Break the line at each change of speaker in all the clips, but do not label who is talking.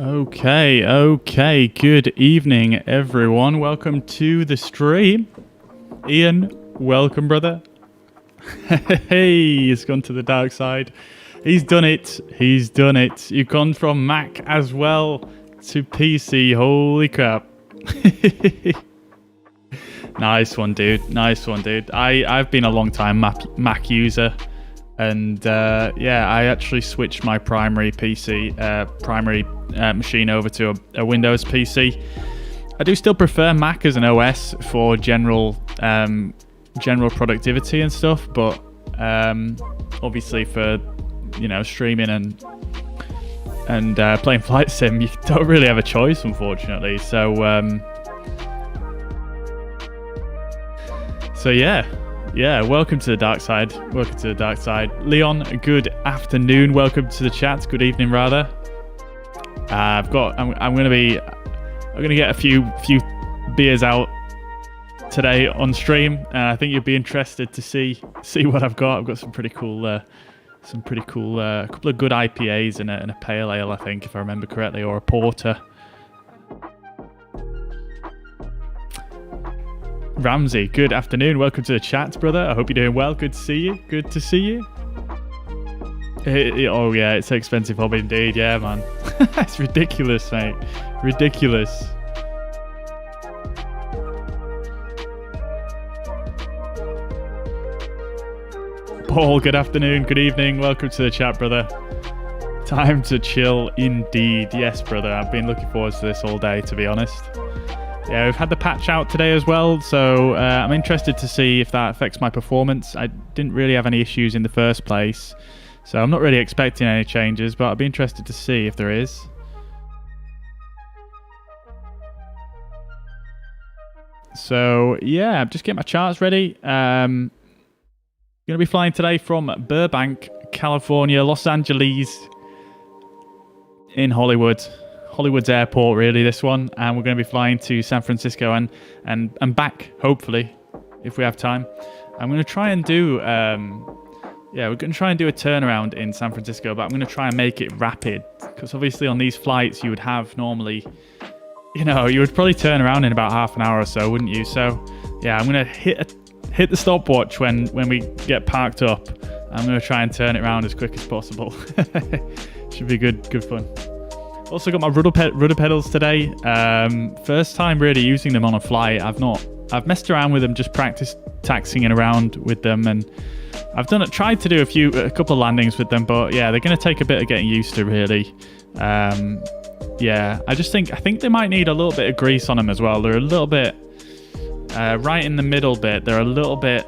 Okay, good evening everyone. Welcome to the stream. Ian, welcome brother. Hey, he's gone to the dark side. He's done it. You've gone from Mac as well to PC. Holy crap. Nice one, dude. I've been a long time Mac user. And yeah, I actually switched my primary machine over to a Windows PC. I do still prefer Mac as an OS for general productivity and stuff, but obviously for streaming and playing flight sim, you don't really have a choice, unfortunately. So yeah, welcome to the dark side. Leon, good afternoon. Welcome to the chat. Good evening, rather. I'm gonna get a few beers out today on stream. I think you'll be interested to see what I've got. I've got some pretty cool, a couple of good IPAs and a pale ale, I think, if I remember correctly, or a porter. Ramsey, good afternoon. Welcome to the chat, brother. I hope you're doing well. Good to see you. Oh yeah, it's an expensive hobby indeed. Yeah, man. It's ridiculous, mate. Ridiculous. Paul, good afternoon. Good evening. Welcome to the chat, brother. Time to chill indeed. Yes, brother. I've been looking forward to this all day, to be honest. Yeah, we've had the patch out today as well, so I'm interested to see if that affects my performance. I didn't really have any issues in the first place, so I'm not really expecting any changes, but I'll be interested to see if there is. So yeah, I'm just getting my charts ready. Going to be flying today from Burbank, California, Los Angeles, in Hollywood's airport, really, this one, and we're going to be flying to San Francisco and back, hopefully, if we have time. I'm going to try and do we're going to try and do a turnaround in San Francisco, but I'm going to try and make it rapid, because obviously on these flights you would have normally, you would probably turn around in about half an hour or so, wouldn't you? So yeah, I'm going to hit the stopwatch when we get parked up. I'm going to try and turn it around as quick as possible. Should be good fun. Also got my rudder pedals today. First time really using them on a flight. I've messed around with them, just practiced taxiing around with them, and I've tried to do a couple of landings with them, but yeah, they're going to take a bit of getting used to, really. Yeah, I think they might need a little bit of grease on them as well. They're a little bit right in the middle bit. They're a little bit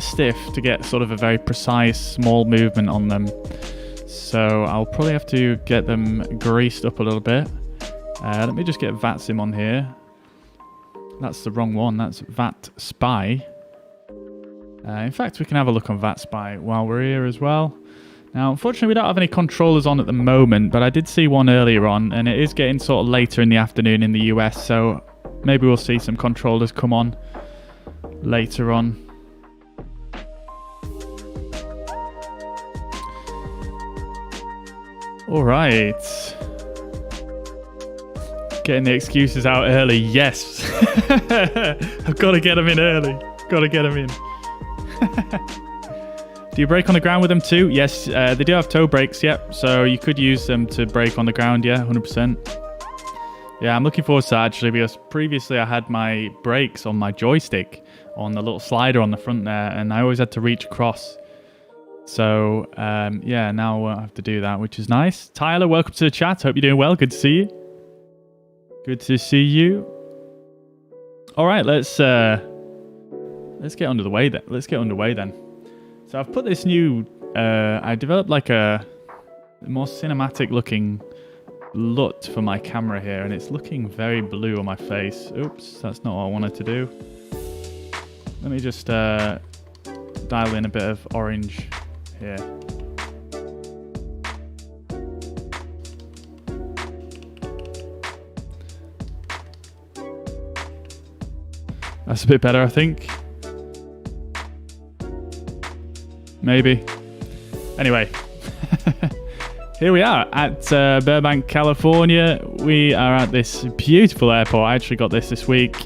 stiff to get sort of a very precise small movement on them. So I'll probably have to get them greased up a little bit. Let me just get VATSIM on here. That's the wrong one. That's VATSpy. In fact, we can have a look on VATSpy while we're here as well. Now, unfortunately, we don't have any controllers on at the moment, but I did see one earlier on, and it is getting sort of later in the afternoon in the US, so maybe we'll see some controllers come on later on. All right. Getting the excuses out early. Yes. I've got to get them in early. Do you brake on the ground with them too? Yes, they do have toe brakes, yep. So you could use them to brake on the ground, yeah, 100%. Yeah, I'm looking forward to that actually, because previously I had my brakes on my joystick on the little slider on the front there, and I always had to reach across. So, yeah, now I won't have to do that, which is nice. Tyler, welcome to the chat. Hope you're doing well. Good to see you. All right, let's get underway then. So I've put this new... I developed like a more cinematic looking LUT for my camera here, and it's looking very blue on my face. Oops, that's not what I wanted to do. Let me just dial in a bit of orange here. That's a bit better, I think. Maybe. Anyway. Here we are at Burbank, California. We are at this beautiful airport. I actually got this week.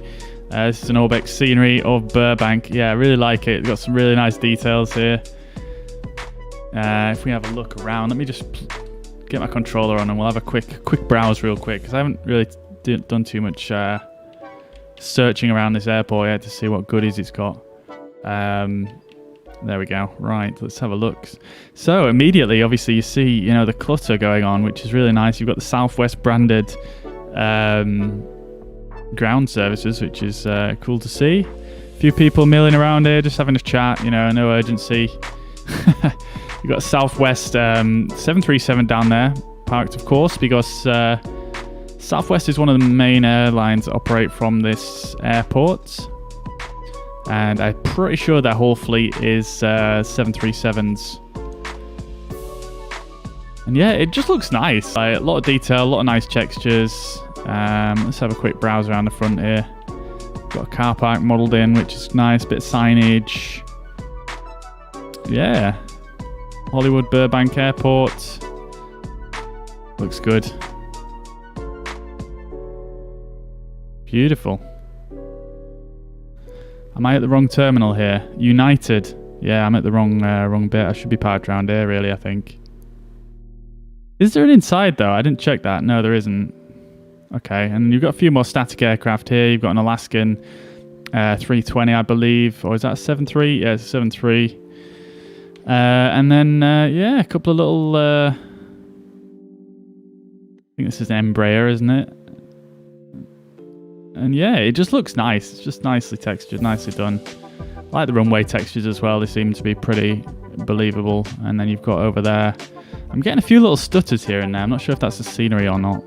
This is an Orbx scenery of Burbank. Yeah, I really like it. It's got some really nice details here. If we have a look around, let me just get my controller on and we'll have a quick browse real quick, because I haven't really done too much searching around this airport yet to see what goodies it's got. There we go. Right, let's have a look. So immediately, obviously, you see, you know, the clutter going on, which is really nice. You've got the Southwest branded ground services, which is cool to see. A few people milling around here, just having a chat. You know, no urgency. You've got Southwest 737 down there, parked, of course, because Southwest is one of the main airlines that operate from this airport. And I'm pretty sure their whole fleet is 737s. And yeah, it just looks nice. A lot of detail, a lot of nice textures. Let's have a quick browse around the front here. Got a car park modelled in, which is nice. Bit of signage. Yeah. Hollywood Burbank Airport. Looks good. Beautiful. Am I at the wrong terminal here? United. Yeah, I'm at the wrong bit. I should be parked around here, really, I think. Is there an inside, though? I didn't check that. No, there isn't. Okay, and you've got a few more static aircraft here. You've got an Alaskan 320, I believe. Or is that a 7.3? Yeah, it's a 7.3. And then, yeah, a couple of little... I think this is an Embraer, isn't it? And yeah, it just looks nice. It's just nicely textured, nicely done. I like the runway textures as well. They seem to be pretty believable. And then you've got over there... I'm getting a few little stutters here and there. I'm not sure if that's the scenery or not.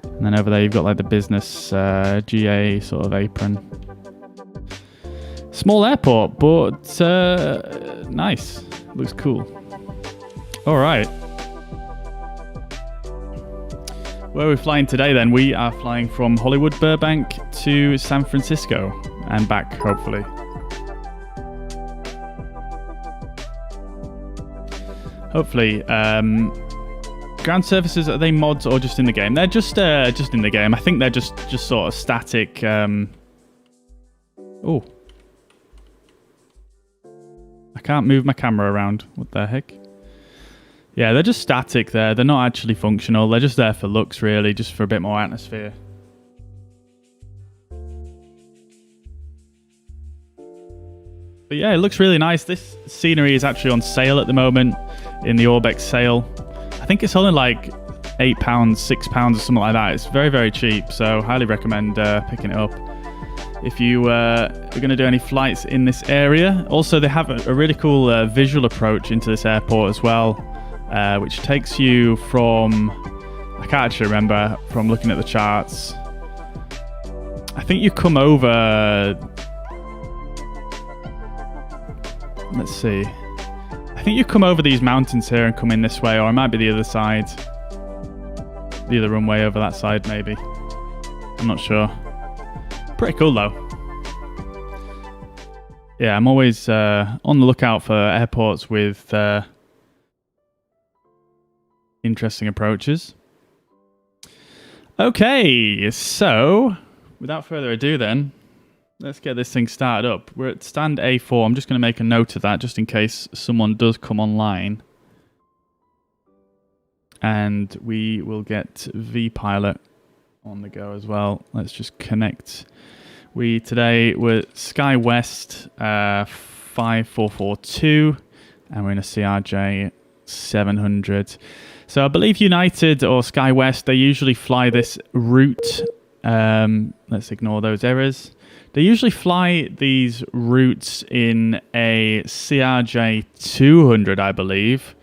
And then over there you've got like the business GA sort of apron. Small airport, but nice. Looks cool. All right. Where are we flying today then? We are flying from Hollywood Burbank to San Francisco and back, hopefully. Hopefully. Ground surfaces, are they mods or just in the game? They're just in the game. I think they're just sort of static. Oh. I can't move my camera around. What the heck? Yeah, they're just static there. They're not actually functional. They're just there for looks, really, just for a bit more atmosphere. But yeah, it looks really nice. This scenery is actually on sale at the moment in the Orbx sale. I think it's only like £8, £6 or something like that. It's very, very cheap, so highly recommend picking it up if you are going to do any flights in this area. Also, they have a really cool visual approach into this airport as well, which takes you from, I can't actually remember from looking at the charts. I think you come over, let's see. I think you come over these mountains here and come in this way, or it might be the other side. The other runway over that side, maybe. I'm not sure. Pretty cool, though. Yeah, I'm always on the lookout for airports with interesting approaches. Okay, so without further ado then, let's get this thing started up. We're at stand A4. I'm just going to make a note of that just in case someone does come online. And we will get VPilot on the go as well. Let's just connect. Today we're SkyWest 5442 and we're in a CRJ 700. So I believe United or SkyWest, they usually fly this route. Let's ignore those errors. They usually fly these routes in a CRJ 200, I believe.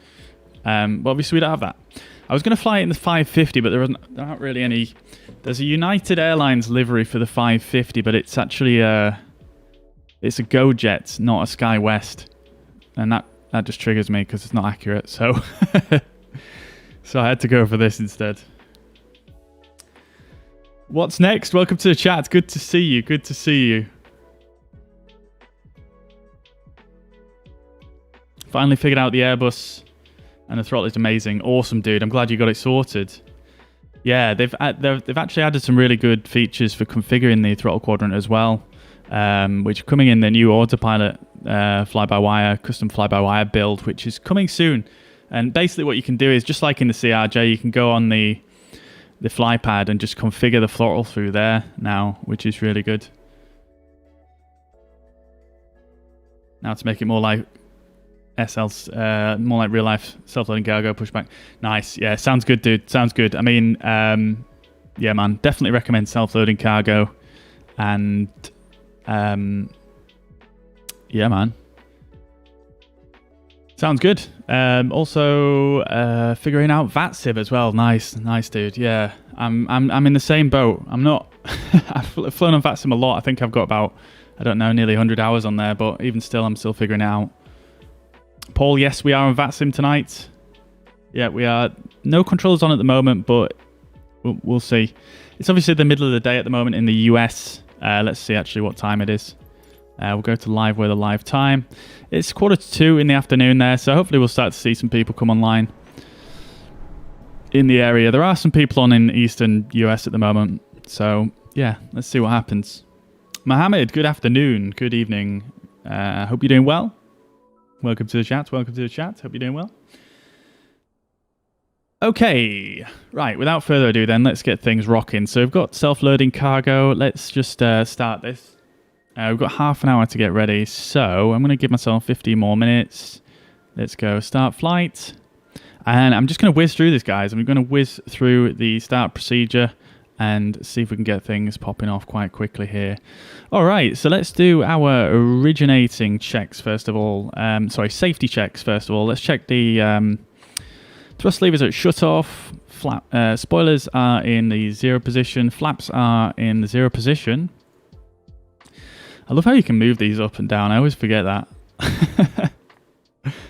But obviously we don't have that. I was going to fly it in the 550, but there aren't really any. There's a United Airlines livery for the 550, but it's actually it's a GoJet, not a SkyWest, and that just triggers me because it's not accurate. So, so I had to go for this instead. What's next? Welcome to the chat. Good to see you. Good to see you. Finally figured out the Airbus And the throttle is amazing. Awesome, dude. I'm glad you got it sorted. Yeah, they've actually added some really good features for configuring the throttle quadrant as well, which are coming in the new autopilot fly-by-wire, custom fly-by-wire build, which is coming soon. And basically what you can do is, just like in the CRJ, you can go on the fly pad and just configure the throttle through there now, which is really good. Now to make it more like more like real life self-loading cargo pushback. Nice. Yeah, sounds good, dude. Sounds good. I mean, yeah, man, definitely recommend self-loading cargo. And yeah, man, sounds good. Also figuring out VATSIM as well. Nice, dude. Yeah, I'm in the same boat. I'm not. I've flown on VATSIM a lot. I think I've got about, I don't know, nearly 100 hours on there. But even still, I'm still figuring it out. Paul, yes, we are on VATSIM tonight. Yeah, we are. No controls on at the moment, but we'll see. It's obviously the middle of the day at the moment in the US. Let's see actually what time it is. We'll go to live with a live time. It's 1:45 in the afternoon there, so hopefully we'll start to see some people come online in the area. There are some people on in Eastern US at the moment, so yeah, let's see what happens. Mohammed, good afternoon, good evening. Hope you're doing well. Welcome to the chat. Welcome to the chat. Hope you're doing well. Okay, right. Without further ado, then let's get things rocking. So we've got self-loading cargo. Let's just start this. We've got half an hour to get ready, so I'm going to give myself 15 more minutes. Let's go start flight. And I'm just going to whiz through this, guys. I'm going to whiz through the start procedure and see if we can get things popping off quite quickly here. All right, so let's do our originating checks first of all. Sorry, safety checks first of all. Let's check the thrust levers are shut off. Spoilers are in the 0 position. Flaps are in the 0 position. I love how you can move these up and down. I always forget that.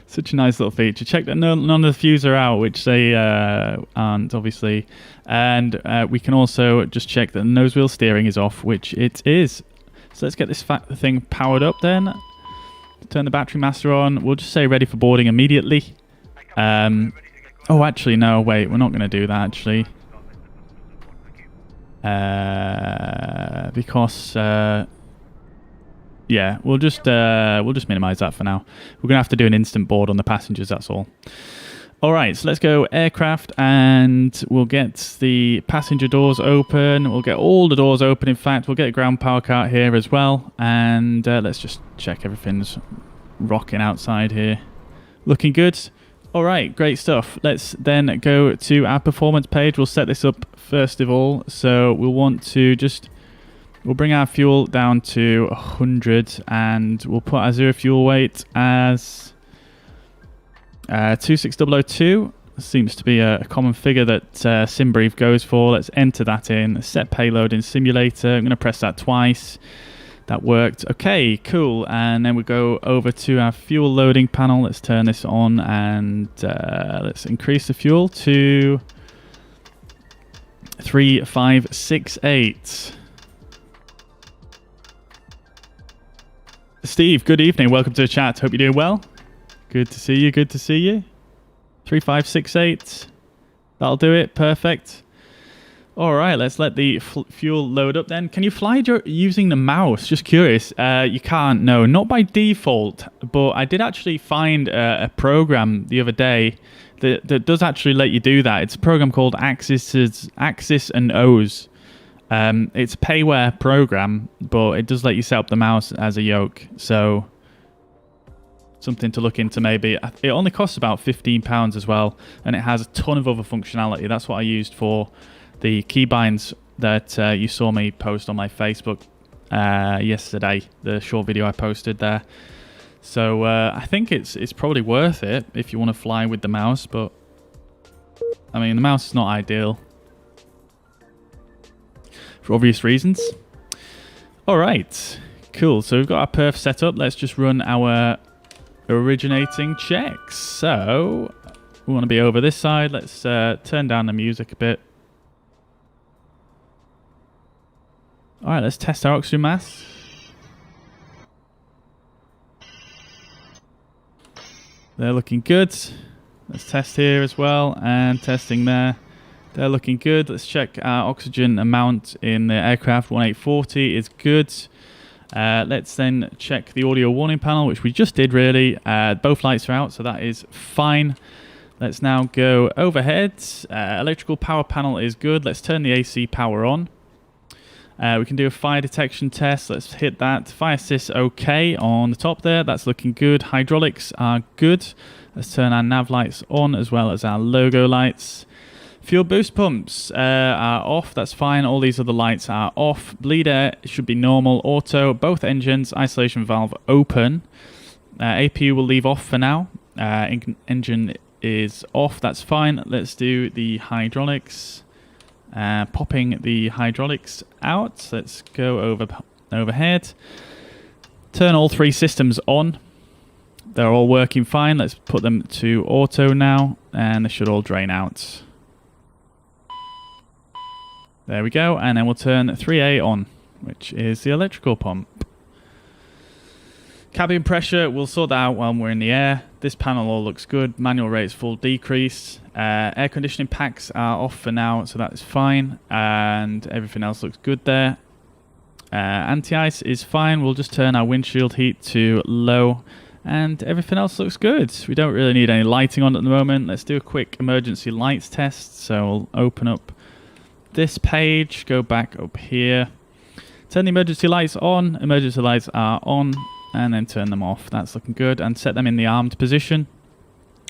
Such a nice little feature. Check that none of the fuses are out, which they aren't, obviously. And we can also just check that the nose wheel steering is off, which it is. So let's get this thing powered up then. Turn the battery master on. We'll just say ready for boarding immediately. Oh, actually, no, wait. We're not going to do that, actually. Because... yeah, we'll just minimize that for now. We're gonna have to do an instant board on the passengers. That's all. All right, so let's go aircraft, and we'll get the passenger doors open. We'll get all the doors open. In fact, we'll get a ground power cart here as well, and let's just check everything's rocking outside here. Looking good. All right, great stuff. Let's then go to our performance page. We'll set this up first of all. So we'll want to just. We'll bring our fuel down to 100 and we'll put our zero fuel weight as 26002. Seems to be a common figure that SimBrief goes for. Let's enter that in. Set payload in simulator. I'm going to press that twice. That worked. Okay, cool. And then we go over to our fuel loading panel. Let's turn this on and let's increase the fuel to 3568. Steve, good evening. Welcome to the chat. Hope you're doing well. Good to see you. Good to see you. 3568. That'll do it. Perfect. All right, let's let the fuel load up then. Can you fly using the mouse? Just curious. You can't. No, not by default. But I did actually find a program the other day that does actually let you do that. It's a program called Axis and O's. It's a payware program, but it does let you set up the mouse as a yoke, so something to look into maybe. It only costs about £15 as well, and it has a ton of other functionality. That's what I used for the keybinds that you saw me post on my Facebook yesterday, the short video I posted there. So I think it's probably worth it if you want to fly with the mouse, but I mean, the mouse is not ideal. For obvious reasons. All right, cool. So we've got our perf set up. Let's just run our originating checks. So we want to be over this side. Let's turn down the music a bit. All right, let's test our oxygen mass. They're looking good. Let's test here as well, and testing there. They're looking good. Let's check our oxygen amount in the aircraft. 1840 is good. Let's then check the audio warning panel, which we just did really. Both lights are out, so that is fine. Let's now go overhead. Electrical power panel is good. Let's turn the AC power on. We can do a fire detection test. Let's hit that. Fire assist okay on the top there. That's looking good. Hydraulics are good. Let's turn our nav lights on as well as our logo lights. Fuel boost pumps are off. That's fine. All these other lights are off. Bleed air should be normal. Auto. Both engines. Isolation valve open. APU will leave off for now. Engine is off. That's fine. Let's do the hydraulics. Popping the hydraulics out. Let's go overhead. Turn all three systems on. They're all working fine. Let's put them to auto now, and they should all drain out. There we go, and then we'll turn 3A on, which is the electrical pump. Cabin pressure, we'll sort that out while we're in the air. This panel all looks good. Manual rates full decrease. Air conditioning packs are off for now, so that's fine. And everything else looks good there. Anti-ice is fine. We'll just turn our windshield heat to low. And everything else looks good. We don't really need any lighting on at the moment. Let's do a quick emergency lights test. So we'll open up this page, go back up here. Turn the emergency lights on. Emergency lights are on. And then turn them off. That's looking good. And set them in the armed position.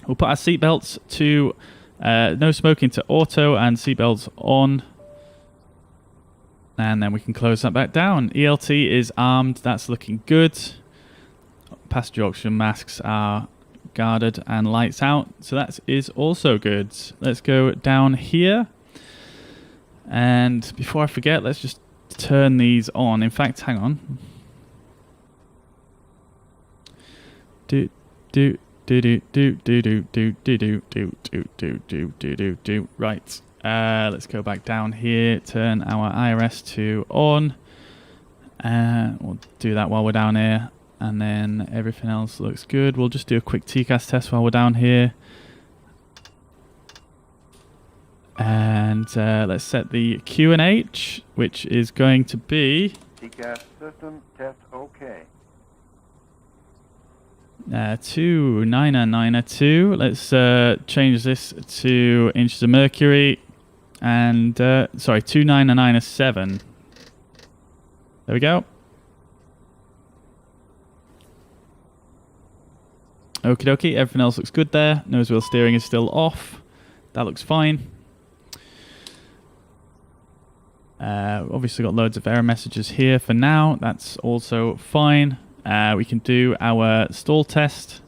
We'll put our seatbelts to no smoking to auto and seatbelts on. And then we can close that back down. ELT is armed. That's looking good. Passenger oxygen masks are guarded and lights out. So that is also good. Let's go down here. And before I forget, let's just turn these on. In fact, hang on. Right. Let's go back down here. Turn our IRS to on. We'll do that while we're down here. And then everything else looks good. We'll just do a quick TCAS test while we're down here. And let's set the QNH, which is going to be
TCAS system test OK.
29992. Let's change this to inches of mercury. And sorry, 29907. There we go. Okie dokie, everything else looks good there. Nose wheel steering is still off. That looks fine. Obviously got loads of error messages here for now. That's also fine. We can do our stall test.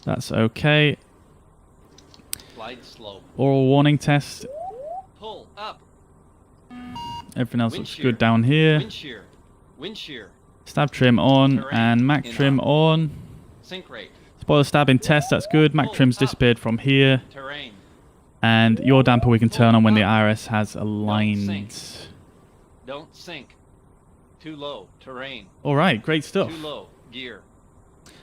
That's okay.
Glide slope.
Oral warning test.
Pull up.
Everything else
Wind
looks
shear.
good down here.
Wind shear. Wind shear.
Stab trim on
Terrain.
and Mac trim on.
Sink rate.
Spoiler stabbing test, that's good. Mac trim's disappeared from here.
Terrain.
And yaw damper we can turn on when the IRS has aligned.
Don't sink. Too low. Terrain.
Alright, great stuff.
Too low. Gear.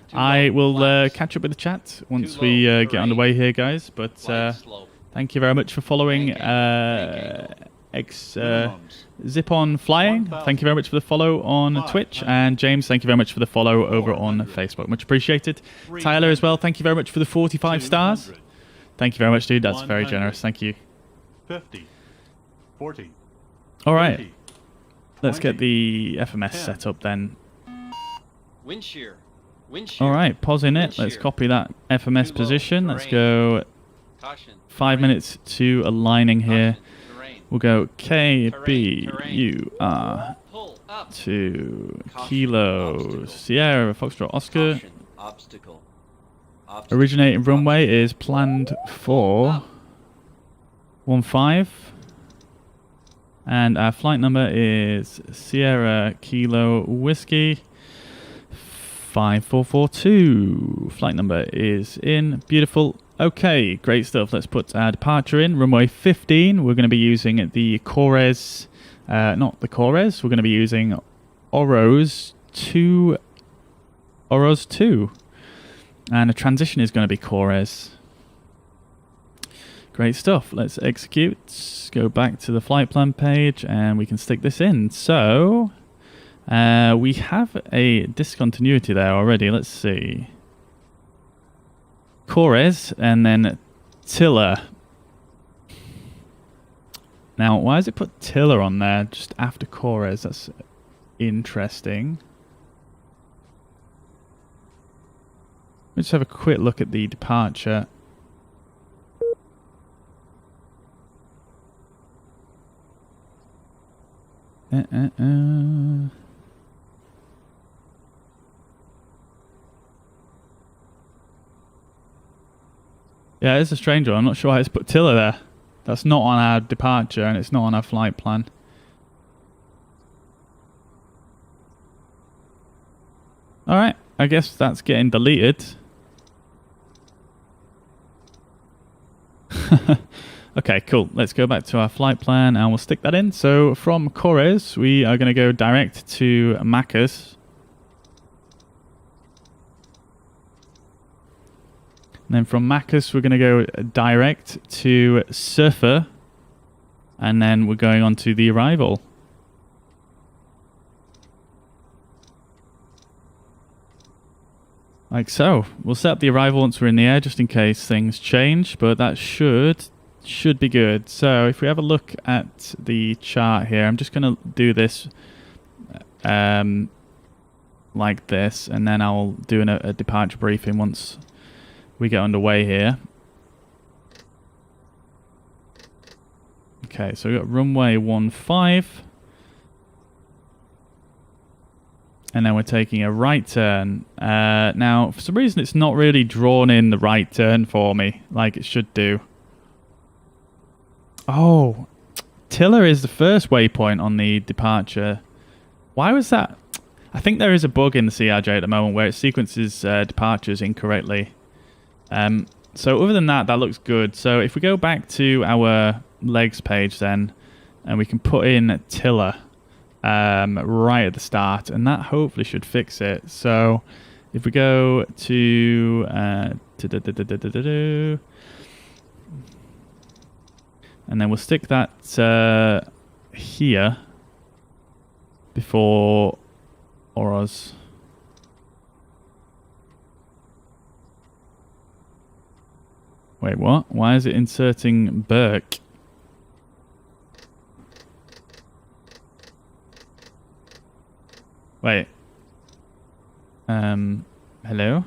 Too
I
low.
will
Flaps.
catch up with the chat once
Too
we
low.
get
Terrain.
underway here, guys. But
Glide slope.
thank you very much for following
Bank angle.
Zip on Flying. Thank you very much for the follow on Twitch. And James, thank you very much for the follow over on Facebook. Much appreciated. Tyler as well, thank you very much for the 45 stars. Thank you very much, dude. That's very generous. Thank you.
50, 40.
All right.
30,
Let's get
20,
the FMS
10.
set up then.
Wind shear. Wind shear.
All right, pausing it.
Wind
Let's
shear.
copy that FMS
Too low.
position. Let's
Terrain.
go
Caution.
5 minutes to aligning here.
Caution. Terrain.
We'll go
Terrain.
KBUR
Pull up.
to
Caution.
Kilo
Obstacle.
Sierra Foxtrot Oscar.
Caution. Obstacle. Obstacle.
Originating runway is planned for 15. And our flight number is Sierra Kilo Whiskey 5442. Flight number is in. Beautiful. Okay, great stuff. Let's put our departure in. Runway 15. We're going to be using the Cores, not the Cores. We're going to be using Oros 2. And the transition is going to be Corsair. Great stuff. Let's execute. Go back to the flight plan page and we can stick this in. So we have a discontinuity there already. Let's see. Corsair and then Tiller. Now, why does it put Tiller on there just after Corsair? That's interesting. Let's have a quick look at the departure. Yeah, it's a strange one. I'm not sure why it's put Tiller there. That's not on our departure and it's not on our flight plan. Alright, I guess that's getting deleted. Okay, cool. Let's go back to our flight plan and we'll stick that in. So from Corsair, we are going to go direct to Macus. And then from Macus, we're going to go direct to Surfer. And then we're going on to the arrival. Like so. We'll set up the arrival once we're in the air, just in case things change. But that should be good. So if we have a look at the chart here, I'm just going to do this like this. And then I'll do a departure briefing once we get underway here. Okay, so we've got runway 15. And then we're taking a right turn. Now, for some reason, it's not really drawn in the right turn for me, like it should do. Oh, Tiller is the first waypoint on the departure. Why was that? I think there is a bug in the CRJ at the moment where it sequences departures incorrectly. So other than that, that looks good. So if we go back to our legs page then, and we can put in Tiller right at the start, and that hopefully should fix it. So if we go to and then we'll stick that here before Oros. Wait, what? Why is it inserting Burke? Wait. Hello?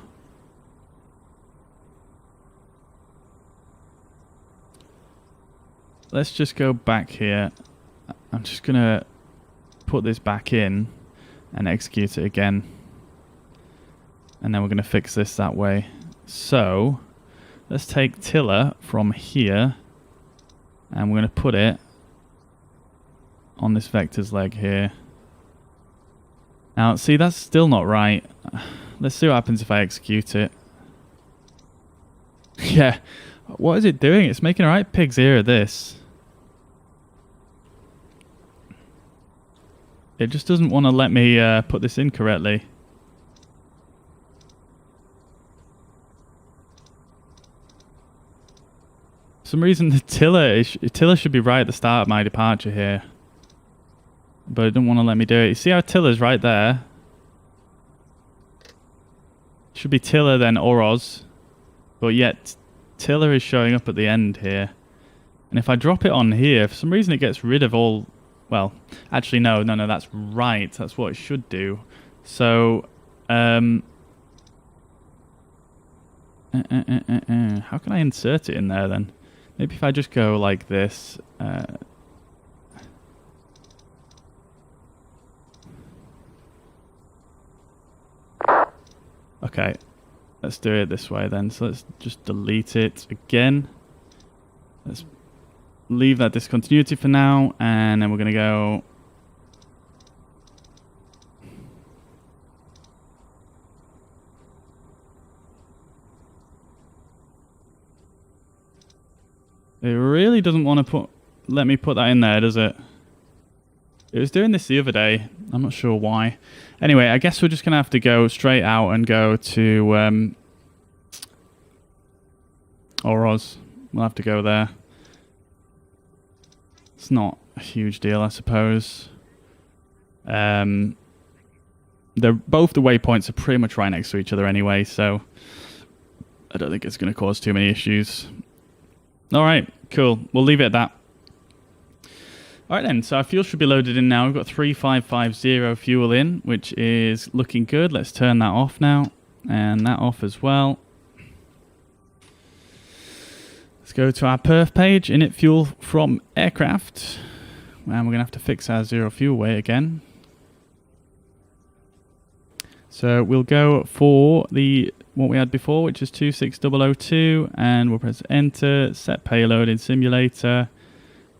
Let's just go back here. I'm just gonna put this back in and execute it again. And then we're gonna fix this that way. So let's take Tiller from here and we're gonna put it on this vector's leg here. Now, see, that's still not right. Let's see what happens if I execute it. Yeah, what is it doing? It's making a right pig's ear of this. It just doesn't want to let me put this in correctly. For some reason, the Tiller should be right at the start of my departure here. But it didn't want to let me do it. You see how Tiller's right there? Should be Tiller then Oros. But yet, Tiller is showing up at the end here. And if I drop it on here, for some reason it gets rid of all... Well, actually no, that's right. That's what it should do. So, how can I insert it in there then? Maybe if I just go like this... Okay, let's do it this way then. So let's just delete it again. Let's leave that discontinuity for now, and then we're going to go... It really doesn't want to let me put that in there, does it? It was doing this the other day. I'm not sure why. Anyway, I guess we're just going to have to go straight out and go to Or Oz. We'll have to go there. It's not a huge deal, I suppose. Both the waypoints are pretty much right next to each other anyway, so I don't think it's going to cause too many issues. Alright, cool. We'll leave it at that. Alright then, so our fuel should be loaded in now. We've got 3550 fuel in, which is looking good. Let's turn that off now. And that off as well. Let's go to our perf page. Init fuel from aircraft. And we're going to have to fix our zero fuel weight again. So we'll go for what we had before, which is 26002. And we'll press enter, set payload in simulator.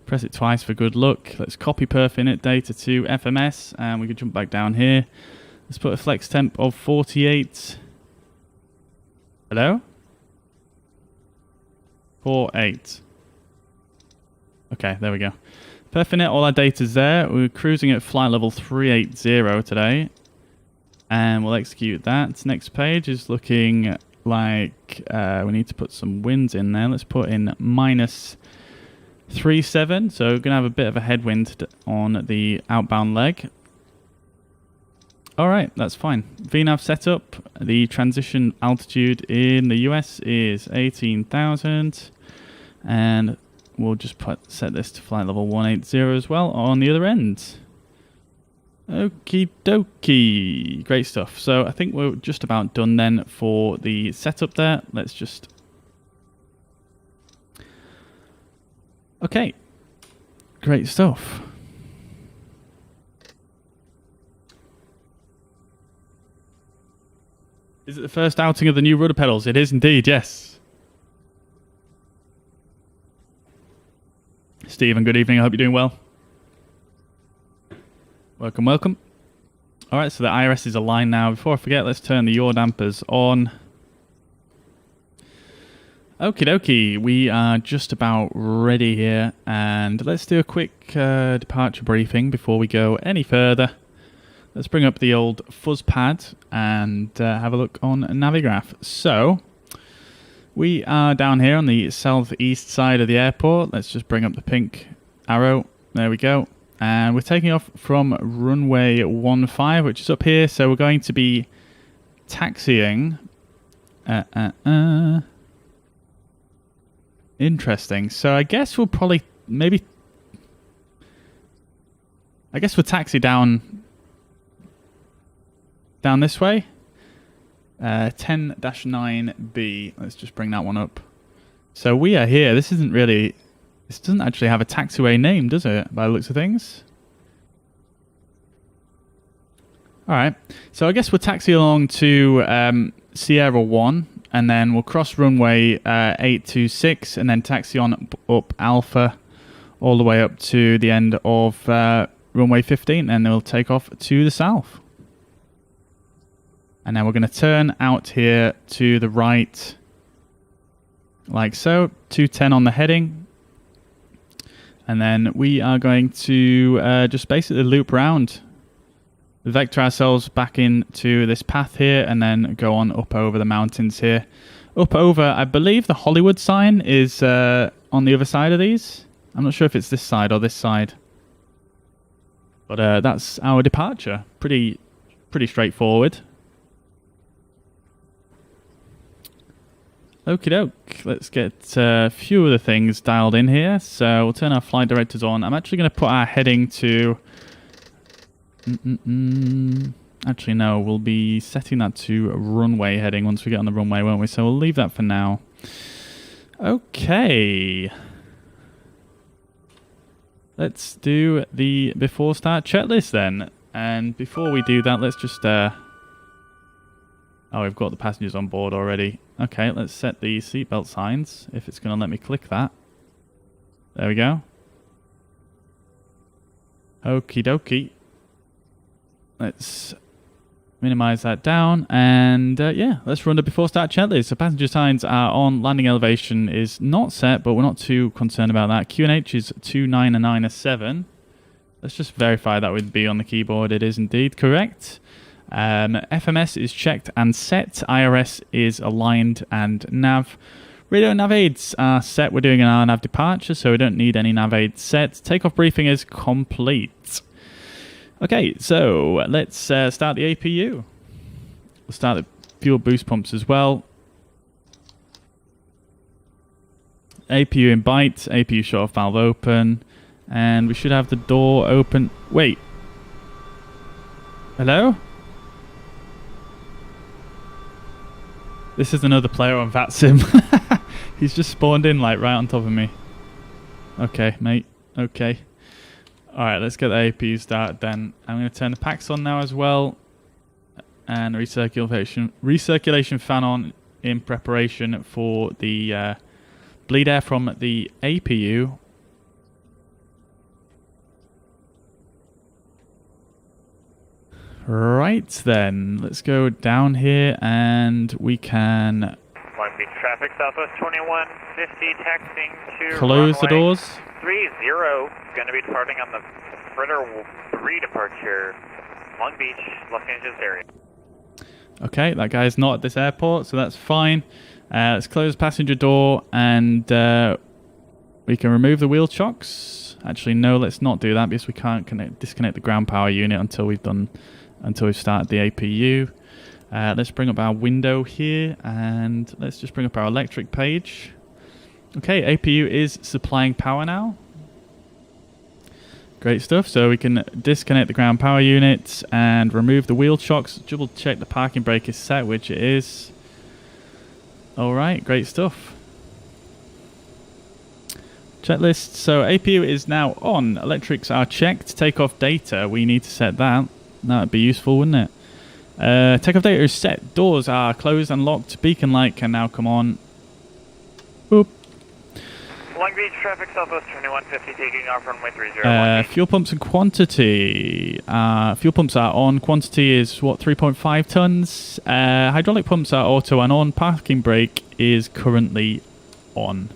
Press it twice for good luck. Let's copy perf init data to FMS, and we can jump back down here. Let's put a flex temp of 48. Hello? 48. Okay, there we go. Perf init, all our data's there. We're cruising at flight level 380 today. And we'll execute that. Next page is looking like we need to put some winds in there. Let's put in -37, so we're going to have a bit of a headwind on the outbound leg. Alright, that's fine. VNAV setup, the transition altitude in the US is 18,000, and we'll just set this to flight level 180 as well on the other end. Okie dokie, great stuff. So I think we're just about done then for the setup there. Let's just... Okay, great stuff. Is it the first outing of the new rudder pedals? It is indeed, yes. Stephen, good evening. I hope you're doing well. Welcome, welcome. All right, so the IRS is aligned now. Before I forget, let's turn the yaw dampers on. Okie dokie, we are just about ready here, and let's do a quick departure briefing before we go any further. Let's bring up the old fuzz pad and have a look on Navigraph. So, we are down here on the southeast side of the airport. Let's just bring up the pink arrow. There we go. And we're taking off from runway 15, which is up here. So we're going to be taxiing. Interesting. So I guess we'll probably I guess we'll taxi down this way. 10-9B. Let's just bring that one up. So we are here. This doesn't actually have a taxiway name, does it? By the looks of things. All right. So I guess we'll taxi along to Sierra 1. And then we'll cross runway 826 and then taxi on up Alpha all the way up to the end of runway 15, and then we'll take off to the south. And then we're going to turn out here to the right like so, 210 on the heading. And then we are going to just basically loop around, vector ourselves back into this path here, and then go on up over the mountains here. Up over, I believe the Hollywood sign is on the other side of these. I'm not sure if it's this side or this side. But that's our departure. Pretty straightforward. Okie doke. Let's get a few of the things dialed in here. So we'll turn our flight directors on. I'm actually going to put our heading to... Actually, no. We'll be setting that to runway heading once we get on the runway, won't we? So we'll leave that for now. Okay. Let's do the before start checklist then. And before we do that, let's just... Oh, we've got the passengers on board already. Okay, let's set the seatbelt signs, if it's going to let me click that. There we go. Okie dokie. Let's minimize that down, and yeah, let's run the before start checklist. So passenger signs are on, landing elevation is not set, but we're not too concerned about that. QNH is 29907. Let's just verify that would be on the keyboard. It is indeed correct. FMS is checked and set. IRS is aligned, and nav Radio nav aids are set. We're doing an RNAV departure, so we don't need any nav aids set. Takeoff briefing is complete. Okay, so let's start the APU. We'll start the fuel boost pumps as well. APU in bight, APU shut-off valve open, and we should have the door open. Wait. Hello? This is another player on VATSIM. He's just spawned in like right on top of me. Okay, mate. Okay. Alright, let's get the APU started then. I'm going to turn the packs on now as well. And recirculation fan on in preparation for the bleed air from the APU. Right then, let's go down here and we can
Long Beach traffic, Southwest 2150, taxiing to
close the
runway
doors.
30, going to be departing on the Fritter 3 departure, Long Beach, Los Angeles area.
Okay, that guy's not at this airport, so that's fine. Let's close the passenger door and we can remove the wheel chocks. Actually, no, let's not do that because we can't disconnect the ground power unit until we've started the APU. Let's bring up our window here and let's just bring up our electric page. Okay, APU is supplying power now. Great stuff. So we can disconnect the ground power unit and remove the wheel chocks. Double check the parking brake is set, which it is. Alright, great stuff. Checklist. So APU is now on. Electrics are checked. Takeoff data. We need to set that. That would be useful, wouldn't it? Takeoff data is set. Doors are closed and locked. Beacon light can now come on. Boop.
Long Beach traffic, Southwest 2150, taking off runway 30.
Fuel pumps and quantity. Fuel pumps are on. Quantity is, what, 3.5 tons? Hydraulic pumps are auto and on. Parking brake is currently on.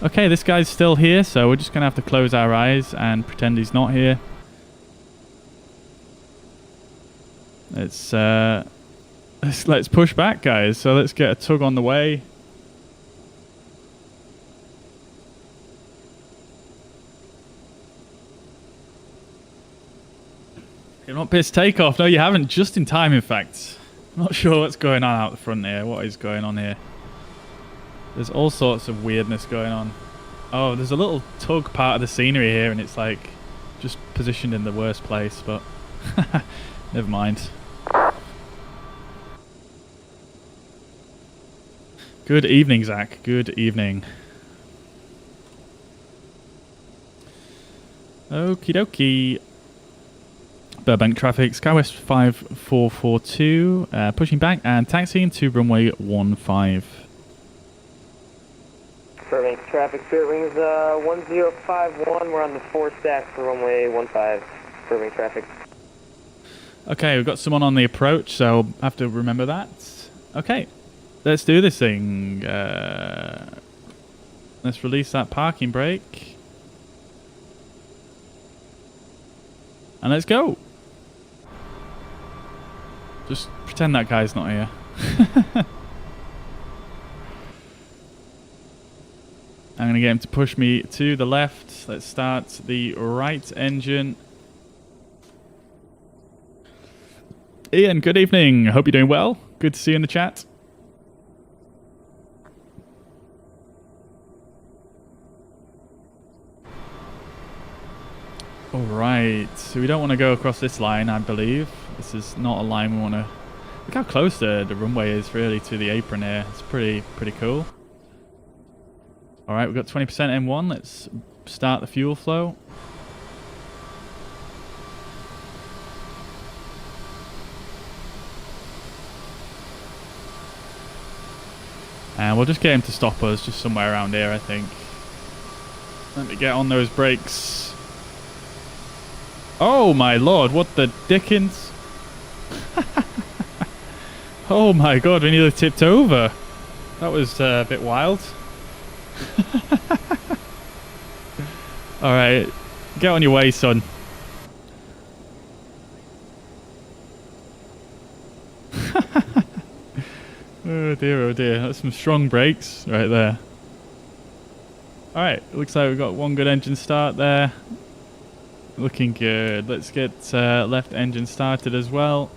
Okay, this guy's still here, so we're just going to have to close our eyes and pretend he's not here. Let's push back, guys. So let's get a tug on the way. You've not pissed takeoff. No, you haven't. Just in time, in fact. I'm not sure what's going on out the front here. What is going on here? There's all sorts of weirdness going on. Oh, there's a little tug part of the scenery here, and it's like just positioned in the worst place, but never mind. Good evening, Zach. Good evening. Okie dokie. Burbank traffic, Skywest 5442, pushing back and taxiing to runway 15.
Burbank traffic, Spirit Wings 1051, we're on the 4 stack for runway 15, Burbank traffic.
Okay, we've got someone on the approach, so I have to remember that. Okay, let's do this thing. Let's release that parking brake. And let's go. Just pretend that guy's not here. I'm going to get him to push me to the left. Let's start the right engine. Ian, good evening. Hope you're doing well. Good to see you in the chat. Alright, so we don't want to go across this line, I believe. This is not a line we want to... Look how close the runway is really to the apron here. It's pretty cool. Alright, we've got 20% M1. Let's start the fuel flow. And we'll just get him to stop us just somewhere around here, I think. Let me get on those brakes. Oh my lord, what the dickens? Oh my god, we nearly tipped over. That was a bit wild. Alright, get on your way, son. Oh dear, that's some strong brakes right there. Alright, looks like we've got one good engine start there. Looking good. Let's get left engine started as well.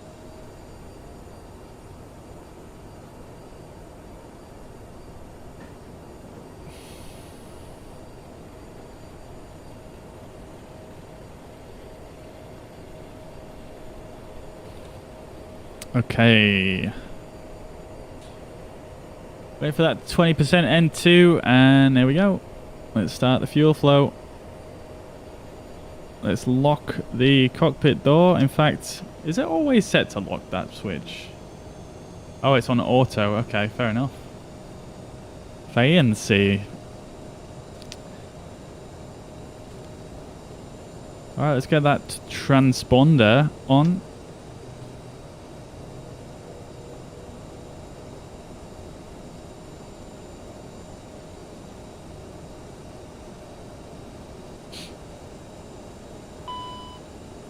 Okay. Wait for that 20% N2, and there we go. Let's start the fuel flow. Let's lock the cockpit door. In fact, is it always set to lock that switch? Oh, it's on auto. Okay, fair enough. Fancy. Alright, let's get that transponder on.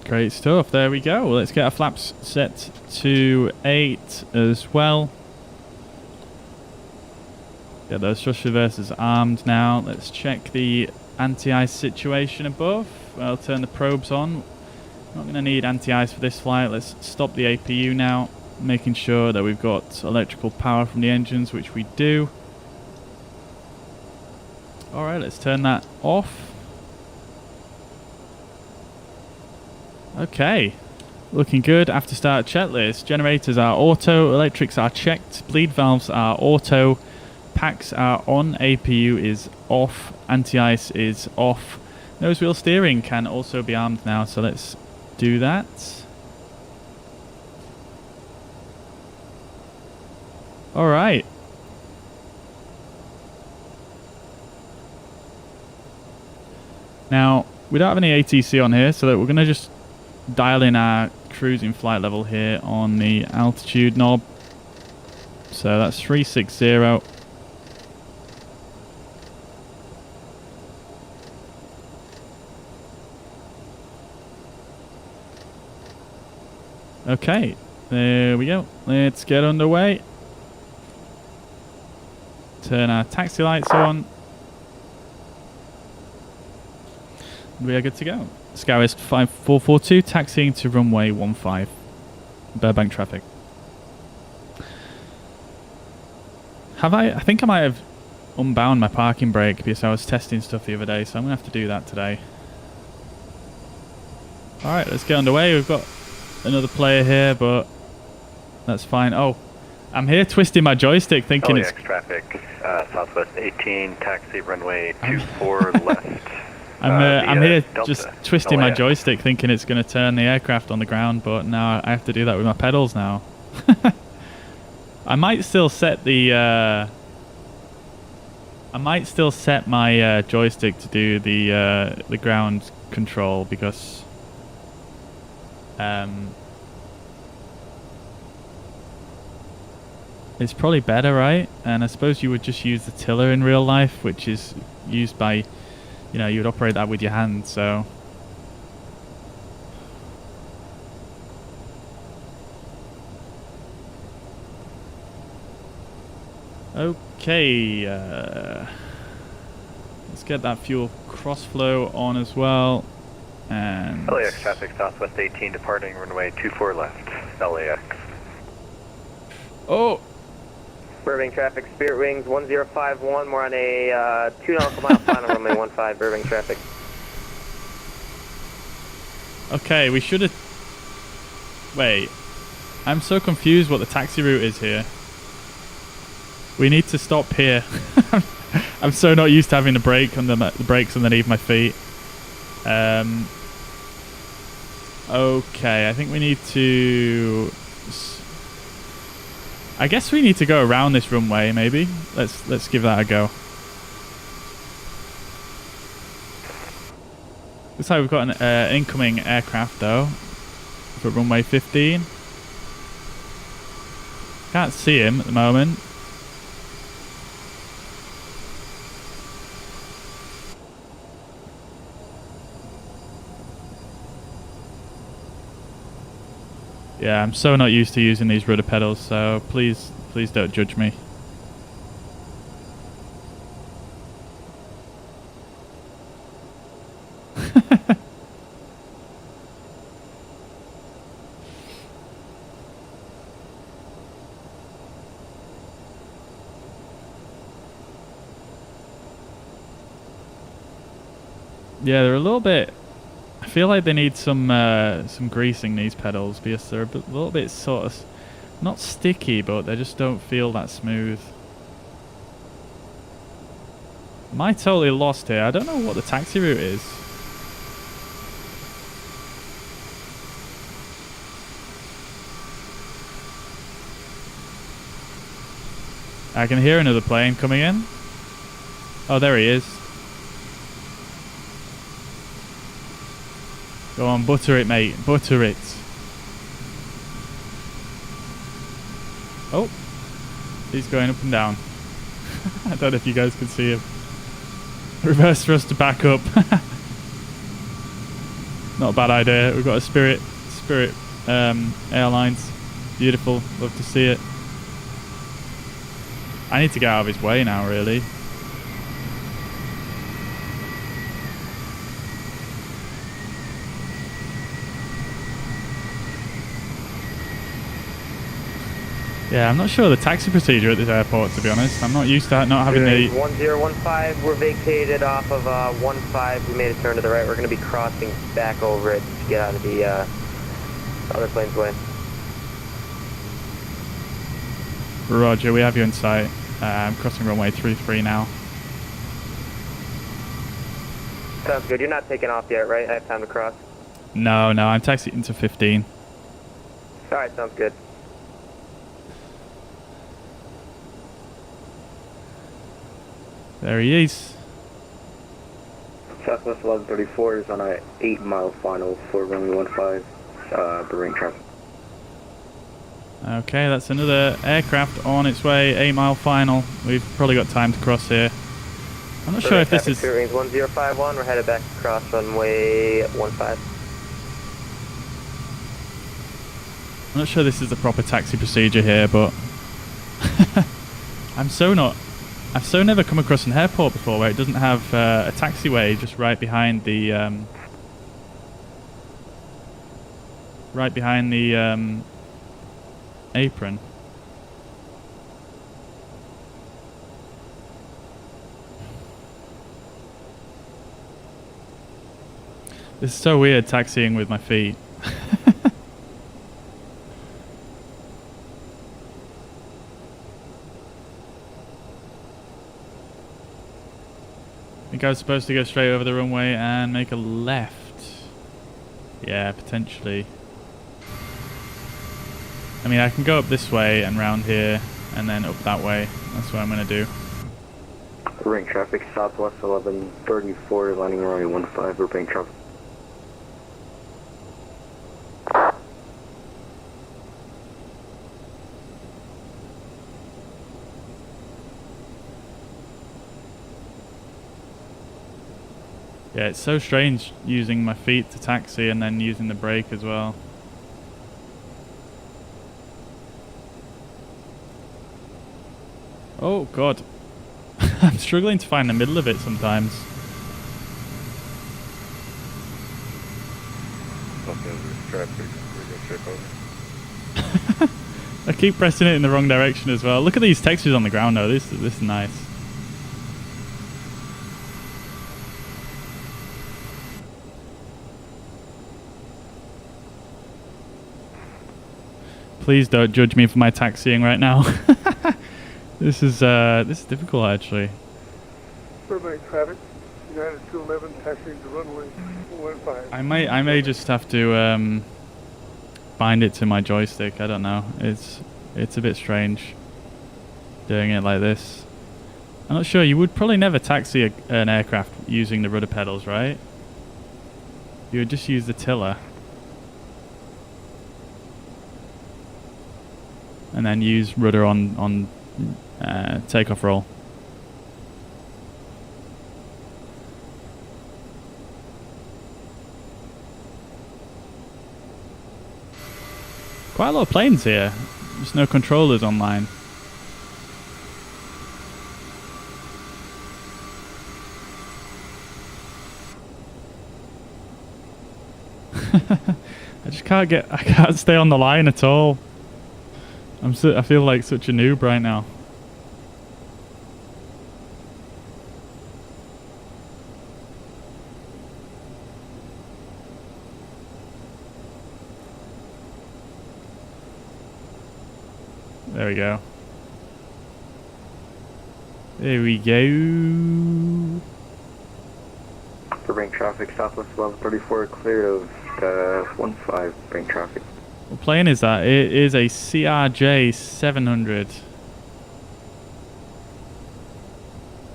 Great stuff. There we go. Let's get our flaps set to 8 as well. Get those thrust reversers armed now. Let's check the anti-ice situation above. I'll turn the probes on. Not going to need anti-ice for this flight. Let's stop the APU now, making sure that we've got electrical power from the engines, which we do. Alright, let's turn that off. Okay, looking good. After start checklist. Generators are auto, electrics are checked, bleed valves are auto, packs are on, APU is off, anti-ice is off. Nose wheel steering can also be armed now, so let's do that. Alright. Now, we don't have any ATC on here, so that we're going to just dial in our cruising flight level here on the altitude knob. So that's 360. Okay, there we go. Let's get underway. Turn our taxi lights on. We are good to go. Scour 5442, taxiing to runway 15. Burbank traffic. I think I might have unbound my parking brake because I was testing stuff the other day, so I'm going to have to do that today. Alright, let's get underway. We've got another player here, but that's fine. Oh, I'm here twisting my joystick thinking
LAX traffic, Southwest 18, taxi runway 24 left.
I'm here
Delta,
just twisting my
LAX.
joystick thinking it's going to turn the aircraft on the ground, but now I have to do that with my pedals now. I might still set the my joystick to do the ground control because it's probably better, right? And I suppose you would just use the tiller in real life, which is used by, you know, you would operate that with your hand, so. Okay, let's get that fuel cross flow on as well. And
LAX traffic, Southwest 18, departing runway 24 left, LAX.
oh,
Burbank traffic, Spirit Wings 1051. We're on a 2 nautical mile final runway 15. Burbank traffic.
okay, we should have. Wait, I'm so confused what the taxi route is here. We need to stop here. I'm so not used to having the brake on the brakes underneath my feet. Okay, I think we need to. I guess we need to go around this runway. Maybe let's give that a go. Looks like we've got an incoming aircraft though for runway 15. Can't see him at the moment. Yeah, I'm so not used to using these rudder pedals, so please don't judge me. Yeah, they're a little bit... I feel like they need some greasing, these pedals, because they're a little bit sort of... not sticky, but they just don't feel that smooth. Am I totally lost here? I don't know what the taxi route is. I can hear another plane coming in. Oh, there he is. Go on, butter it, mate. Butter it. Oh, he's going up and down. I don't know if you guys can see him. Reverse thrust to back up. Not a bad idea. We've got a Spirit Airlines. Beautiful. Love to see it. I need to get out of his way now, really. Yeah, I'm not sure of the taxi procedure at this airport, to be honest. I'm not used to not having a...
1015, we're vacated off of 15. We made a turn to the right. We're going to be crossing back over it to get out of the other plane's way.
Roger, we have you in sight. I'm crossing runway 33 now.
Sounds good. You're not taking off yet, right? I have time to cross.
No, I'm taxiing to 15.
Alright, sounds good.
There he is.
Southwest 1134 is on a 8-mile final for runway 15, Burbank traffic.
Okay, that's another aircraft on its way, 8-mile final. We've probably got time to cross here. I'm not sure if this is...
Range 1051, we're headed back across runway 15.
I'm not sure this is the proper taxi procedure here, but... I've so never come across an airport before where it doesn't have a taxiway just right behind the apron. This is so weird taxiing with my feet. I think I was supposed to go straight over the runway and make a left. Yeah, potentially. I mean, I can go up this way and round here and then up that way. That's what I'm going to do.
Burbank traffic, Southwest 1134, landing runway 15, Burbank traffic.
Yeah, it's so strange using my feet to taxi and then using the brake as well. Oh god. I'm struggling to find the middle of it sometimes. I keep pressing it in the wrong direction as well. Look at these textures on the ground though. This is nice. Please don't judge me for my taxiing right now. This is difficult actually.
Burbank traffic, United 211 taxiing to runway 15.
I may just have to bind it to my joystick. I don't know. It's a bit strange doing it like this. I'm not sure. You would probably never taxi an aircraft using the rudder pedals, right? You would just use the tiller. And then use rudder on takeoff roll. Quite a lot of planes here. Just no controllers online. I can't stay on the line at all. I feel like such a noob right now. There we go. There we go.
Burbank traffic, southwest level 34, cleared of 15 bank traffic.
What plane is that? It is a CRJ 700.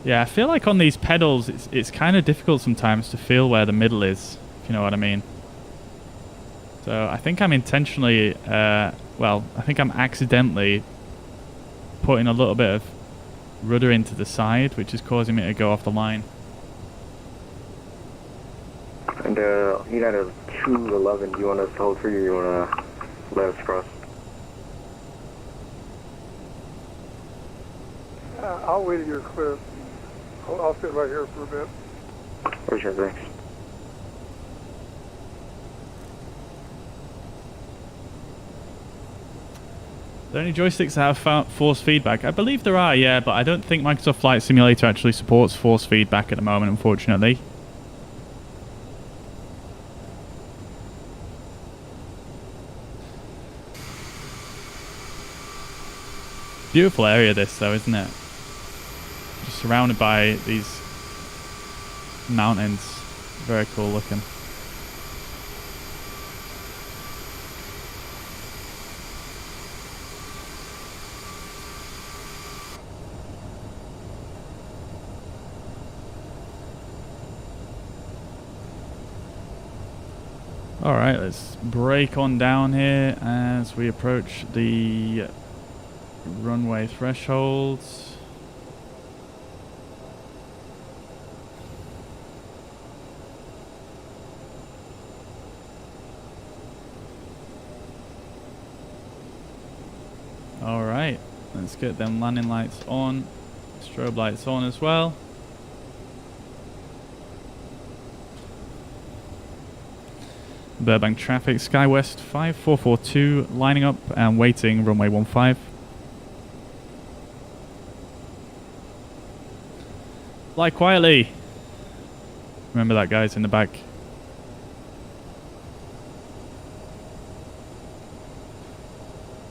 Yeah, I feel like on these pedals, it's kind of difficult sometimes to feel where the middle is, if you know what I mean. So I think I'm intentionally, well, I think I'm accidentally putting a little bit of rudder into the side, which is causing me to go off the line.
And United 211, do you want us to hold for you or you want to let us cross?
I'll wait till you're clear. I'll sit right here for a bit.
Where's your thanks?
Are there any joysticks that have force feedback? I believe there are, yeah, but I don't think Microsoft Flight Simulator actually supports force feedback at the moment, unfortunately. Beautiful area this though, isn't it? Just surrounded by these mountains. Very cool looking. Alright, let's brake on down here as we approach the runway thresholds. Alright, let's get them landing lights on, strobe lights on as well. Burbank traffic, SkyWest 5442 lining up and waiting runway 15. Fly quietly. Remember that, guys, in the back.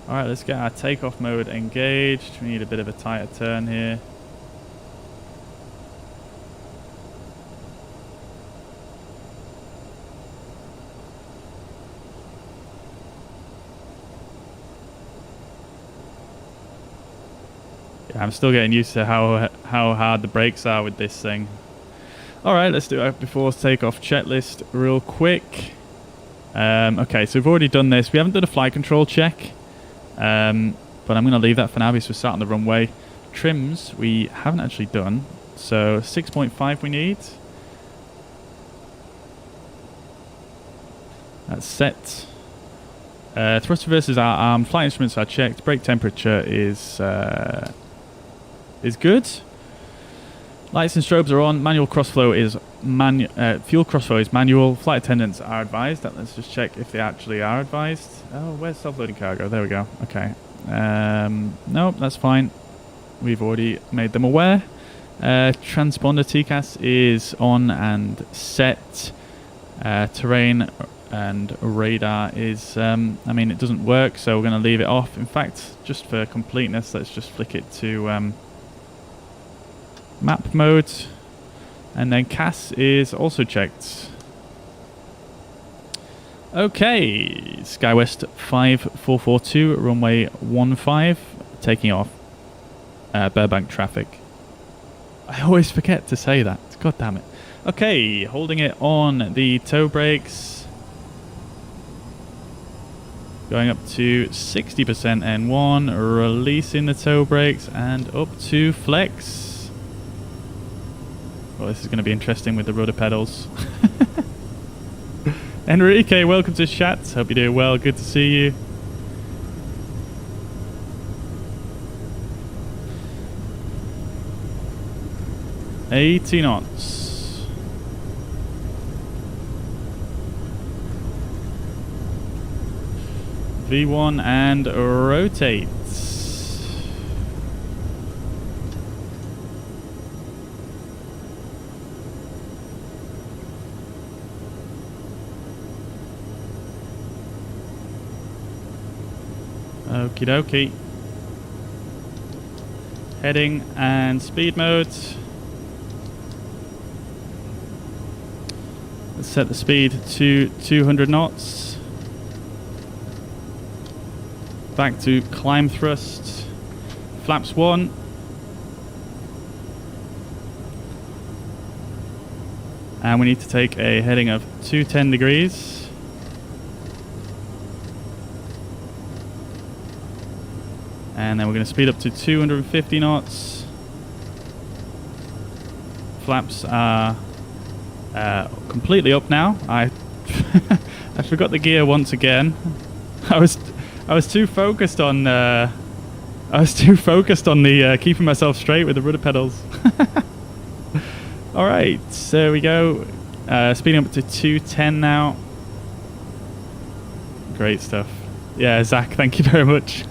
Alright, let's get our takeoff mode engaged. We need a bit of a tighter turn here. I'm still getting used to how hard the brakes are with this thing. Alright, let's do a before takeoff checklist real quick. Okay, so we've already done this. We haven't done a flight control check. But I'm going to leave that for now because we're sat on the runway. Trims we haven't actually done. So 6.5 we need. That's set. Thrust reversers are armed. Flight instruments are checked. Brake temperature is good. Lights and strobes are on. Manual crossflow is fuel crossflow is manual. Flight attendants are advised. Let's just check if they actually are advised. Oh, where's self-loading cargo? There we go. Okay. Nope, that's fine. We've already made them aware. Transponder TCAS is on and set. Terrain and radar is, I mean, it doesn't work, so we're going to leave it off. In fact, just for completeness, let's just flick it to map mode, and then CAS is also checked. Okay, SkyWest 5442, runway 15, taking off. Burbank traffic. I always forget to say that. God damn it. Okay, holding it on the toe brakes. Going up to 60% N1, releasing the toe brakes, and up to flex. Well, this is going to be interesting with the rudder pedals. Enrique, welcome to chat. Hope you're doing well. Good to see you. 80 knots. V1 and rotate. Okie dokie. Heading and speed mode. Let's set the speed to 200 knots. Back to climb thrust. Flaps 1. And we need to take a heading of 210 degrees. And then we're going to speed up to 250 knots. Flaps are completely up now. I forgot the gear once again. I was too focused on the keeping myself straight with the rudder pedals. All right, so there we go. Speeding up to 210 now. Great stuff. Yeah, Zach, thank you very much.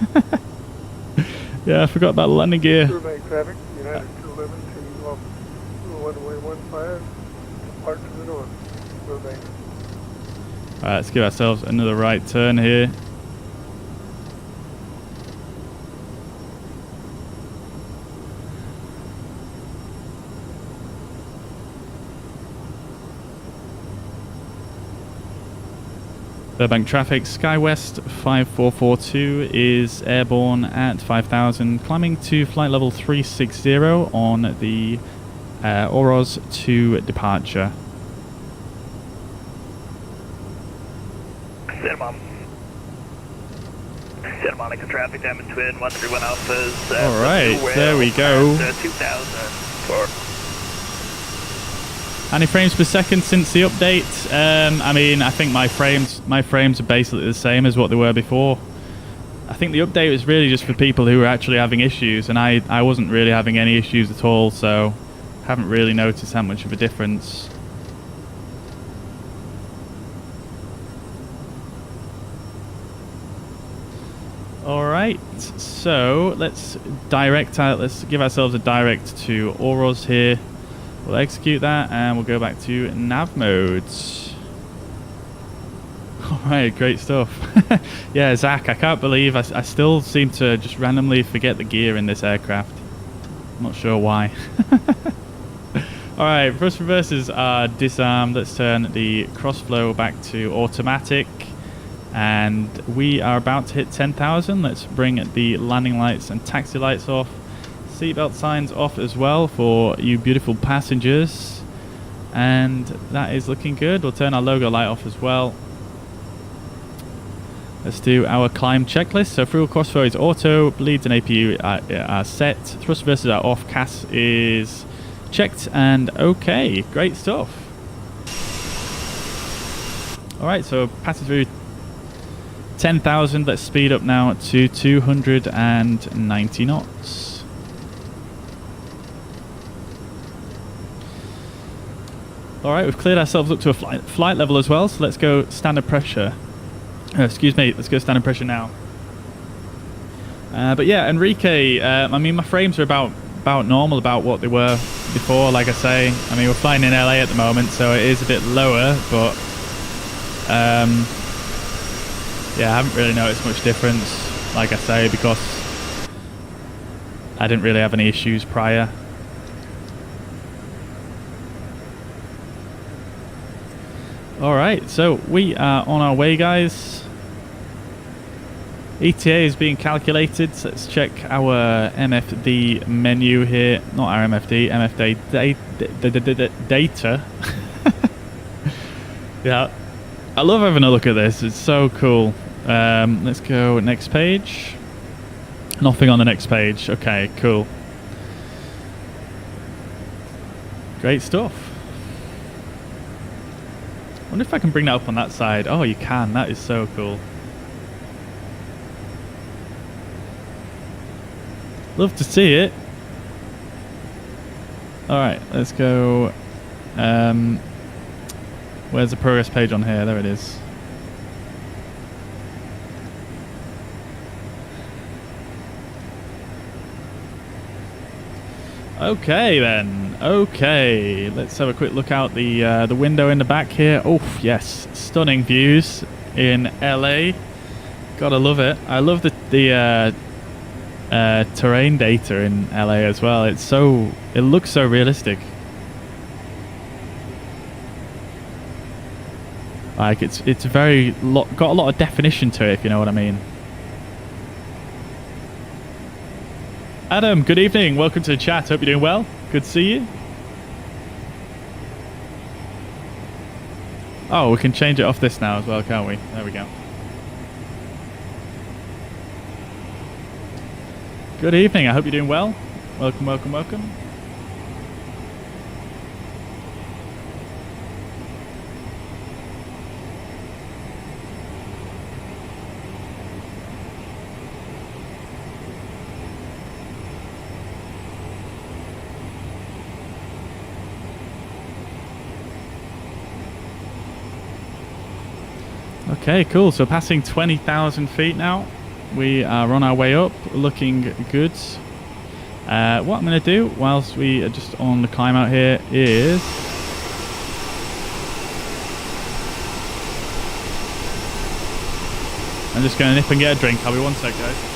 Yeah, I forgot about the landing gear.
Burbank traffic, United 211, taking off runway 15, depart to the north, Burbank.
Alright, let's give ourselves another right turn here. Burbank traffic, SkyWest 5442 is airborne at 5000, climbing to flight level 360 on the Oros to departure.
Santa Monica traffic, Diamond Twin, 131 Alphas.
Alright, there we go.
2000 for...
How many frames per second since the update? I mean, I think my frames are basically the same as what they were before. I think the update was really just for people who were actually having issues, and I wasn't really having any issues at all, so haven't really noticed how much of a difference. Alright, so let's give ourselves a direct to Oros here. We'll execute that and we'll go back to nav modes. Alright, great stuff. Yeah, Zach, I can't believe I still seem to just randomly forget the gear in this aircraft. I'm not sure why. Alright, thrust reversers are disarmed. Let's turn the crossflow back to automatic. And we are about to hit 10,000. Let's bring the landing lights and taxi lights off. Seatbelt signs off as well for you beautiful passengers, and that is looking good. We'll turn our logo light off as well. Let's do our climb checklist. So fuel crossflow is auto, bleeds and APU are set, thrust reversers are off, CAS is checked, and okay, great stuff. Alright, so passing through 10,000, let's speed up now to 290 knots. Alright, we've cleared ourselves up to a flight level as well, so let's go standard pressure. Excuse me, let's go standard pressure now. But yeah, Enrique, I mean, my frames are about normal, about what they were before, like I say. I mean, we're flying in LA at the moment, so it is a bit lower, but yeah, I haven't really noticed much difference, like I say, because I didn't really have any issues prior. Alright, so we are on our way, guys. ETA is being calculated, so let's check our MFD menu here. Not our MFD, data. Yeah, I love having a look at this, it's so cool. Let's go next page. Nothing on the next page, okay, cool. Great stuff. I wonder if I can bring that up on that side. Oh, you can. That is so cool. Love to see it. Alright, let's go. Where's the progress page on here? There it is. Okay then. Okay, let's have a quick look out the window in the back here. Oh yes, stunning views in LA. Gotta love it. I love the terrain data in LA as well. It looks so realistic. Like it's very got a lot of definition to it, if you know what I mean. Adam, good evening. Welcome to the chat. Hope you're doing well. Good to see you. Oh, we can change it off this now as well, can't we? There we go. Good evening. I hope you're doing well. Welcome, welcome, welcome. Okay, cool. So passing 20,000 feet now. We are on our way up, looking good. What I'm going to do whilst we are just on the climb out here is... I'm just going to nip and get a drink. I'll be one sec, guys.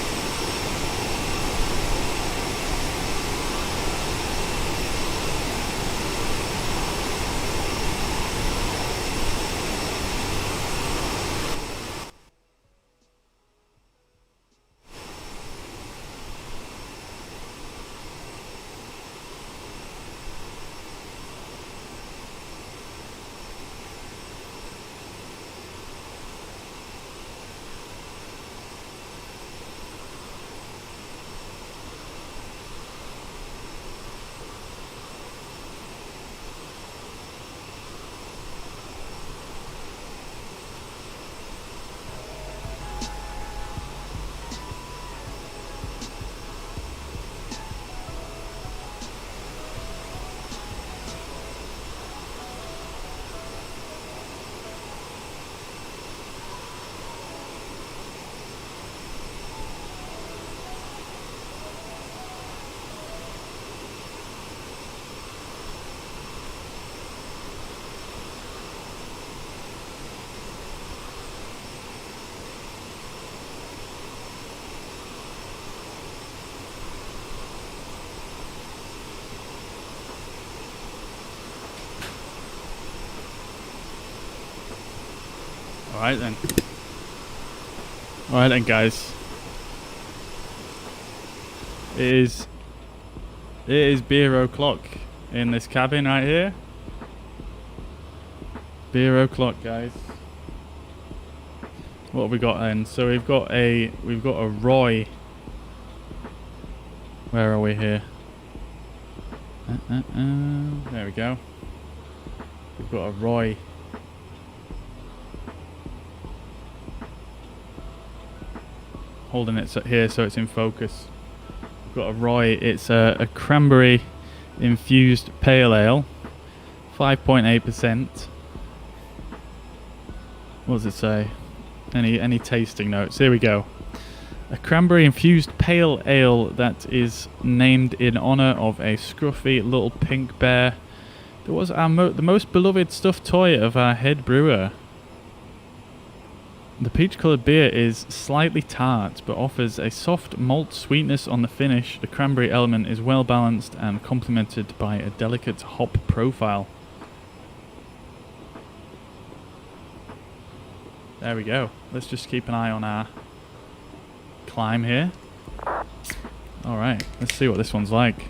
Alright then. Alright then, guys. It is beer o'clock in this cabin right here. Beer o'clock, guys. What have we got then? So we've got a Roy. Where are we here? There we go. We've got a Roy. Holding it here so it's in focus. We've got a Roy. It's a cranberry infused pale ale, 5.8%. What does it say? Any tasting notes? Here we go. A cranberry infused pale ale that is named in honor of a scruffy little pink bear that was the most beloved stuffed toy of our head brewer. The peach-coloured beer is slightly tart, but offers a soft malt sweetness on the finish. The cranberry element is well balanced and complemented by a delicate hop profile. There we go. Let's just keep an eye on our climb here. Alright, let's see what this one's like.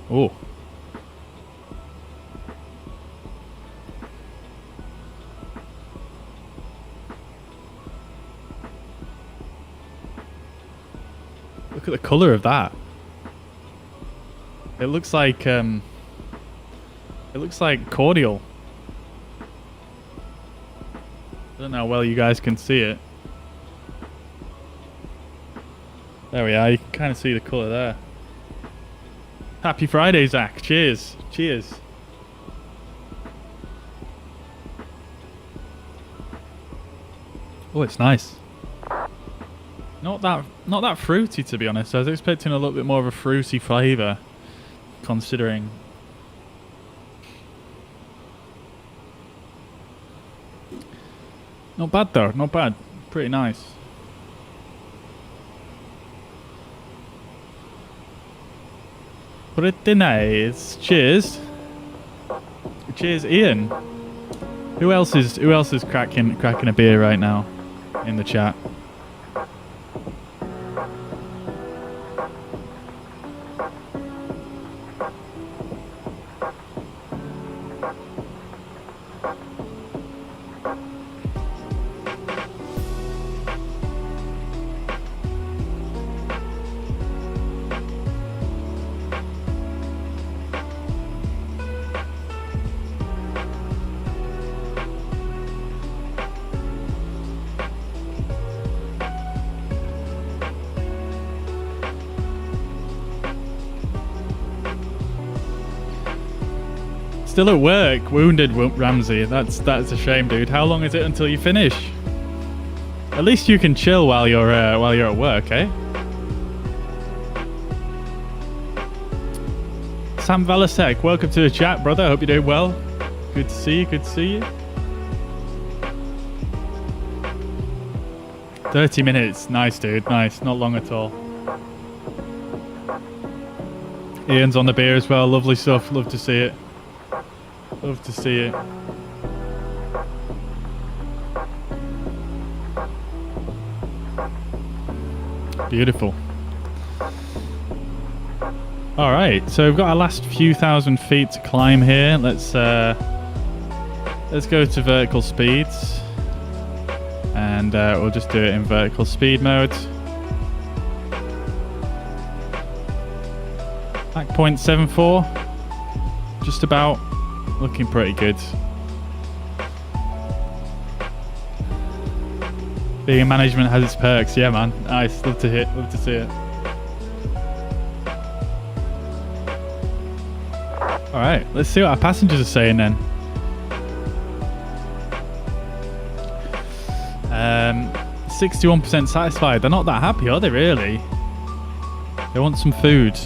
Oh. Look at the colour of that. It looks like cordial. I don't know how well you guys can see it. There we are. You can kind of see the colour there. Happy Friday, Zach. Cheers. Cheers. Oh, it's nice. Not that fruity, to be honest. I was expecting a little bit more of a fruity flavour, considering. Not bad though. Not bad. Pretty nice. Pretty nice. Cheers. Cheers, Ian. Who else is cracking a beer right now in the chat? Still at work, wounded Ramsey. That's a shame, dude. How long is it until you finish? At least you can chill while you're at work, eh? Sam Valasek, welcome to the chat, brother. Hope you're doing well. Good to see you. Good to see you. 30 minutes. Nice, dude. Nice. Not long at all. Ian's on the beer as well. Lovely stuff. Love to see it. Love to see it. Beautiful. All right, so we've got our last few thousand feet to climb here. Let's go to vertical speeds, and we'll just do it in vertical speed mode. Back 0.74, just about. Looking pretty good. Being in management has its perks, yeah, man. Nice, love to see it. All right, let's see what our passengers are saying then. 61% satisfied. They're not that happy, are they? Really? They want some food.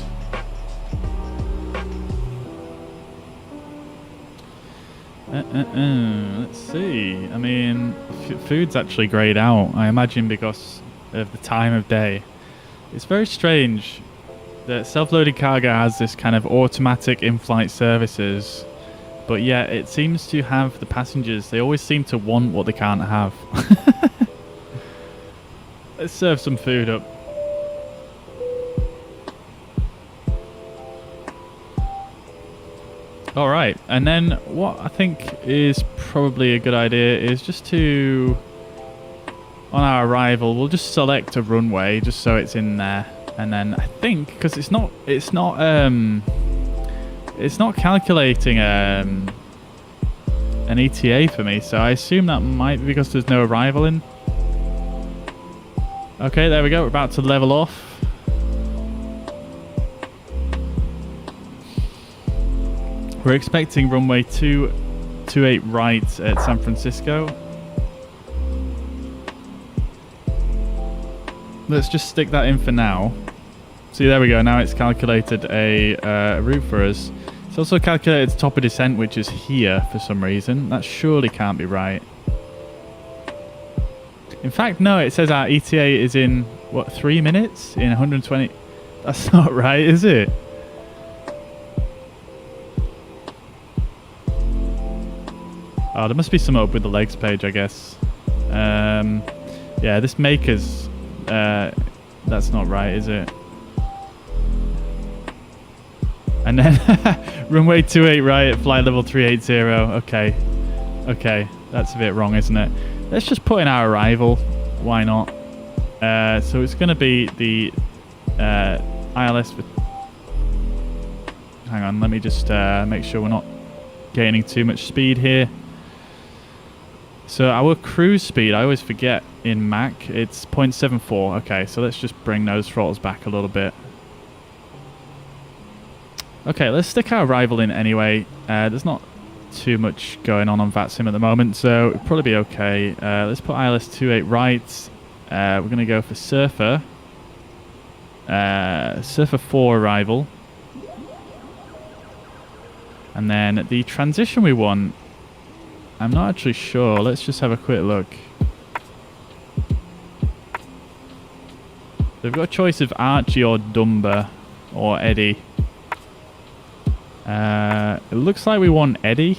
Let's see. I mean, food's actually grayed out, I imagine, because of the time of day. It's very strange that self-loaded cargo has this kind of automatic in-flight services, but yet it seems to have the passengers, they always seem to want what they can't have. Let's serve some food up. All right, and then what I think is probably a good idea is just to, on our arrival, we'll just select a runway just so it's in there, and then I think because it's not calculating an ETA for me, so I assume that might be because there's no arrival in. Okay, there we go. We're about to level off. We're expecting runway 228 right at San Francisco. Let's just stick that in for now. See, there we go. Now it's calculated a route for us. It's also calculated the top of descent, which is here for some reason. That surely can't be right. In fact, no, it says our ETA is in, what, 3 minutes? In 120... That's not right, is it? Oh, there must be some up with the legs page, I guess. Yeah, this maker's... that's not right, is it? And then runway 28 right at flight level 380. Okay. Okay, that's a bit wrong, isn't it? Let's just put in our arrival. Why not? So it's going to be the ILS... Hang on, let me just make sure we're not gaining too much speed here. So our cruise speed, I always forget in Mac, it's 0.74. Okay, so let's just bring those throttles back a little bit. Okay, let's stick our rival in anyway. There's not too much going on VATSIM at the moment, so it'll probably be okay. Let's put ILS-28 right. We're going to go for Surfer. Surfer 4 arrival. And then the transition we want, I'm not actually sure. Let's just have a quick look. They've got a choice of Archie or Dumba or Eddie. It looks like we want Eddie.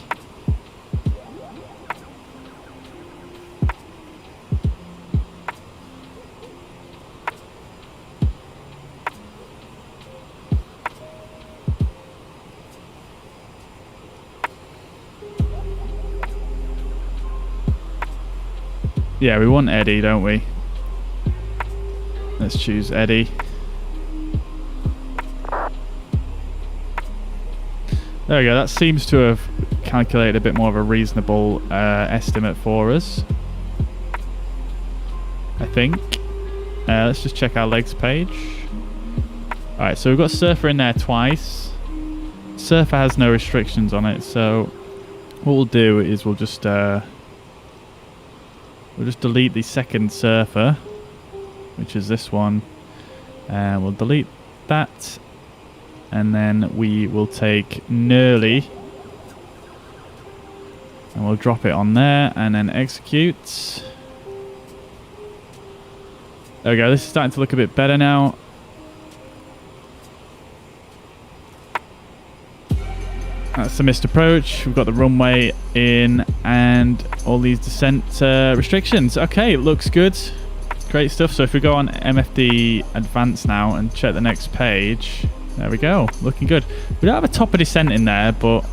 Yeah, we want Eddie, don't we? Let's choose Eddie. There we go. That seems to have calculated a bit more of a reasonable estimate for us, I think. Let's just check our legs page. Alright, so we've got Surfer in there twice. Surfer has no restrictions on it, so what we'll do is we'll just delete the second Surfer, which is this one. We'll delete that. And then we will take Nerly. And we'll drop it on there and then execute. There we go. This is starting to look a bit better now. That's the missed approach. We've got the runway in and all these descent restrictions. Okay, looks good. Great stuff. So if we go on MFD Advanced now and check the next page, there we go. Looking good. We don't have a top of descent in there, but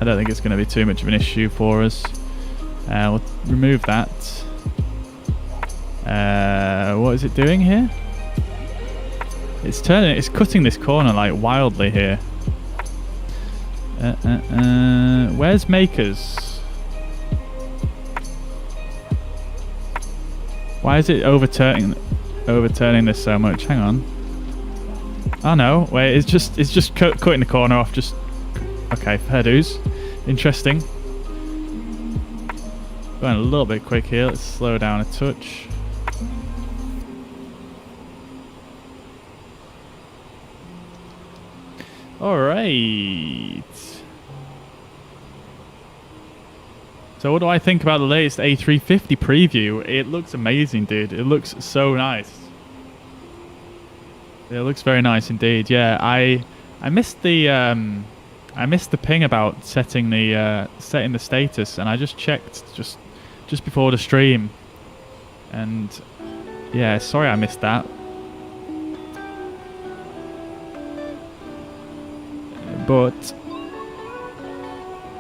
I don't think it's going to be too much of an issue for us. We'll remove that. What is it doing here? It's turning. It's cutting this corner like wildly here. Where's Makers? Why is it overturning this so much? Hang on. Oh no! Wait, it's just cutting the corner off. Just okay. Fair dues. Interesting. Going a little bit quick here. Let's slow down a touch. Alright. So what do I think about the latest A350 preview? It looks amazing, dude. It looks so nice. It looks very nice indeed. Yeah, I missed the ping about setting the status, and I just checked just before the stream. And yeah, sorry I missed that. But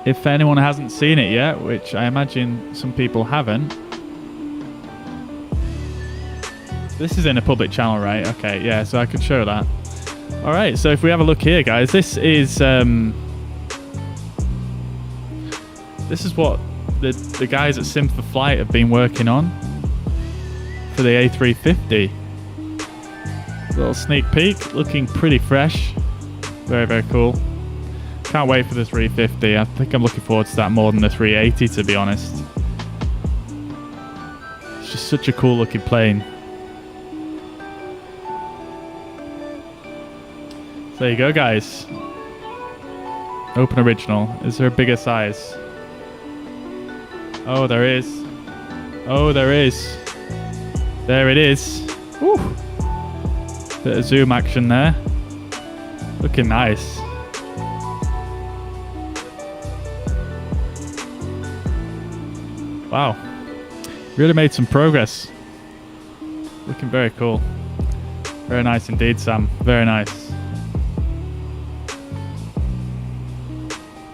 if anyone hasn't seen it yet, which I imagine some people haven't, this is in a public channel, right? Okay, yeah, so I could show that. All right, so if we have a look here, guys, this is what the guys at Sim for Flight have been working on for the A350. Little sneak peek, looking pretty fresh. Very, very cool. Can't wait for the 350. I think I'm looking forward to that more than the 380, to be honest. It's just such a cool looking plane. So there you go, guys. Open original. Is there a bigger size? Oh, there is. Oh, there is. There it is. Woo! Bit of zoom action there. Looking nice. Wow. Really made some progress. Looking very cool. Very nice indeed, Sam. Very nice.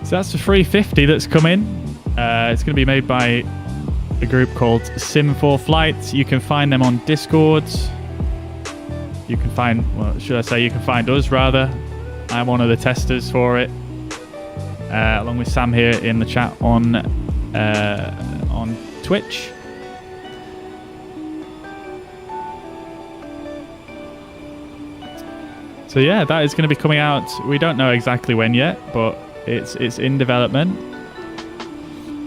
So that's the 350 that's come in. It's going to be made by a group called Sim for Flight. You can find them on Discord. You can find, well, should I say you can find us rather. I'm one of the testers for it. along with Sam here in the chat on Twitch. So yeah, that is going to be coming out. We don't know exactly when yet, but it's in development,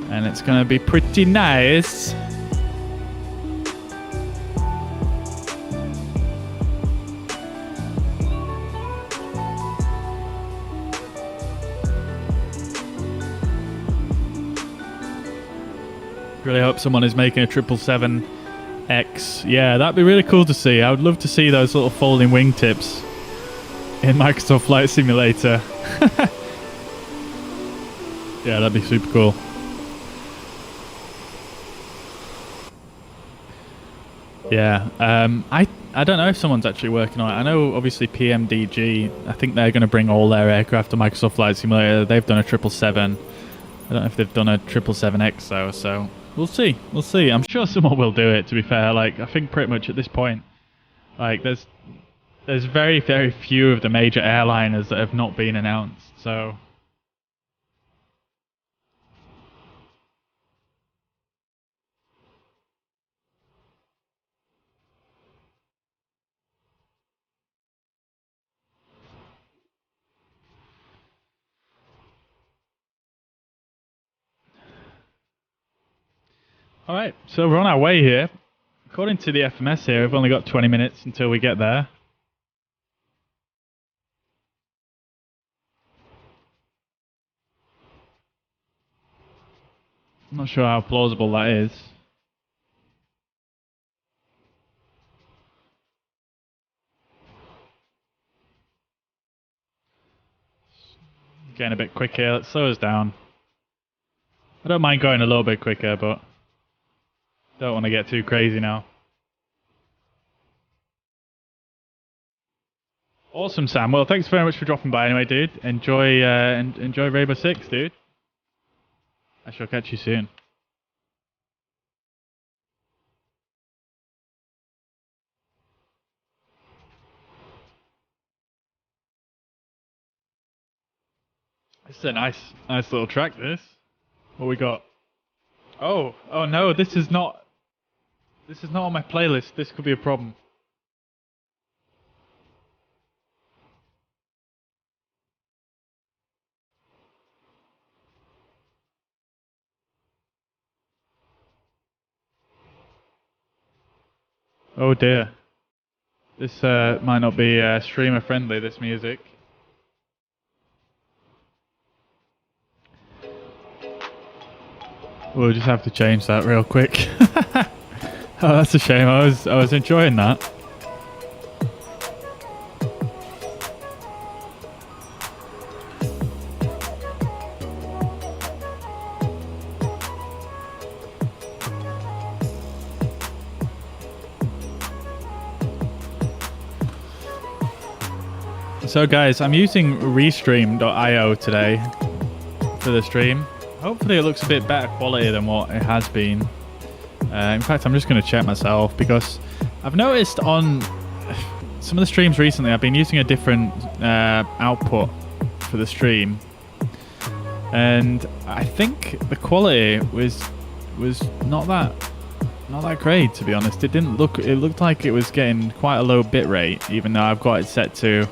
and it's going to be pretty nice. Really hope someone is making a 777X. Yeah, that'd be really cool to see. I would love to see those little folding wingtips in Microsoft Flight Simulator. Yeah, that'd be super cool. Yeah, I don't know if someone's actually working on it. I know obviously PMDG, I think they're going to bring all their aircraft to Microsoft Flight Simulator. They've done a 777. I don't know if they've done a 777X though, so we'll see. We'll see. I'm sure someone will do it, to be fair. Like, I think pretty much at this point, like, there's very, very few of the major airliners that have not been announced, so... Alright, so we're on our way here. According to the FMS here, we've only got 20 minutes until we get there. I'm not sure how plausible that is. Getting a bit quick here, let's slow us down. I don't mind going a little bit quicker, but don't want to get too crazy now. Awesome, Sam. Well, thanks very much for dropping by anyway, dude. Enjoy Rainbow Six, dude. I shall catch you soon. This is a nice little track, this. What we got? Oh no, this is not on my playlist. This could be a problem. Oh dear. This might not be streamer friendly, this music. We'll just have to change that real quick. Oh, that's a shame. I was enjoying that. So guys, I'm using Restream.io today for the stream. Hopefully it looks a bit better quality than what it has been. In fact, I'm just going to check myself because I've noticed on some of the streams recently I've been using a different output for the stream, and I think the quality was not that great, to be honest. It looked like it was getting quite a low bit rate, even though I've got it set to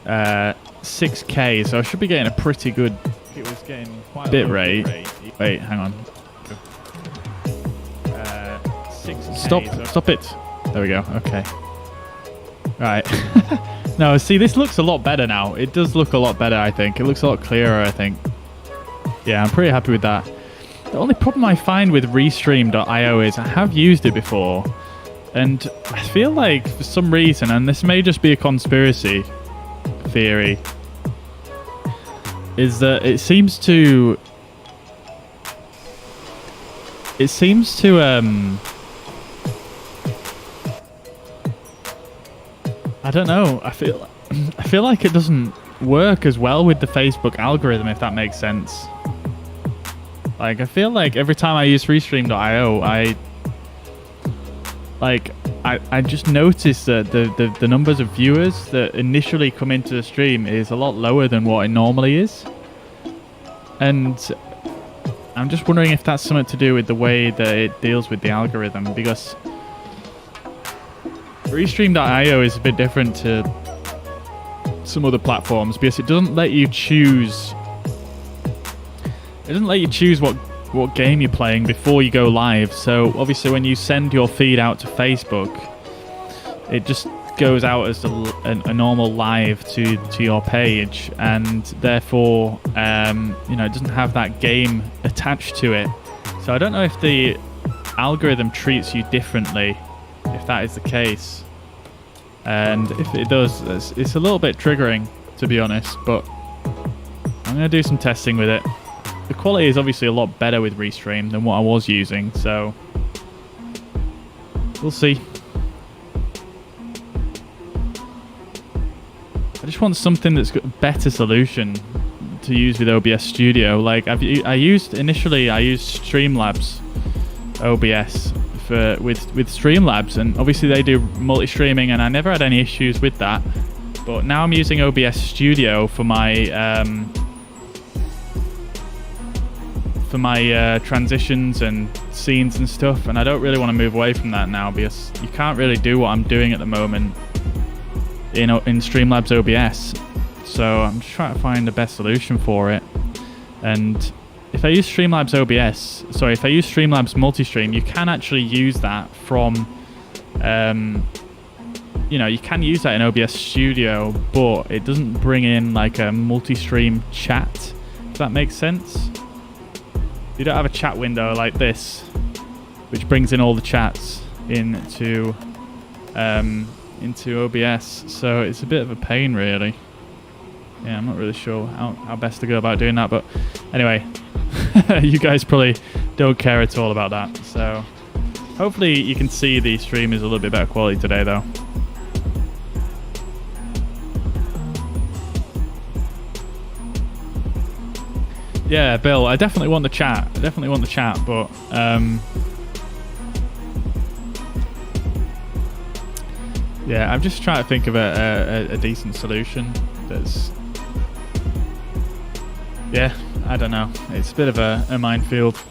6K, so I should be getting a pretty good bit rate. Wait, hang on. 6K, stop it. There we go. Okay. Right. No, see, this looks a lot better now. It does look a lot better, I think. It looks a lot clearer, I think. Yeah, I'm pretty happy with that. The only problem I find with Restream.io is I have used it before, and I feel like for some reason, and this may just be a conspiracy theory, is that it seems to I don't know, I feel like it doesn't work as well with the Facebook algorithm, if that makes sense. Like, I feel like every time I use Restream.io, I just notice that the numbers of viewers that initially come into the stream is a lot lower than what it normally is. And I'm just wondering if that's something to do with the way that it deals with the algorithm, because Restream.io is a bit different to some other platforms because it doesn't let you choose. It doesn't let you choose what game you're playing before you go live. So obviously, when you send your feed out to Facebook, it just goes out as a normal live to your page, and therefore, you know, it doesn't have that game attached to it. So I don't know if the algorithm treats you differently, if that is the case. And if it does, it's a little bit triggering, to be honest, but I'm going to do some testing with it. The quality is obviously a lot better with Restream than what I was using, so we'll see. I just want something that's got a better solution to use with OBS Studio. Like initially I used Streamlabs OBS with Streamlabs, and obviously they do multi-streaming, and I never had any issues with that. But now I'm using OBS Studio for my transitions and scenes and stuff, and I don't really want to move away from that now because you can't really do what I'm doing at the moment in Streamlabs OBS. So I'm just trying to find the best solution for it. And if I use Streamlabs Multistream, you can actually use that from, you know, you can use that in OBS Studio, but it doesn't bring in like a multi-stream chat, if that makes sense. You don't have a chat window like this, which brings in all the chats into OBS, so it's a bit of a pain, really. Yeah, I'm not really sure how best to go about doing that, but anyway, you guys probably don't care at all about that, so hopefully you can see the stream is a little bit better quality today, though. Yeah, Bill, I definitely want the chat. But yeah, I'm just trying to think of a decent solution that's... Yeah, I don't know. It's a bit of a minefield.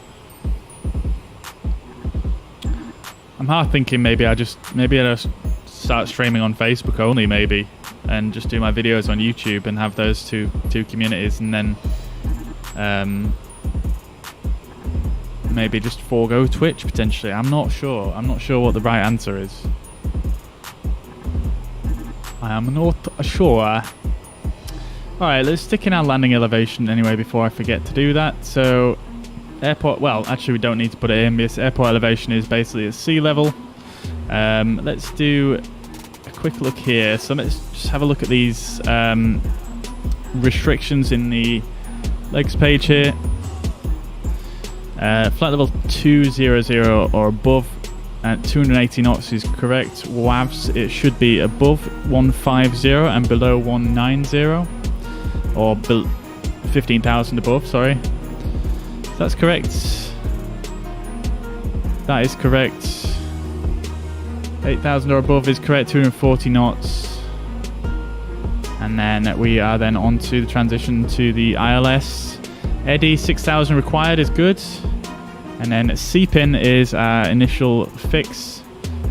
I'm half thinking maybe I just start streaming on Facebook only, maybe, and just do my videos on YouTube and have those two communities, and then maybe just forego Twitch potentially. I'm not sure what the right answer is. I am not sure. Alright, let's stick in our landing elevation anyway before I forget to do that. So, airport, well, actually we don't need to put it in because airport elevation is basically at sea level. Let's do a quick look here. So let's just have a look at these restrictions in the legs page here. Flight level 200 or above at 280 knots is correct. WAVs, it should be above 150 and below 190, or 15,000 above, sorry. That's correct. That is correct. 8,000 or above is correct, 240 knots. And then we are then on to the transition to the ILS. Eddy 6,000 required is good. And then C-pin is our initial fix.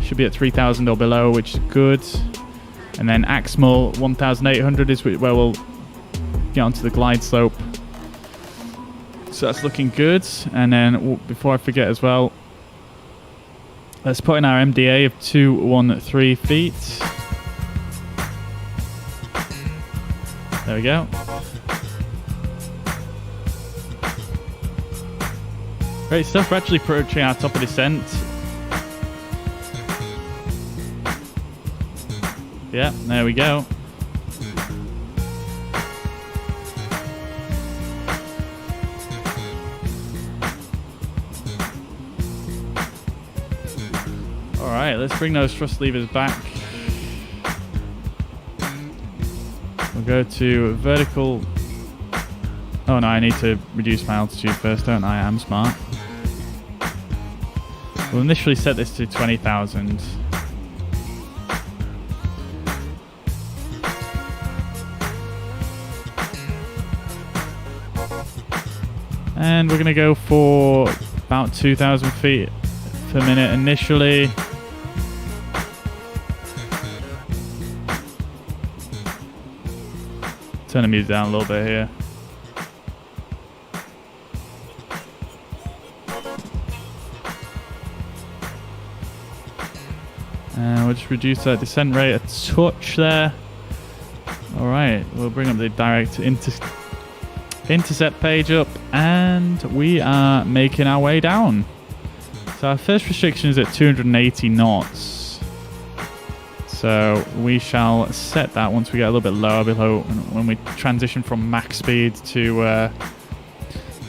Should be at 3,000 or below, which is good. And then Aximal 1,800 is where we'll get onto the glide slope. So that's looking good. And then before I forget as well, let's put in our MDA of 213 feet. There we go. Great stuff. We're actually approaching our top of descent. Yeah, there we go. Alright, let's bring those thrust levers back. We'll go to vertical. Oh no, I need to reduce my altitude first, don't I? I'm smart. We'll initially set this to 20,000. And we're going to go for about 2,000 feet per minute initially. Turn the music down a little bit here. And we'll just reduce that descent rate a touch there. Alright, we'll bring up the direct intercept page up, and we are making our way down. So our first restriction is at 280 knots. So we shall set that once we get a little bit lower below when we transition from max speed to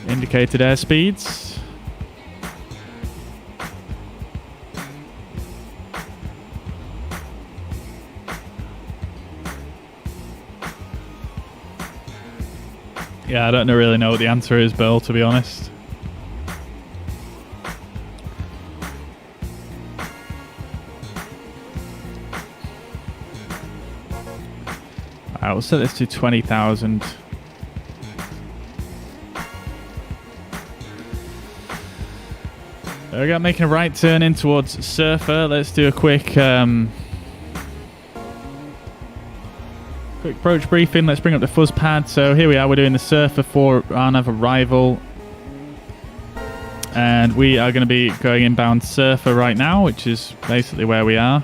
indicated airspeeds. Yeah, I don't really know what the answer is, Bill, to be honest. Alright, we'll set this to 20,000. There we go, making a right turn in towards Surfer. Let's do a quick approach briefing. Let's bring up the fuzz pad. So here we are, we're doing the Surfer for our arrival. And we are going to be going inbound Surfer right now, which is basically where we are.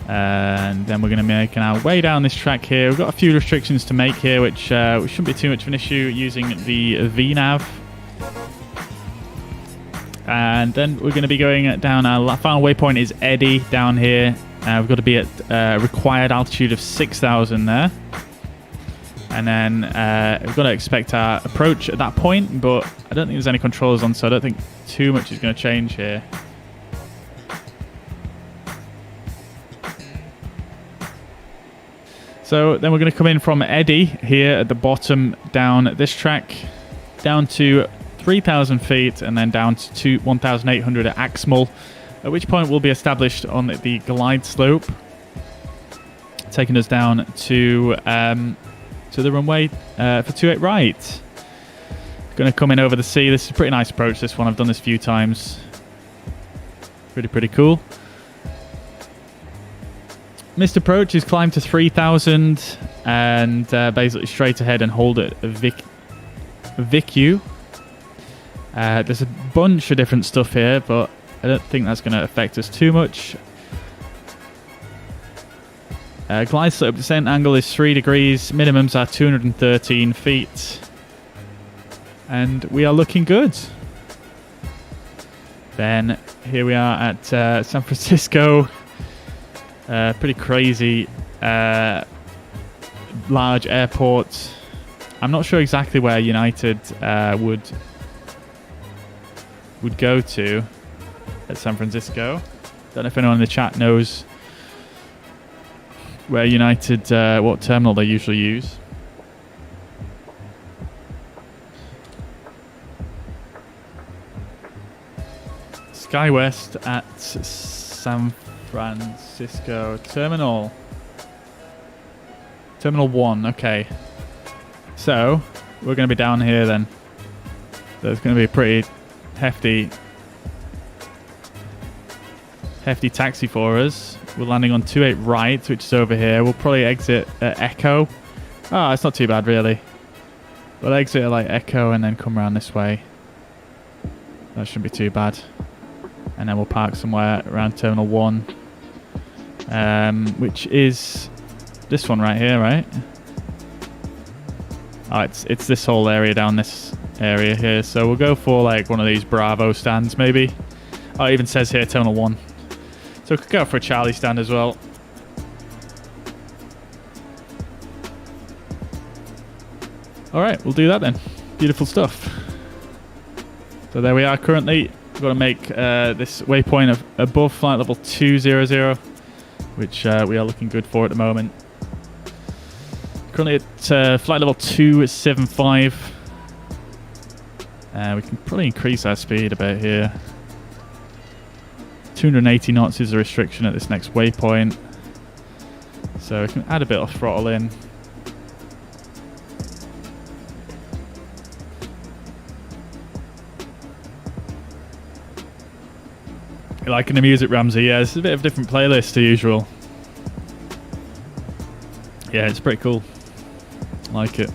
And then we're going to be making our way down this track here. We've got a few restrictions to make here, which shouldn't be too much of an issue using the VNav. And then we're going to be going down. Our final waypoint is Eddy down here. We've got to be at required altitude of 6,000 there. And then we've got to expect our approach at that point, but I don't think there's any controls on, so I don't think too much is going to change here. So then we're going to come in from Eddy here at the bottom down this track, down to 3,000 feet, and then down to 1,800 at Axmal, at which point we'll be established on the glide slope, taking us down to the runway for 28 right. Going to come in over the sea. This is a pretty nice approach, this one. I've done this a few times. Pretty cool. Missed approach is climb to 3,000 and basically straight ahead and hold at VICU. There's a bunch of different stuff here, but I don't think that's going to affect us too much. Glide slope descent angle is 3 degrees. Minimums are 213 feet. And we are looking good. Then here we are at San Francisco. Pretty crazy large airport. I'm not sure exactly where United would go to at San Francisco. Don't know if anyone in the chat knows where United, what terminal they usually use. SkyWest at San Francisco Terminal 1. Okay, so we're going to be down here then. There's going to be a pretty hefty taxi for us. We're landing on 28 right, which is over here. We'll probably exit at Echo. Oh, it's not too bad really. We'll exit at like Echo and then come around this way. That shouldn't be too bad. And then we'll park somewhere around Terminal 1. Which is this one right here, right? Oh, it's this whole area down this area here. So we'll go for like one of these Bravo stands maybe. Oh, it even says here Terminal 1. So we could go for a Charlie stand as well. Alright, we'll do that then. Beautiful stuff. So there we are currently. We've got to make this waypoint of above flight level 200, which we are looking good for at the moment. Currently at flight level 275. We can probably increase our speed a bit here. 280 knots is a restriction at this next waypoint. So we can add a bit of throttle in. You liking the music, Ramsey? Yeah, it's a bit of a different playlist to usual. Yeah, it's pretty cool. I like it.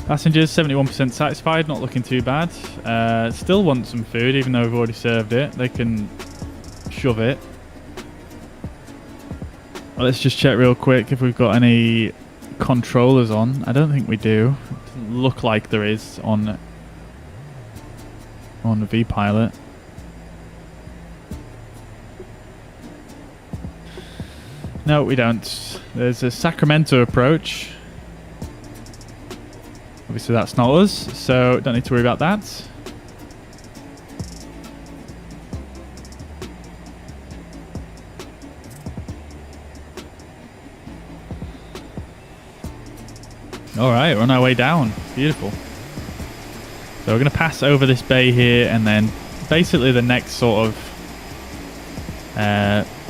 Passengers 71% satisfied, not looking too bad. Still want some food, even though we've already served it. They can shove it. Well, let's just check real quick if we've got any controllers on. I don't think we do. It doesn't look like there is on the V-Pilot. No, we don't. There's a Sacramento approach. Obviously that's not us, so don't need to worry about that. Alright, we're on our way down. Beautiful. So we're going to pass over this bay here, and then basically the next sort of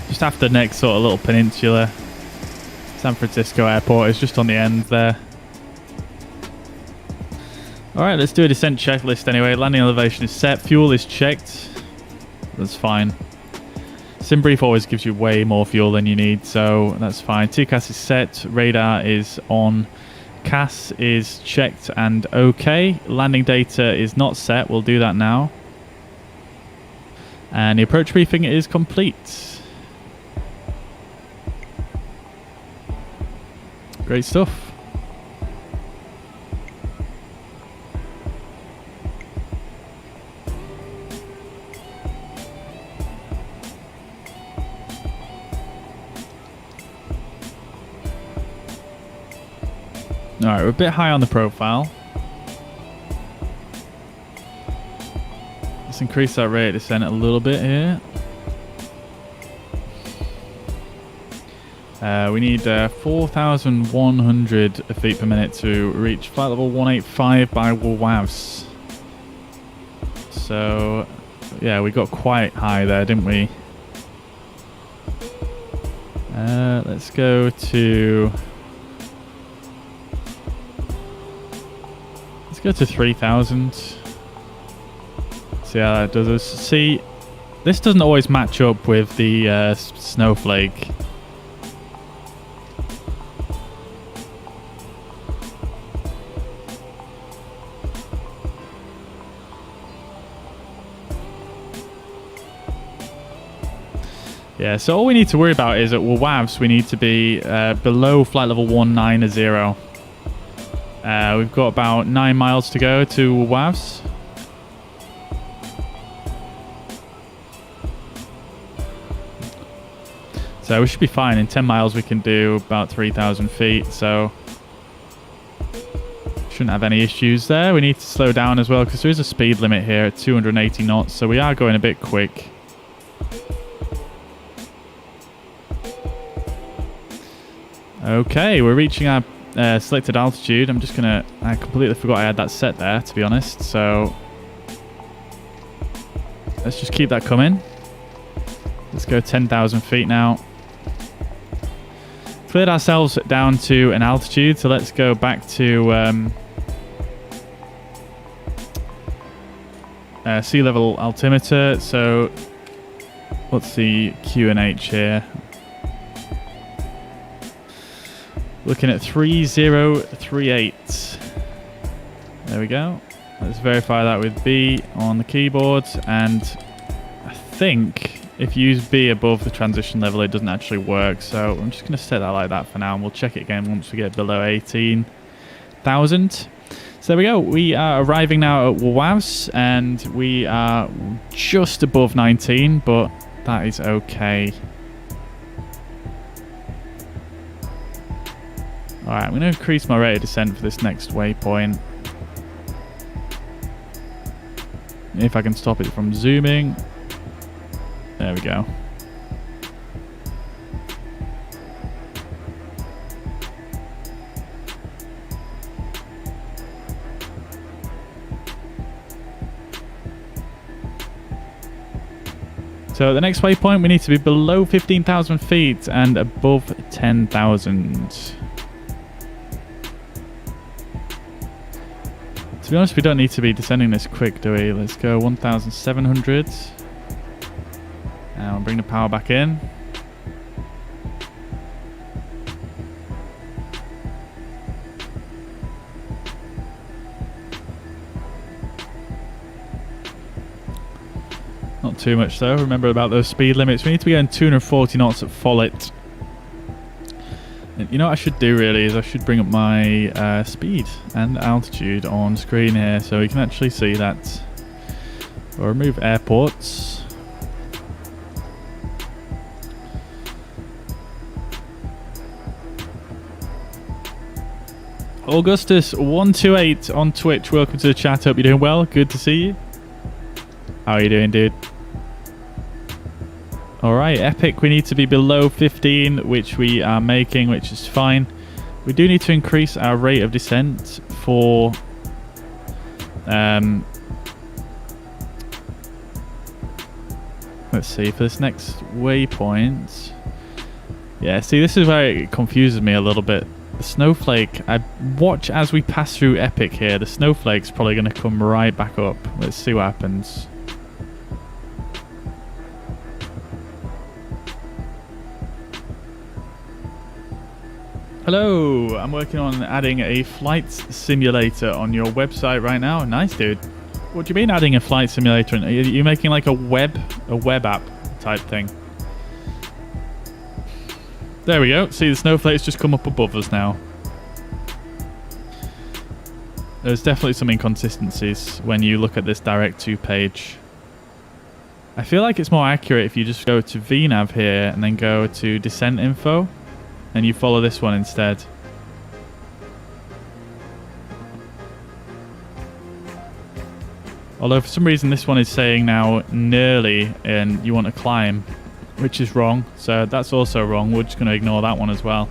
just after the next sort of little peninsula. San Francisco airport is just on the end there. Alright, let's do a descent checklist anyway. Landing elevation is set. Fuel is checked. That's fine. SimBrief always gives you way more fuel than you need, so that's fine. TCAS is set. Radar is on. CAS is checked and okay. Landing data is not set. We'll do that now. And the approach briefing is complete. Great stuff. Alright, we're a bit high on the profile. Let's increase that rate of descent a little bit here. We need 4,100 feet per minute to reach flight level 185 by WAVs. So, yeah, we got quite high there, didn't we? Let's go to... Go to 3,000. See how that does us. See, this doesn't always match up with the snowflake. Yeah, so all we need to worry about is at WAVs we need to be below flight level 190. We've got about 9 miles to go to WAVs. So we should be fine. In 10 miles we can do about 3,000 feet, so shouldn't have any issues there. We need to slow down as well because there is a speed limit here at 280 knots, so we are going a bit quick. Okay, we're reaching our selected altitude. I'm just gonna... I completely forgot I had that set there, to be honest, so let's just keep that coming. Let's go 10,000 feet now. Cleared ourselves down to an altitude, so let's go back to sea level altimeter. So what's the QNH here? Looking at 3038. There we go. Let's verify that with B on the keyboard. And I think if you use B above the transition level, it doesn't actually work. So I'm just going to set that like that for now. And we'll check it again once we get below 18,000. So there we go. We are arriving now at WAVs. And we are just above 19. But that is okay. Alright, I'm going to increase my rate of descent for this next waypoint. If I can stop it from zooming. There we go. So the next waypoint, we need to be below 15,000 feet and above 10,000. To be honest, we don't need to be descending this quick, do we? Let's go 1,700. And we'll bring the power back in. Not too much though. Remember about those speed limits. We need to be going 240 knots at Follett. You know what I should do really is I should bring up my speed and altitude on screen here so we can actually see that. We'll remove airports. Augustus128 on Twitch, welcome to the chat. Hope you're doing well. Good to see you. How are you doing, dude? Alright, Epic, we need to be below 15, which we are making, which is fine. We do need to increase our rate of descent for let's see, for this next waypoint. Yeah, see, this is where it confuses me a little bit. The snowflake, I watch as we pass through Epic here, the snowflake's probably going to come right back up. Let's see what happens. Hello, I'm working on adding a flight simulator on your website right now. Nice, dude. What do you mean adding a flight simulator? Are you making like a web app type thing? There we go. See, the snowflakes just come up above us now. There's definitely some inconsistencies when you look at this direct to page. I feel like it's more accurate if you just go to VNav here and then go to descent info. And you follow this one instead. Although for some reason this one is saying now nearly and you want to climb, which is wrong. So that's also wrong. We're just going to ignore that one as well.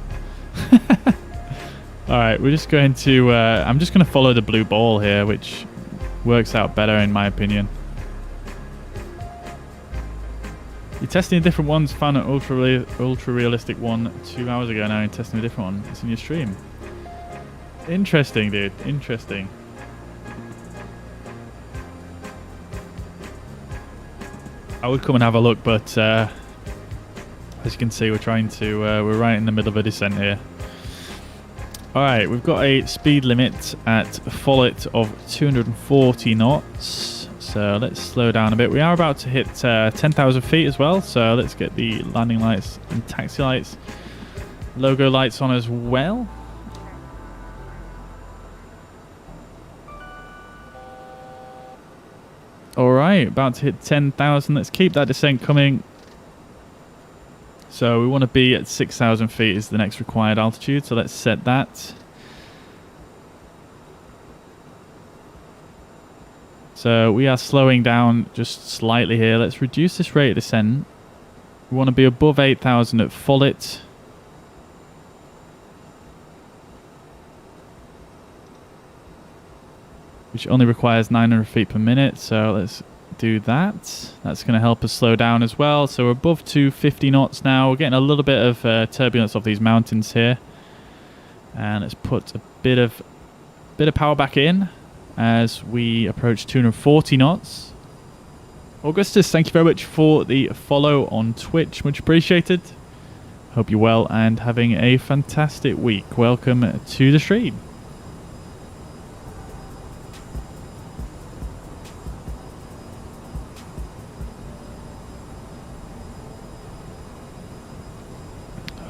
Alright, we're just going to... I'm just going to follow the blue ball here, which works out better in my opinion. You're testing different ones. Found an ultra realistic one 2 hours ago. Now you're testing a different one. It's in your stream. Interesting, dude. Interesting. I would come and have a look, but as you can see, we're trying to. We're right in the middle of a descent here. All right, we've got a speed limit at Follett of 240 knots. So let's slow down a bit. We are about to hit 10,000 feet as well. So let's get the landing lights and taxi lights, logo lights on as well. All right, about to hit 10,000. Let's keep that descent coming. So we want to be at 6,000 feet is the next required altitude. So let's set that. So we are slowing down just slightly here. Let's reduce this rate of descent. We want to be above 8,000 at Follett. Which only requires 900 feet per minute. So let's do that. That's going to help us slow down as well. So we're above 250 knots now. We're getting a little bit of turbulence off these mountains here. And let's put a bit of power back in as we approach 240 knots. Augustus, thank you very much for the follow on Twitch. Much appreciated. Hope you're well and having a fantastic week. Welcome to the stream.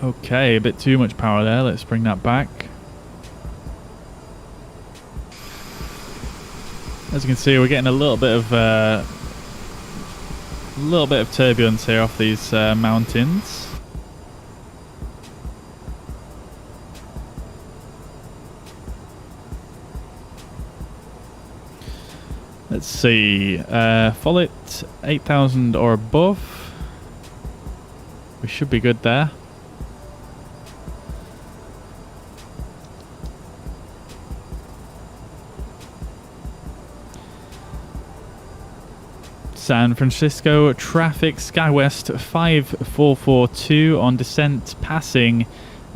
Okay, a bit too much power there. Let's bring that back. As you can see, we're getting a little bit of turbulence here off these mountains. Let's see, Follett 8,000 or above. We should be good there. San Francisco traffic, SkyWest 5442 on descent, passing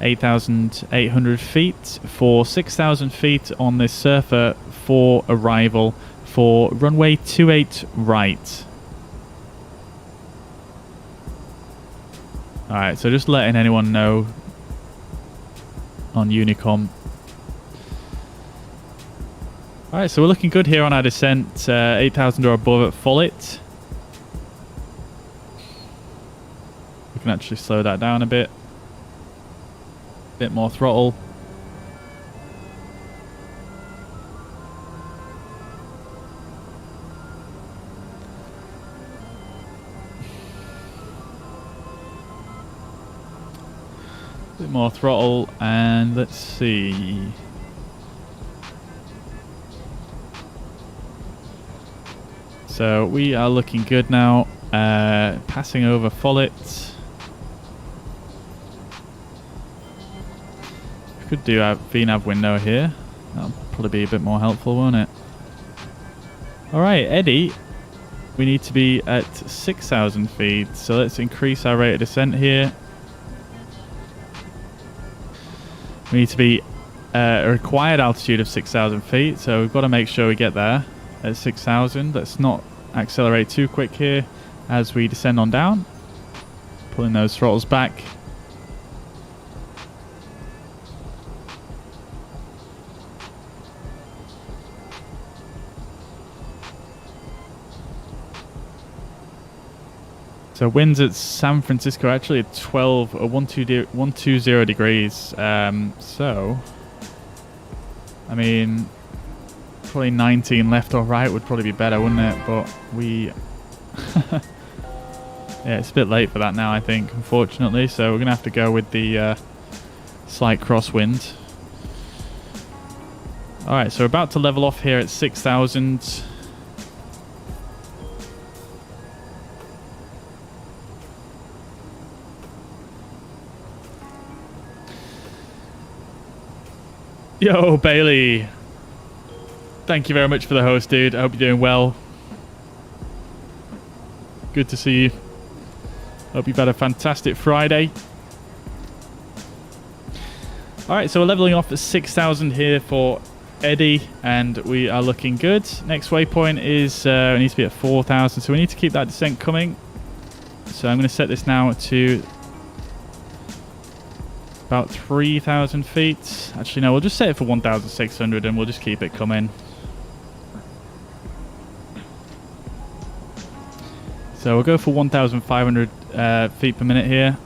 8,800 feet for 6,000 feet on this Surfer for arrival for runway 28 right. Alright, so just letting anyone know on Unicom. Alright, so we're looking good here on our descent, 8,000 or above at Follett. We can actually slow that down a bit. Bit more throttle. Bit more throttle, and let's see. So we are looking good now. Passing over Follett. Could do a VNAV window here. That'll probably be a bit more helpful, won't it? Alright, Eddie. We need to be at 6,000 feet. So let's increase our rate of descent here. We need to be a required altitude of 6,000 feet. So we've got to make sure we get there at 6,000. Let's not accelerate too quick here as we descend on down. Pulling those throttles back. So winds at San Francisco actually at 120 degrees. So, I mean, probably 19 left or right would probably be better, wouldn't it? But we, yeah, it's a bit late for that now, I think, unfortunately. So we're gonna have to go with the slight crosswind. All right, so we're about to level off here at 6,000. Yo, Bailey. Thank you very much for the host, dude. I hope you're doing well. Good to see you. Hope you've had a fantastic Friday. Alright, so we're leveling off at 6,000 here for Eddie, and we are looking good. Next waypoint is, we need to be at 4,000, so we need to keep that descent coming. So I'm going to set this now to about 3,000 feet. Actually, no, we'll just set it for 1,600 and we'll just keep it coming. So we'll go for 1,500 feet per minute here.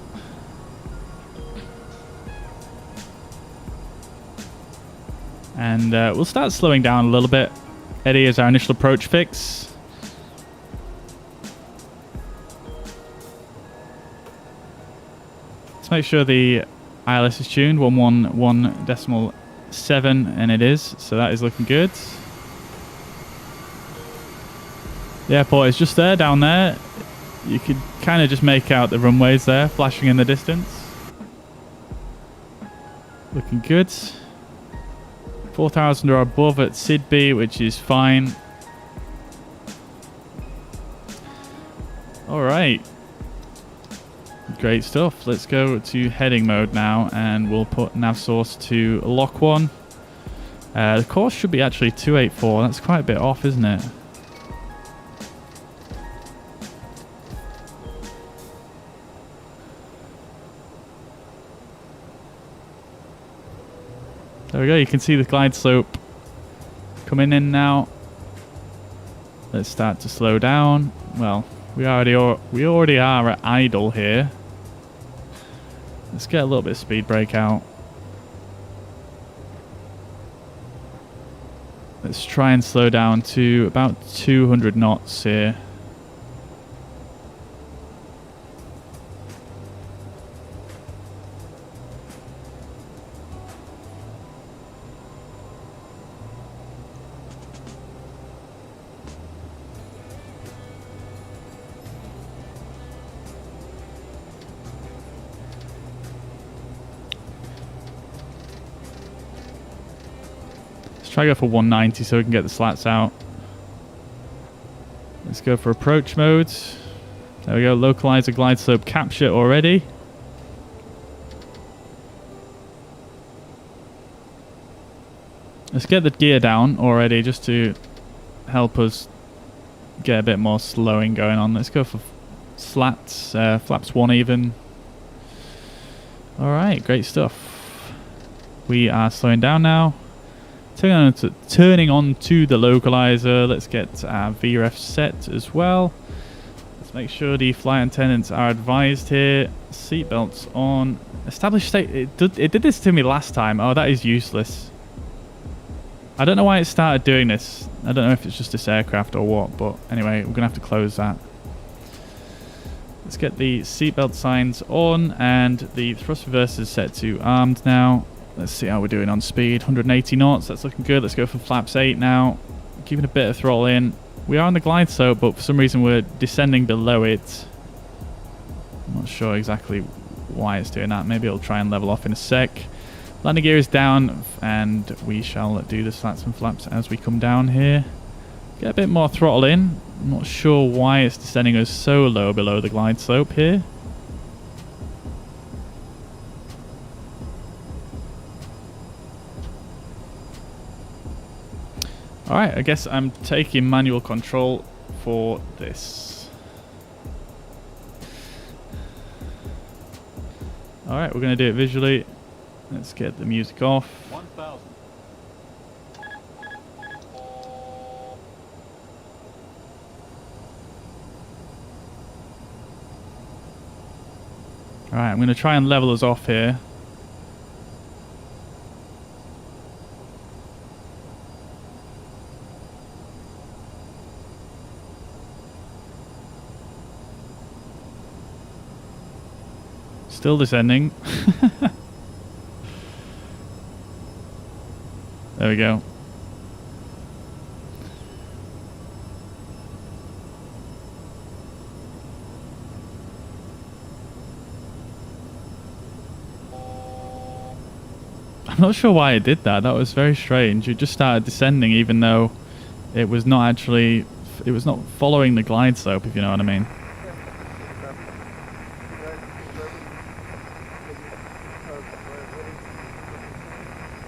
And we'll start slowing down a little bit. Eddie is our initial approach fix. Let's make sure the ILS is tuned 111.7, and it is, so that is looking good. The airport is just there, down there. You could kind of just make out the runways there flashing in the distance. Looking good. 4,000 or above at Sidby, which is fine. Alright. Great stuff. Let's go to heading mode now, and we'll put nav source to lock 1. The course should be actually 284. That's quite a bit off, isn't it? There we go. You can see the glide slope coming in now. Let's start to slow down. Well, we already are at idle here. Let's get a little bit of speed brake out. Let's try and slow down to about 200 knots here. Try to go for 190 so we can get the slats out. Let's go for approach mode. There we go, localizer glide slope capture already. Let's get the gear down already just to help us get a bit more slowing going on. Let's go for slats, flaps 1 even. Alright, great stuff. We are slowing down now. Turning on to the localizer. Let's get our VREF set as well. Let's make sure the flight attendants are advised here. Seatbelts on. Established state. It did this to me last time. Oh, that is useless. I don't know why it started doing this. I don't know if it's just this aircraft or what, but anyway, we're going to have to close that. Let's get the seatbelt signs on, and the thrust reversers set to armed now. Let's see how we're doing on speed. 180 knots, that's looking good. Let's go for flaps 8 now. Keeping a bit of throttle in. We are on the glide slope, but for some reason we're descending below it. I'm not sure exactly why it's doing that. Maybe it'll try and level off in a sec. Landing gear is down, and we shall do the slats and flaps as we come down here. Get a bit more throttle in. I'm not sure why it's descending us so low below the glide slope here. Alright, I guess I'm taking manual control for this. Alright, we're going to do it visually. Let's get the music off.
1,000.
Alright, I'm going to try and level us off here. Still descending. There we go. I'm not sure why it did that. That was very strange. It just started descending even though it was not actually... It was not following the glide slope, if you know what I mean.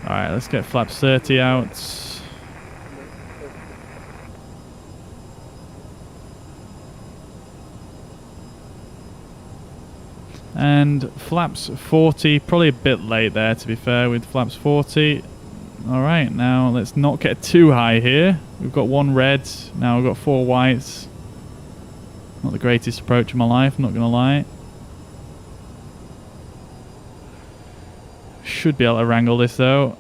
Alright, let's get flaps 30 out. And flaps 40, probably a bit late there to be fair with flaps 40. Alright, now let's not get too high here. We've got 1 red, now we've got 4 whites. Not the greatest approach in my life, not gonna lie. Should be able to wrangle this though.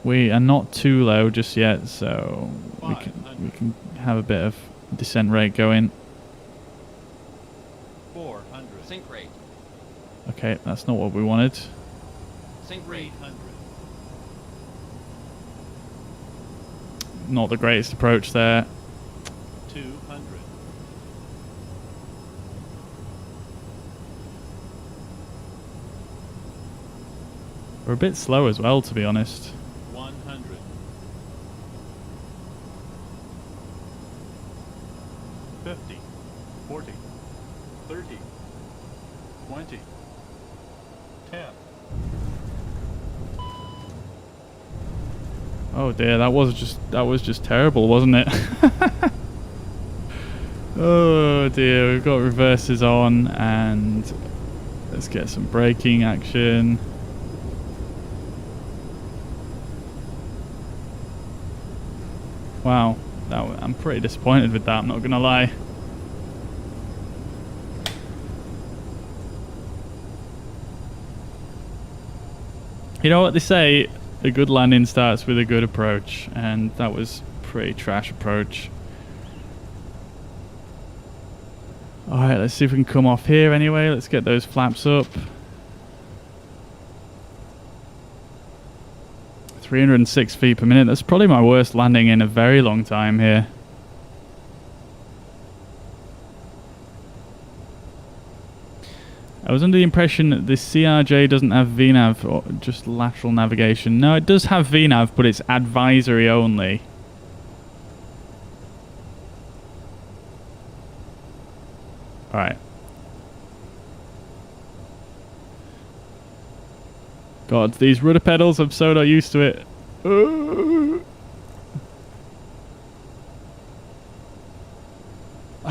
We are not too low just yet, so we can have a bit of descent rate going.
400. Sink rate.
Okay, that's not what we wanted.
Sink rate.
800.
Not the greatest approach there.
200.
We're a bit slow as well, to be honest.
100. 50. 40. 30. 20. 10.
Oh dear, that was just terrible, wasn't it? Oh dear, we've got reverses on, and let's get some braking action. Wow, I'm pretty disappointed with that, I'm not gonna lie. You know what they say, a good landing starts with a good approach, and that was a pretty trash approach. Alright, let's see if we can come off here anyway. Let's get those flaps up. 306 feet per minute. That's probably my worst landing in a very long time here. I was under the impression that the CRJ doesn't have VNav or just lateral navigation. No, it does have VNav, but it's advisory only. Alright. God, these rudder pedals, I'm so not used to it. I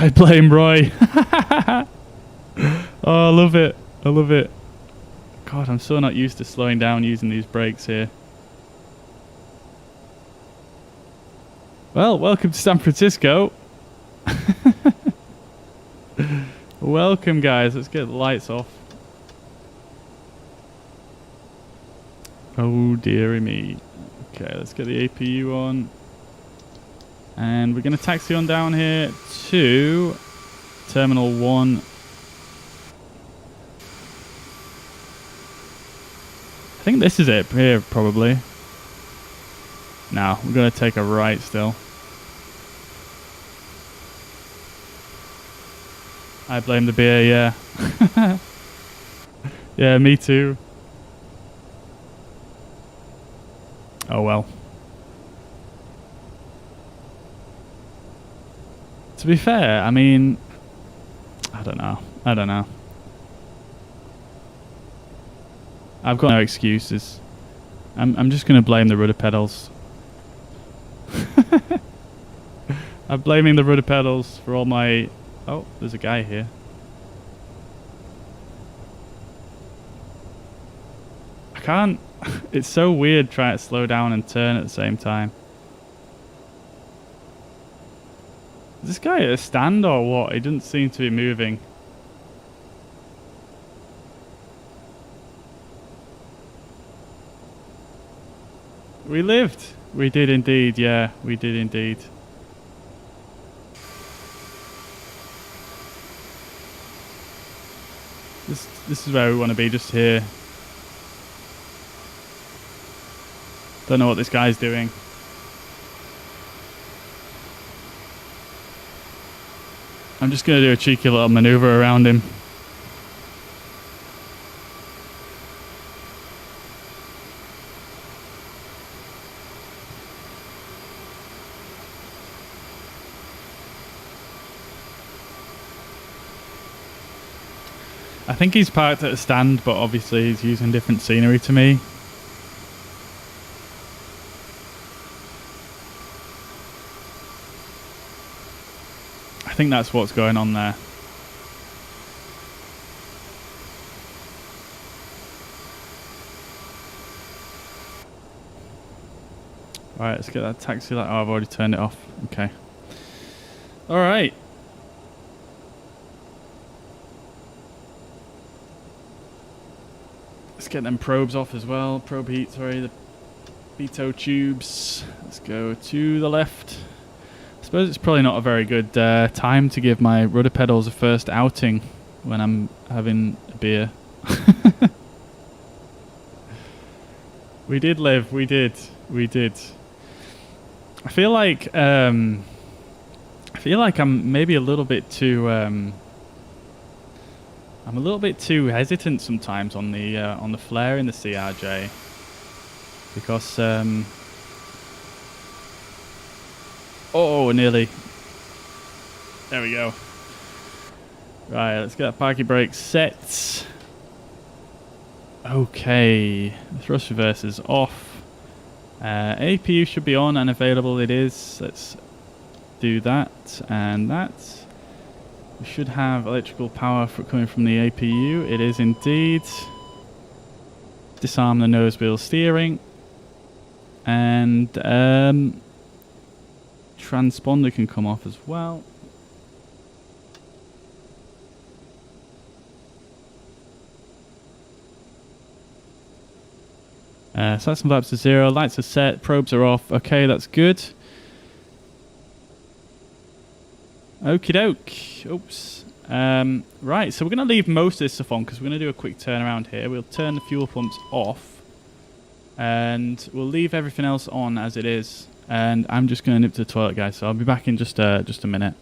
blame Roy. Oh, I love it. I love it. God, I'm so not used to slowing down using these brakes here. Well, welcome to San Francisco. Welcome, guys. Let's get the lights off. Oh, dearie me. Okay, let's get the APU on. And we're going to taxi on down here to Terminal 1. I think this is it here, probably. No, we're going to take a right still. I blame the beer, yeah. Yeah, me too. Oh well. To be fair, I mean, I don't know. I've got no excuses. I'm just going to blame the rudder pedals. I'm blaming the rudder pedals for all my... Oh, there's a guy here. I can't... It's so weird trying to slow down and turn at the same time. Is this guy at a stand or what? He doesn't seem to be moving. We lived. We did indeed, yeah. We did indeed. This is where we want to be, just here. Don't know what this guy's doing. I'm just going to do a cheeky little maneuver around him. I think he's parked at a stand, but obviously he's using different scenery to me. I think that's what's going on there. Alright, let's get that taxi light. Oh, I've already turned it off. Okay. Alright. Let's get them probes off as well. Probe heat, sorry, the BTO tubes. Let's go to the left. I suppose it's probably not a very good time to give my rudder pedals a first outing when I'm having a beer. We did live, we did. I feel like I'm maybe a little bit too I'm a little bit too hesitant sometimes on the flare in the CRJ, because oh, nearly. There we go. Right, let's get that parking brake set. Okay, the thrust reverse is off. APU should be on and available. It is. Let's do that and that. We should have electrical power coming from the APU. It is indeed. Disarm the nose wheel steering. And transponder can come off as well. So that's some laps to 0. Lights are set. Probes are off. Okay, that's good. Okie doke. Oops. Right, so we're going to leave most of this stuff on because we're going to do a quick turnaround here. We'll turn the fuel pumps off and we'll leave everything else on as it is. And I'm just going to nip to the toilet, guys, so I'll be back in just a minute.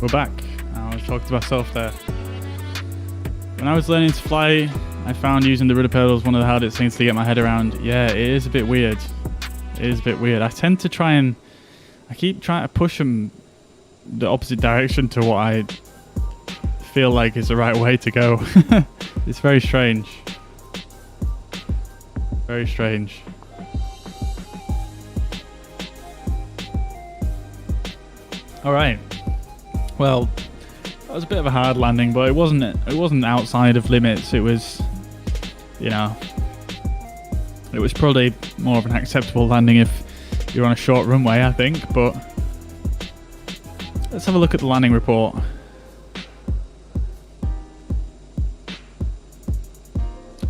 We're back. I was talking to myself there. When I was learning to fly, I found using the rudder pedals one of the hardest things to get my head around. Yeah, it is a bit weird. It is a bit weird. I tend to try and... I keep trying to push them the opposite direction to what I feel like is the right way to go. It's very strange. Very strange. Alright. Well, that was a bit of a hard landing, but it wasn't outside of limits. It was, you know, it was probably more of an acceptable landing if you're on a short runway, I think. But let's have a look at the landing report.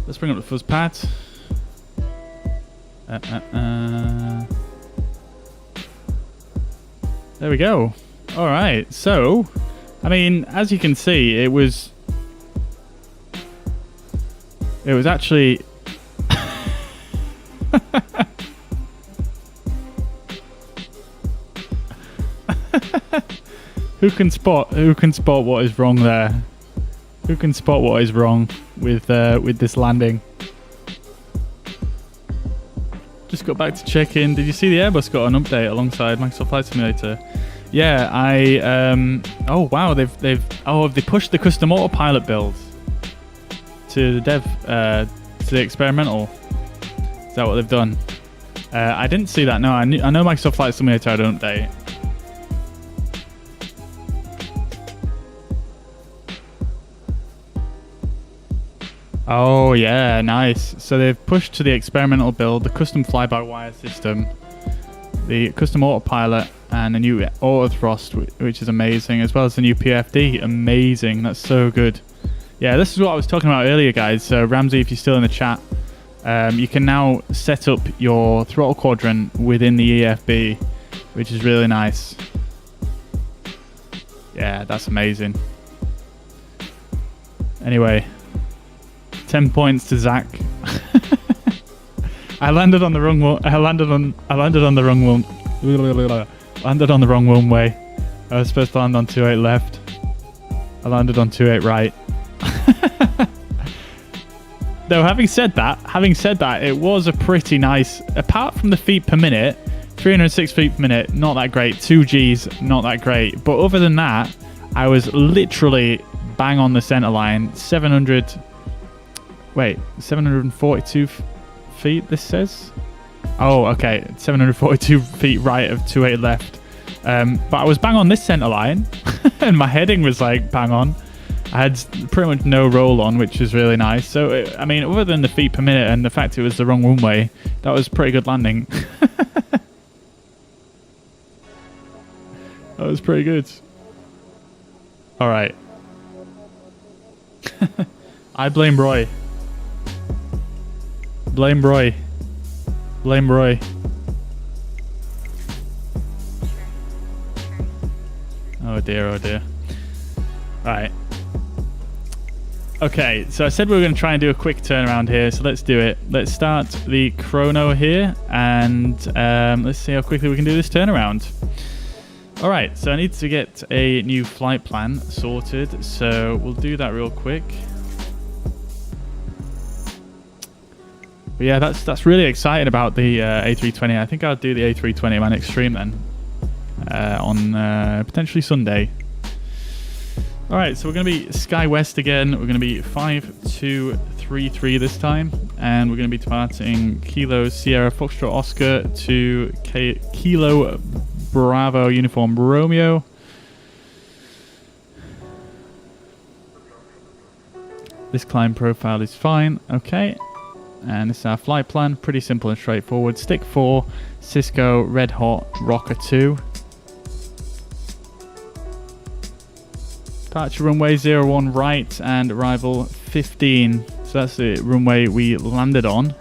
Let's bring up the fuzz pad. There we go. All right, so I mean, as you can see, it was actually who can spot what is wrong there? Who can spot what is wrong with this landing? Just got back to check in. Did you see the Airbus got an update alongside Microsoft Flight Simulator? Yeah, oh wow, have they pushed the custom autopilot build to the dev, to the experimental? Is that what they've done? I didn't see that. No, I know Microsoft Flight Simulator had an update. Oh yeah, nice. So they've pushed to the experimental build, the custom fly-by-wire system, the custom autopilot, and the new auto thrust, which is amazing, as well as the new PFD. Amazing. That's so good. Yeah, this is what I was talking about earlier, guys. So Ramsey, if you're still in the chat, you can now set up your throttle quadrant within the EFB, which is really nice. Yeah, that's amazing. Anyway, 10 points to Zach. I landed on the wrong one. I landed on the wrong one. Landed on the wrong one way. I was supposed to land on 28 left. I landed on 28 right. Though having said that, it was a pretty nice, apart from the feet per minute, 306 feet per minute, not that great. 2 Gs, not that great. But other than that, I was literally bang on the center line. 742 feet, this says? Oh, okay, 742 feet right of 28 left. But I was bang on this center line, and my heading was like bang on. I had pretty much no roll on, which was really nice. So, I mean, other than the feet per minute and the fact it was the wrong runway, that was pretty good landing. That was pretty good. All right. I blame Roy. Blame Roy. Blame Roy. Oh dear, oh dear. Right. Okay, so I said we were going to try and do a quick turnaround here, so let's do it. Let's start the chrono here, and let's see how quickly we can do this turnaround. Alright, so I need to get a new flight plan sorted, so we'll do that real quick. But yeah, that's really exciting about the A320. I think I'll do the A320 Man Extreme then on potentially Sunday. Alright, so we're going to be Sky West again. We're going to be 5233 this time. And we're going to be departing Kilo Sierra Foxtrot Oscar to Kilo Bravo Uniform Romeo. This climb profile is fine. Okay. And this is our flight plan. Pretty simple and straightforward. Stick 4, Cisco Red Hot Rocker 2. Departure runway 01 right and arrival 15. So that's the runway we landed on.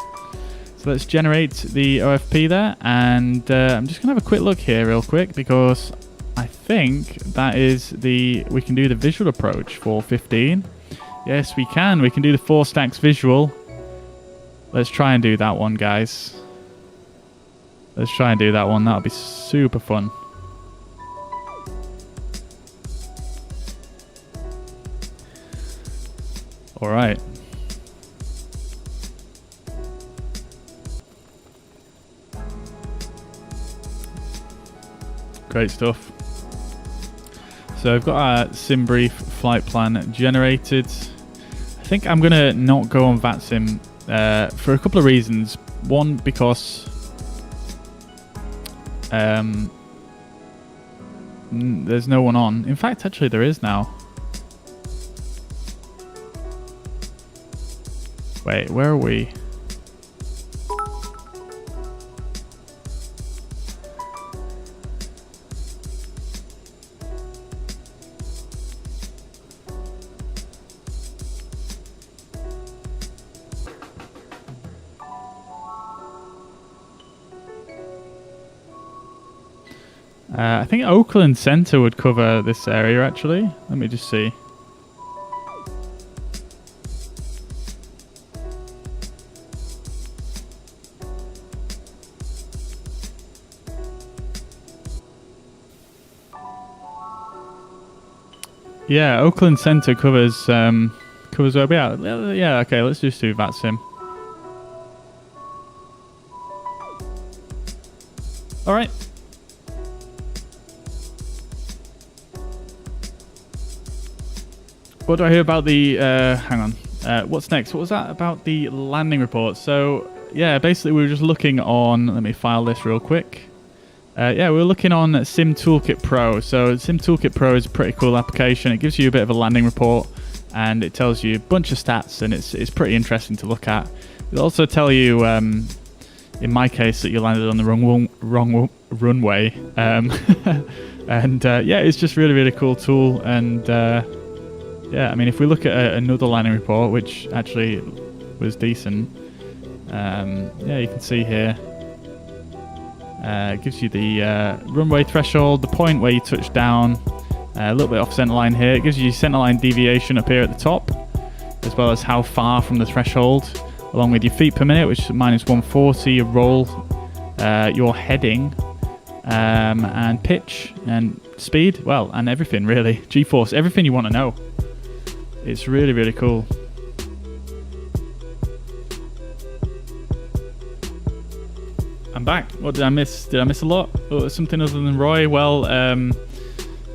So let's generate the OFP there. And I'm just going to have a quick look here real quick, because I think that is we can do the visual approach for 15. Yes, we can. We can do the 4 stacks visual. Let's try and do that one, guys. Let's try and do that one. That'll be super fun. All right. Great stuff. So I've got our sim brief flight plan generated. I think I'm going to not go on VATSIM for a couple of reasons. One, because there's no one on. In fact, actually there is now. Wait, where are we? I think Oakland Center would cover this area, actually. Let me just see. Yeah, Oakland Center covers where we are. Yeah, okay, let's just do VATSIM. All right. What do I hear about the, hang on, what's next? What was that about the landing report? So, yeah, basically we were just looking on, let me file this real quick. Yeah, we were looking on Sim Toolkit Pro. So Sim Toolkit Pro is a pretty cool application. It gives you a bit of a landing report and it tells you a bunch of stats, and it's pretty interesting to look at. It'll also tell you, in my case, that you landed on the wrong runway. And yeah, it's just really, really cool tool. And yeah, I mean, if we look at another landing report, which actually was decent, yeah, you can see here, it gives you the runway threshold, the point where you touch down, a little bit off center line here. It gives you centerline deviation up here at the top, as well as how far from the threshold, along with your feet per minute, which is -140, your roll, your heading, and pitch and speed, well, and everything really, G-force, everything you want to know. It's really, really cool. I'm back. What did I miss? Did I miss a lot? Oh, something other than Roy? Well,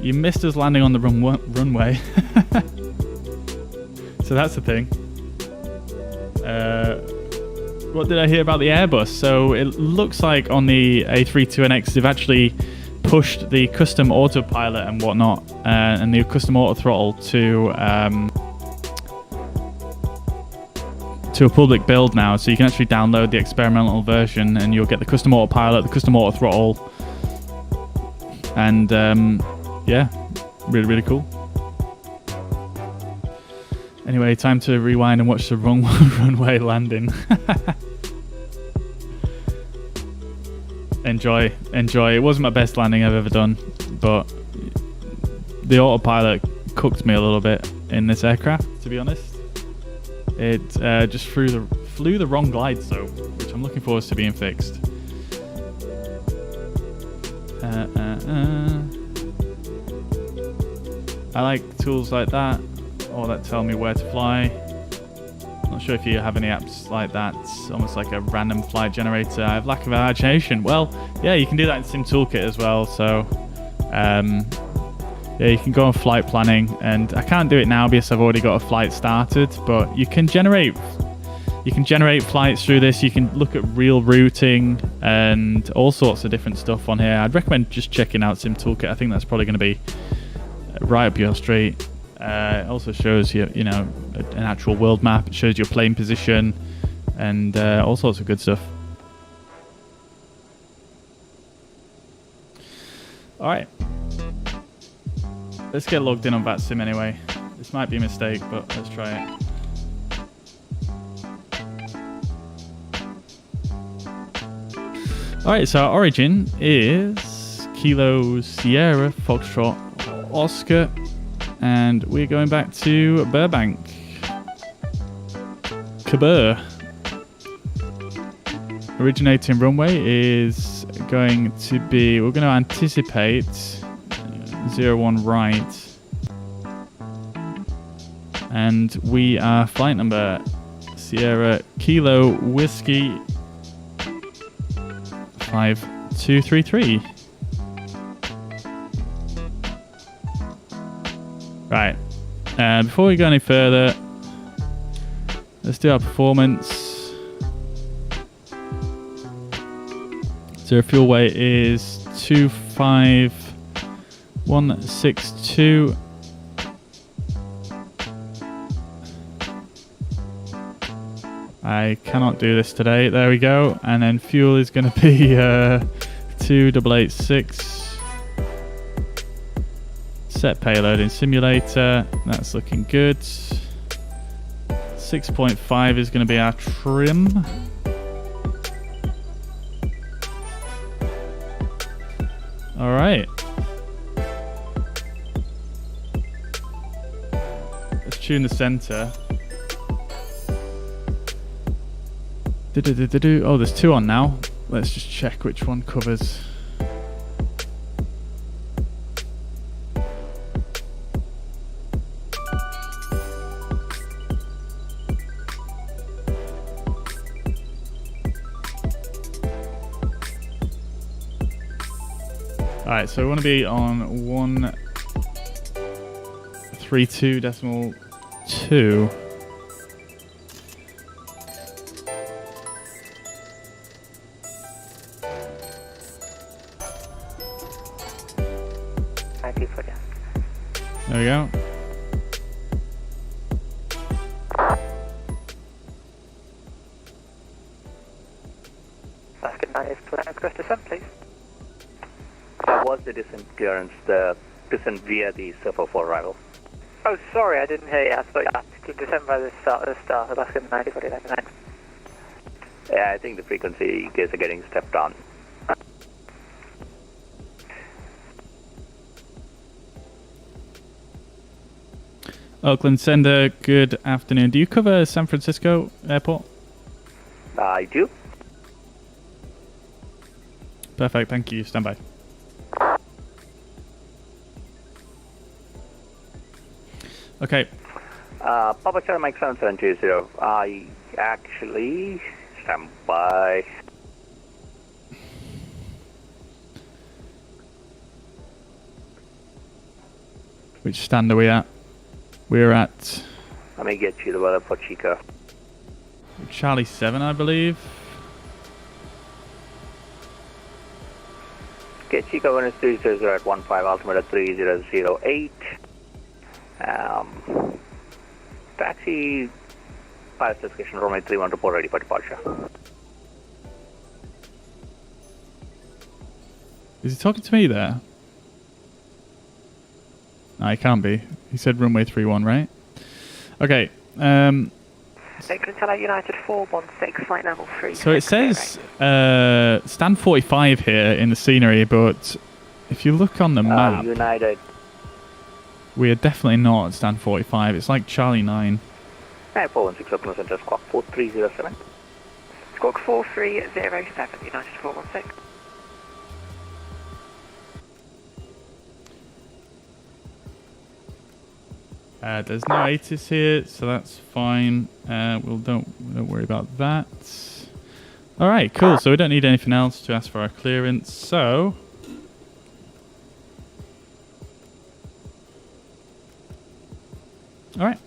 you missed us landing on the runway. So that's the thing. What did I hear about the Airbus? So it looks like on the A320nx they've actually pushed the custom autopilot and whatnot, and the custom auto throttle to a public build now, so you can actually download the experimental version and you'll get the custom autopilot, the custom auto throttle, and yeah, really, really cool. Anyway, time to rewind and watch the runway landing. Enjoy. It wasn't my best landing I've ever done, but the autopilot cooked me a little bit in this aircraft, to be honest. It just flew the wrong glide slope, which I'm looking forward to being fixed. I like tools like that, or that tell me where to fly. Not sure if you have any apps like that. It's almost like a random flight generator. I have lack of imagination. Well, yeah, you can do that in Sim Toolkit as well. So, yeah, you can go on flight planning, and I can't do it now because I've already got a flight started. But you can generate flights through this. You can look at real routing and all sorts of different stuff on here. I'd recommend just checking out Sim Toolkit. I think that's probably going to be right up your street. It also shows you, an actual world map. It shows your plane position and all sorts of good stuff. All right, let's get logged in on VATSIM anyway. This might be a mistake, but let's try it. All right, so our origin is Kilo Sierra Foxtrot Oscar. And we're going back to Burbank KBUR. Originating runway is going to be, we're going to anticipate 01 right. And we are flight number Sierra Kilo Whiskey 5233. Right. Before we go any further, let's do our performance. So our fuel weight is 25162. I cannot do this today. There we go. And then fuel is going to be 2886. Set payload in simulator. That's looking good. 6.5 is going to be our trim. All right. Let's tune the center. Oh, there's two on now. Let's just check which one covers. Alright, so we want to be on 132.2. There we go.
That's good. That is request descent, please.
Was the descent clearance the descent via the Surfer 4 arrival?
Oh, sorry, I didn't hear you. I thought you asked to descend by the start. Alaska 90, 49.
Yeah, I think the frequency gears are getting stepped on.
Oakland Sender, good afternoon. Do you cover San Francisco Airport?
I do.
Perfect, thank you. Stand by. Okay.
Papa Charlie Mike 7720. I actually stand by.
Which stand are we at? We're at
Let me get you the weather for Chico.
Charlie 7, I believe.
Okay, Chico 130 at 15, altimeter 3008. Taxi, pilot specification, runway 31 report ready for departure.
Is he talking to me there? No, he can't be. He said runway 31, right? Okay.
Tell United 416, flight level 3.
So it says stand 45 here in the scenery, but if you look on the map,
United.
we are definitely not at stand 45. It's like Charlie 9.
416 Oakland Center, squawk 4307.
Squawk 4307, United 416.
There's no 80s here, so that's fine. Don't worry about that. All right, cool. So we don't need anything else to ask for our clearance. So all right,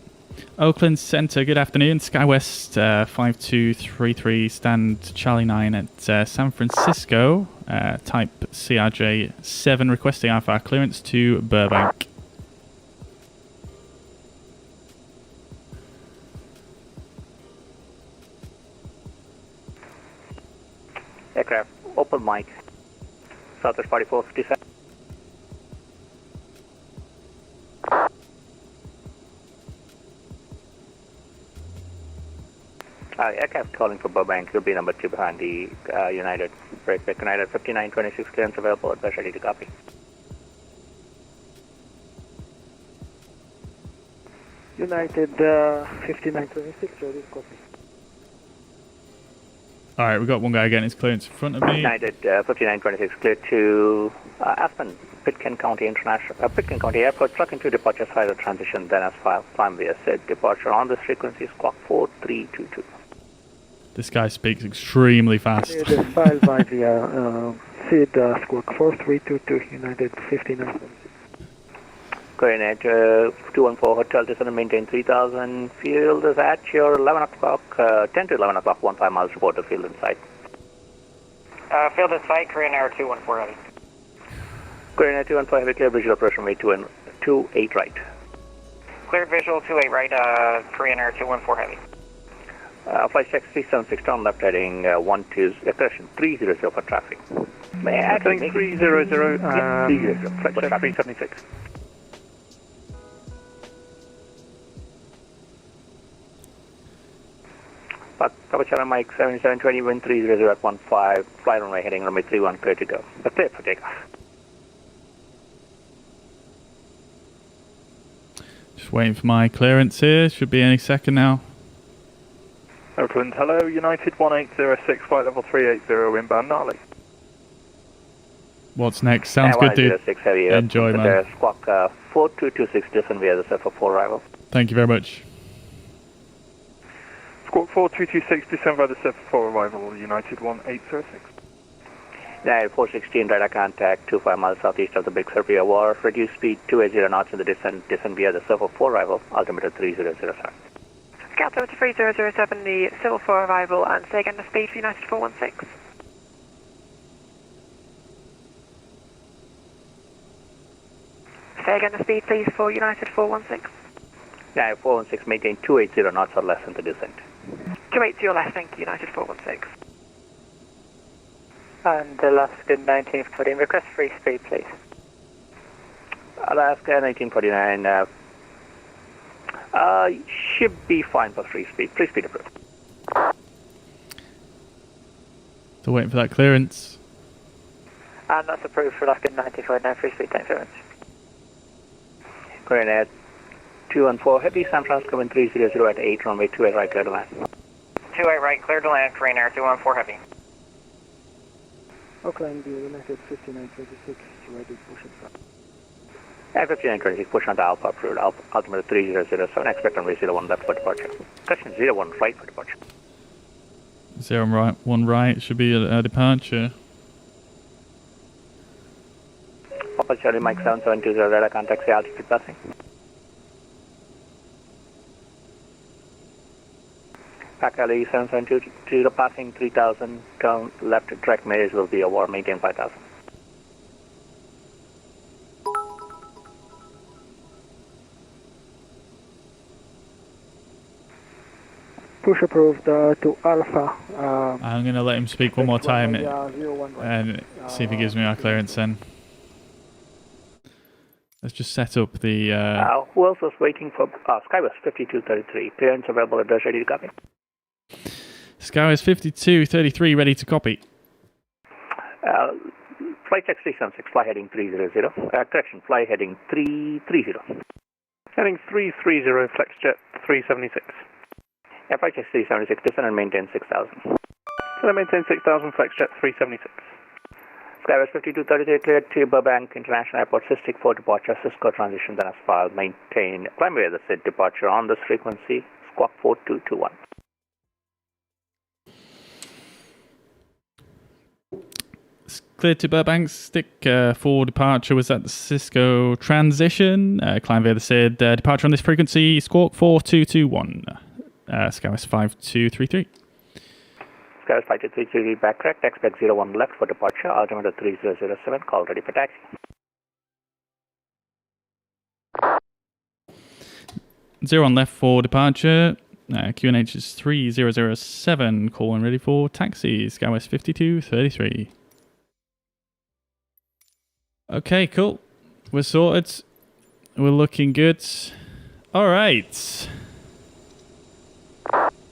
Oakland Center. Good afternoon. SkyWest 5233, stand Charlie 9 at San Francisco. Type CRJ 7, requesting our clearance to Burbank.
Aircraft, open mic, Southwest 4457. Aircraft calling for Burbank, you'll be number 2 behind the United. Breakback United 5926, clearance available, advise ready to copy.
United 5926, ready to copy.
All right, we've got one guy getting his clearance in front of me.
United 5926, clear to Aspen, Pitkin County International, Pitkin County Airport, truck into departure side of transition, then as file, climb via SID, departure on this frequency, squawk 4322.
This guy speaks extremely fast.
It is filed by the SID squawk 4322, United 59.
Coordinate 214 Hotel, descend and maintain 3000. Field is at your 11 o'clock, 10 to 11 o'clock, 15 miles, report the field in sight.
Field in sight, Korean Air 214 heavy.
Korean Air 214 heavy, clear visual approach runway 28 right.
Clear visual 28 right, Korean Air 214 heavy.
Flight check 376, turn left heading correction 300 for traffic. May I add
Heading 300,
300,
flight check 376.
Cover channel Mike 7720, wind 300 at 15, fly runway heading runway 31, clear to go. Clear for takeoff.
Just waiting for my clearance here. Should be any second now.
Oakland, hello, United 1806, flight level 380, inbound Gnarly.
What's next? Sounds good, dude.
106 heavy,
Enjoy, man.
Squawk 4226, descend via the surfer 4 arrival.
Thank you very much.
Squawk 4226, descend by the surfer 4 arrival, United 1806.
United 416, radar contact 25 miles southeast of the Big Sur VOR, reduce speed 280 knots in the descend via the surfer 4 arrival, altimeter 3007.
Scout over to 3007, the Silver 4 arrival, and say again the speed for United 416. Say again the speed, please, for United 416.
United 416, maintain 280 knots or less in the descent.
280 or less, thank you, United 416.
And Alaska 1914, request free speed, please.
Alaska 1949, should be fine for free speed. Free speed approved.
Still waiting for that clearance.
And that's approved for Alaska 1949, free speed, thanks very much.
Korean Air 214, heavy San Fransisco wind 300 at 8, runway 28 right, clear to land.
28 right, clear to land, Korean Air 214 heavy.
Oakland, United 5926, ready pushing front.
Air 5926, push on to Alpha approved, altimeter 3007, expect runway 01 left for departure. Caution 01 right for departure.
01 right should be a departure.
Papa Charlie Mike 7720, radar contact, say altitude passing. Pakali 772, passing 3000, turn left, direct measures will be over, maintain 5000.
Push approved to Alpha.
I'm going to let him speak one more time and see if he gives me our clearance then. Let's just set up the...
Who else was waiting for... Skywest 5233, clearance available, address ready to copy.
Skywest 5233, ready to copy.
Flight check 376, fly heading 300. Correction, fly heading 330.
Heading 330, FlexJet 376.
Yeah, flight check 376, descend and maintain 6000.
So maintain 6000, FlexJet 376.
Skywest 5233, cleared to Burbank International Airport, Sidestick 4 departure, Cisco transition, then as filed, maintain, climb via the SID departure on this frequency, squawk 4221.
Cleared to Burbank, stick for departure was at the Cisco transition. Climb via the SID, departure on this frequency, squawk 4221. Skywest 5233.
Skywest 5233, back correct, expect 01 left for departure, altimeter 3007, call ready for taxi.
01 left for departure. QNH is 3007, call when ready for taxi. Skywest 5233. Okay, cool. We're sorted. We're looking good. Alright.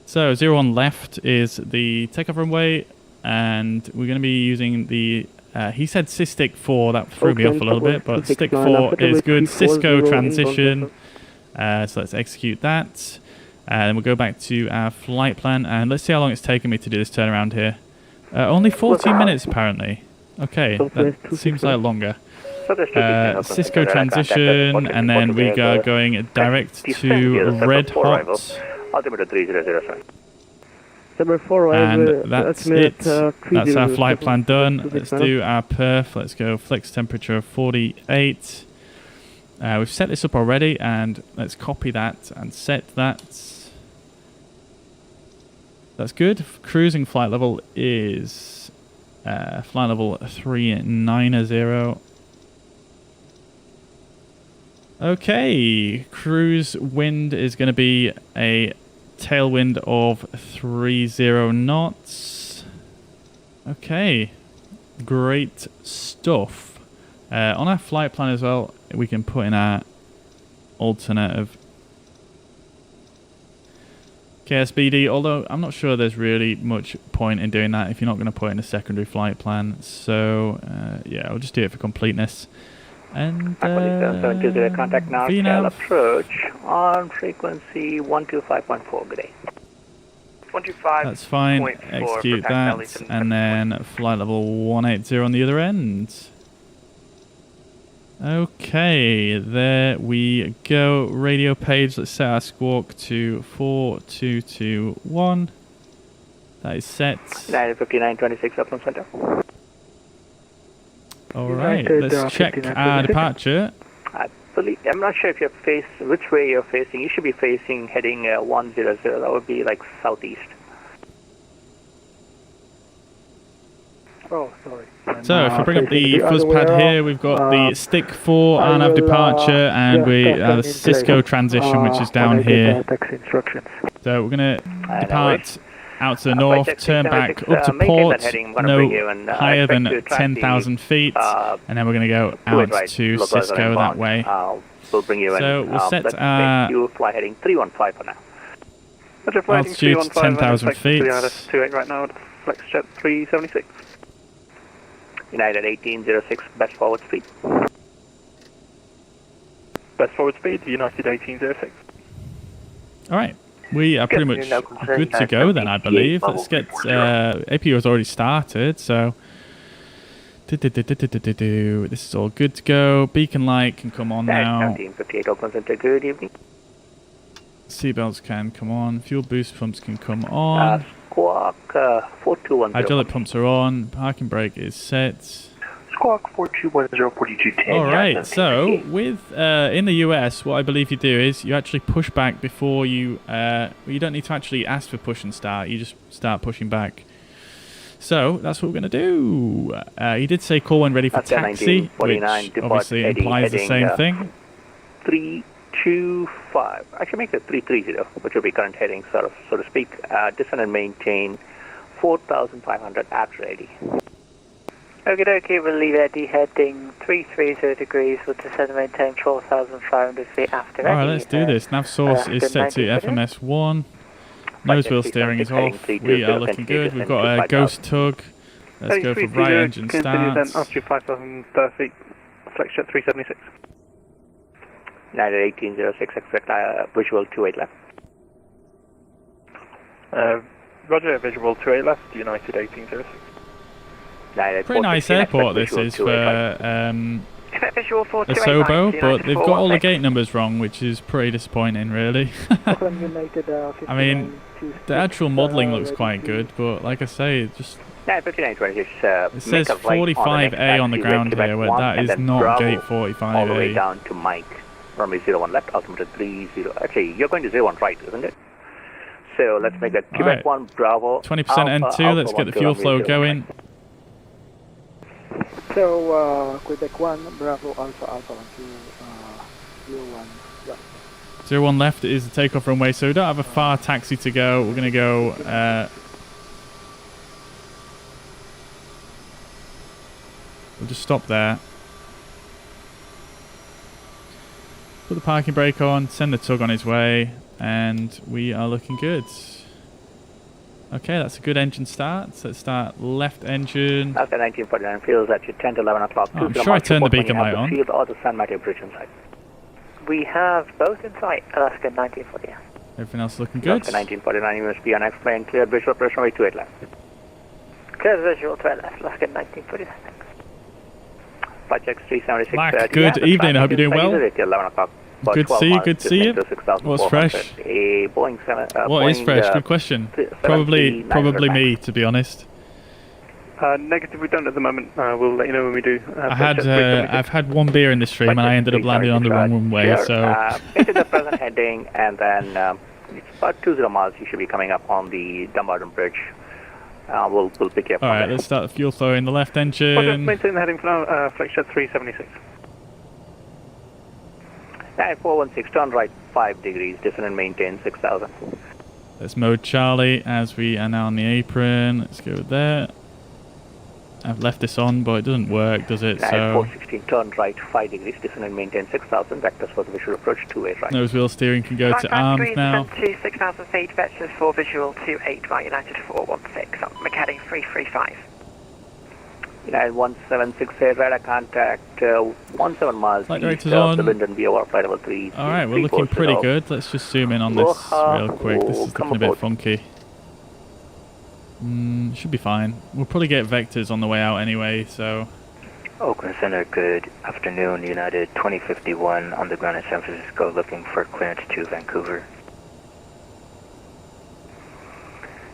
So, 01 left is the takeoff runway, and we're going to be using the... he said Sidestick 4, that threw me off a little bit, but Stick 4 is good. Cisco transition. So let's execute that. And then we'll go back to our flight plan, and let's see how long it's taken me to do this turnaround here. Only 14 minutes, apparently. Okay, that seems like longer. Cisco transition, and then we are going direct to Red Hot.
Altimeter 3007.
And that's it. That's our flight plan done. Let's do our perf. Let's go flex temperature of 48. We've set this up already, and let's copy that and set that. That's good. Cruising flight level is flight level 390. Okay, cruise wind is going to be a tailwind of 30 knots. Okay, great stuff. On our flight plan as well, we can put in our alternative KSBD, although I'm not sure there's really much point in doing that if you're not going to put in a secondary flight plan. So, yeah, I'll just do it for completeness. And
720 contact now, scale approach on frequency 125.4, good day.
125.
That's fine, execute that, and then flight level 180 on the other end. Okay, there we go. Radio page, let's set our squawk to 4221. That is set.
95926 up from center.
Alright, let's check our departure.
I'm not sure if you're which way you're facing. You should be facing heading 100. That would be like southeast.
Oh, sorry.
So if we bring up the fuzz pad here, we've got the stick 4 on our departure, and we the Cisco transition, which is down here. So we're going to depart out to the north, turn back up to port, no higher than 10,000 feet, and then we're going to go out to Cisco that way.
We'll bring you in.
So we'll set our
fly heading 315 for now.
altitude to 10,000 feet.
28 right now, FlexJet 376.
United 1806, best forward speed.
Best forward speed, United 1806.
Alright, we are pretty much good to go then, I believe. Let's get, APU has already started, so this is all good to go. Beacon light can come on now.
1758 opens into good evening.
Seatbelts can come on. Fuel boost pumps can come on.
Squawk 4210.
Hydraulic pumps are on. Parking brake is set.
Squawk 4210, 4210.
Alright, so with in the US, what I believe you do is you actually push back before you you don't need to actually ask for push and start, you just start pushing back. So that's what we're going to do. He did say call when ready for taxi, which obviously implies the same thing.
325. I should make it 330, which will be current heading, so to speak. Descend and maintain 4,500 at ready.
Okay, we'll leave Eddie heading 330 degrees. We'll descend and maintain 4,500 feet after ready.
Alright, let's do this. Nav source is set to FMS 1. Nose wheel steering is off. We are looking good. We've got a ghost tug. Let's go for right engine start.
Altitude 5,000 feet, FlexJet 376.
United 1806, expect visual 28 left.
Roger, visual 28 left, United 1806.
Pretty nice airport this is for Asobo, but they've got all the gate numbers wrong, which is pretty disappointing, really. I mean, the actual modelling looks quite good, but like I say, it just... it says 45A on the ground here, where that is not gate 45A.
All the way down to Mike. Runway 01 left, altimeter 30. Actually, you're going to 01 right, isn't it? So let's make that Quebec 1 Bravo.
20% N2, let's get the fuel flow going.
So, Quebec 1 Bravo Alpha 1 left.
01 left is the takeoff runway, so we don't have a far taxi to go. We're going to go... we'll just stop there. Put the parking brake on, send the tug on his way, and we are looking good. Okay, that's a good engine start. So let's start left engine.
After 1949 feels at 10 to 11 o'clock.
I'm sure I turned the beacon light on.
Field or the San Mateo Bridge in sight.
We have both in sight, Alaska 1949.
Everything else looking good.
Alaska 1949, you must be on X-plane, cleared visual approach runway 28 left.
Cleared visual 12 left, Alaska 1949.
Flight check 376.
Mac, good evening. I hope you're doing well.
11 o'clock.
Good to see you. Good to see you. What's fresh?
A Boeing 7.
What is fresh? Good question. Probably me, to be honest.
Negative, we don't at the moment. We'll let you know when we do.
I've had one beer in the stream and I ended up landing on the wrong runway. So
into the present heading, and then it's about 20 miles. You should be coming up on the Dumbarton Bridge. We'll pick you up.
All right, let's start the fuel flow in the left engine.
Maintain the heading for now. Flexjet 376.
9416, turn right 5 degrees, descend and maintain 6000.
Let's mode Charlie as we are now on the apron. Let's go with that. I've left this on, but it doesn't work, does it? So
416, turn right 5 degrees, descend and maintain 6000. Vectors for the visual approach 28 right.
Nose wheel steering can go to arms now.
To 6,000 feet, vectors for visual 28 right, United 416. McHeading 335.
United 1768 radar contact 17 miles
Flight
east
director's
of
on.
the Linden BOR flight level 3.
Alright, we're looking pretty good. Let's just zoom in on this real quick. This is looking a bit funky. Should be fine. We'll probably get vectors on the way out anyway, so...
Oakland Center, good afternoon. United 2051 on the ground in San Francisco, looking for clearance to Vancouver.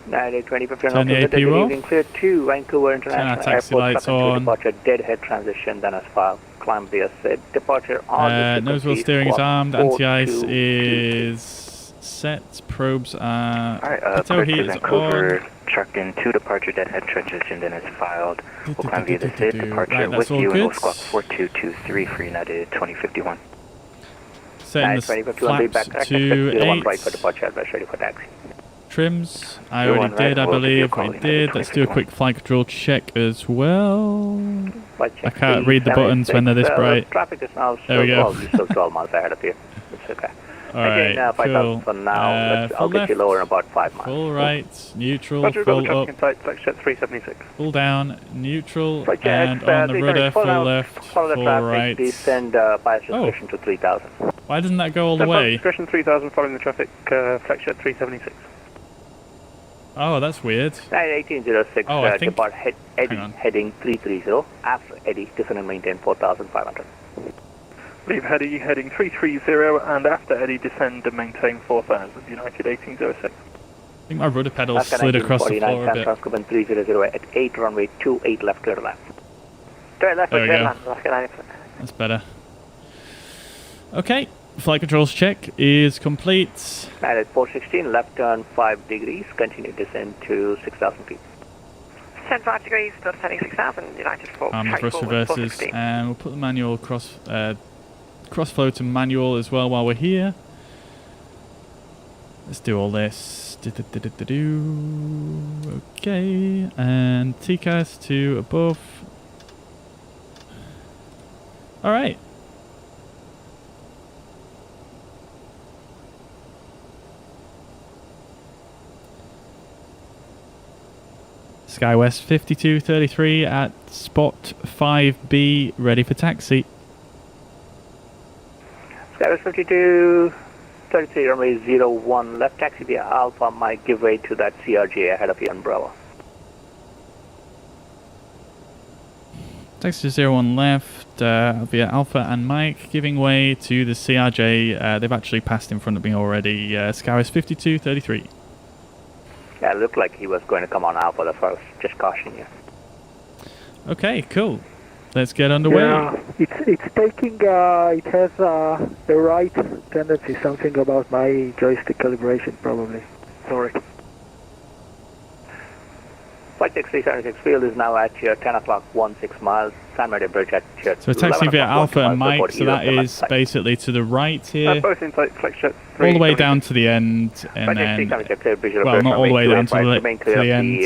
United 2051
Turn the AP off.
Clear to Vancouver International
taxi
Airport.
lights on.
Departure, deadhead transition, then as file. Climb the ascent. Departure on
nose wheel steering is armed. Anti-ice is set. Probes are...
Alright, clear to Vancouver. Truck in 2 departure deadhead transition, then is filed. We'll climb via the SID. Departure with you in Squawk 4223 for United 2051.
Setting the flaps to 8.
Right for departure, ready for taxi.
Trims, I already did, I believe. We did. Let's do a quick flight control check as well. I can't read the buttons when they're this bright.
Traffic is now
there we go.
still 12 miles ahead of you. It's okay.
Alright, cool.
For now, I'll get you lower in about 5 miles.
Full right, neutral,
Roger,
full up,
Flexjet 376.
full down, neutral,
Flight
and on the rudder, full left, full right.
Descend bias discretion to 3000.
Why doesn't that go all the way?
Discretion 3000 following the traffic, Flexjet 376.
Oh, that's weird.
1806,
I think...
depart heading 330. After Eddie, descend and maintain 4500.
Leave Eddie heading 330 and after Eddie descend and maintain 4000. United 1806.
I think my rudder pedals slid across the floor a bit.
San Fransisco 300 at 8 runway 28 left clear to land.
There we go. That's better. Okay, flight controls check is complete.
At 416, left turn 5 degrees, continue descend to 6,000 feet.
Descend 5 degrees, still descending 6,000, United 4.
The thrust reverses, and we'll put the manual cross-flow to manual as well while we're here. Let's do all this. Okay, and TCAS to above. Alright. SkyWest 5233 at spot 5B, ready for taxi.
SkyWest 5233, runway 01 left, taxi via Alpha, Mike, give way to that CRJ ahead of you on Bravo.
Taxi to 01 left via Alpha and Mike, giving way to the CRJ. They've actually passed in front of me already. SkyWest 5233.
Yeah, it looked like he was going to come on Alpha the first, just caution you.
Okay, cool. Let's get underway.
Yeah, it's taking, it has the right tendency, something about my joystick calibration probably. Sorry.
Flight 376 field is now at your 10 o'clock, 16 miles, San Maria Bridge at your
so taxi via Alpha and Mike, so that is basically to the right here.
Both in sight, Flexjet 3.
All the way down to the end, and then, well, not all the way down to the end.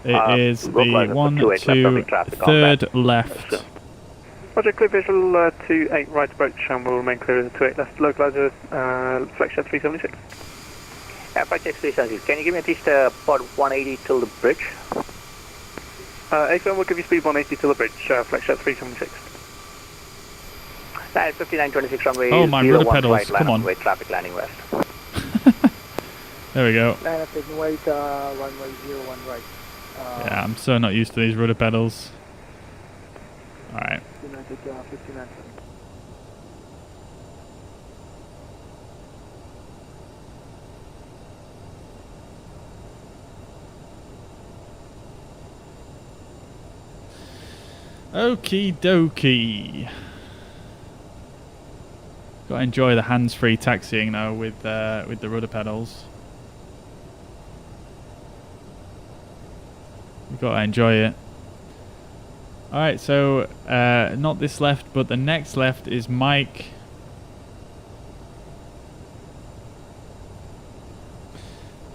It is the 1, 2, 3rd left.
Roger, clear visual 28 right approach, and we'll remain clear of the 28 left. Localizer, Flexjet 376.
Flight 376, can you give me at least about 180 till the bridge?
A7 will give you speed 180 till the bridge, Flexjet 376.
5926 runway.
Oh, my rudder pedals, come on.
Traffic landing west.
There we go.
Taking weight, runway 01 right.
Yeah, I'm so not used to these rudder pedals. Alright.
traffic 59.
Okie dokie. Gotta enjoy the hands-free taxiing now with the rudder pedals. You've got to enjoy it. Alright, so not this left, but the next left is Mike.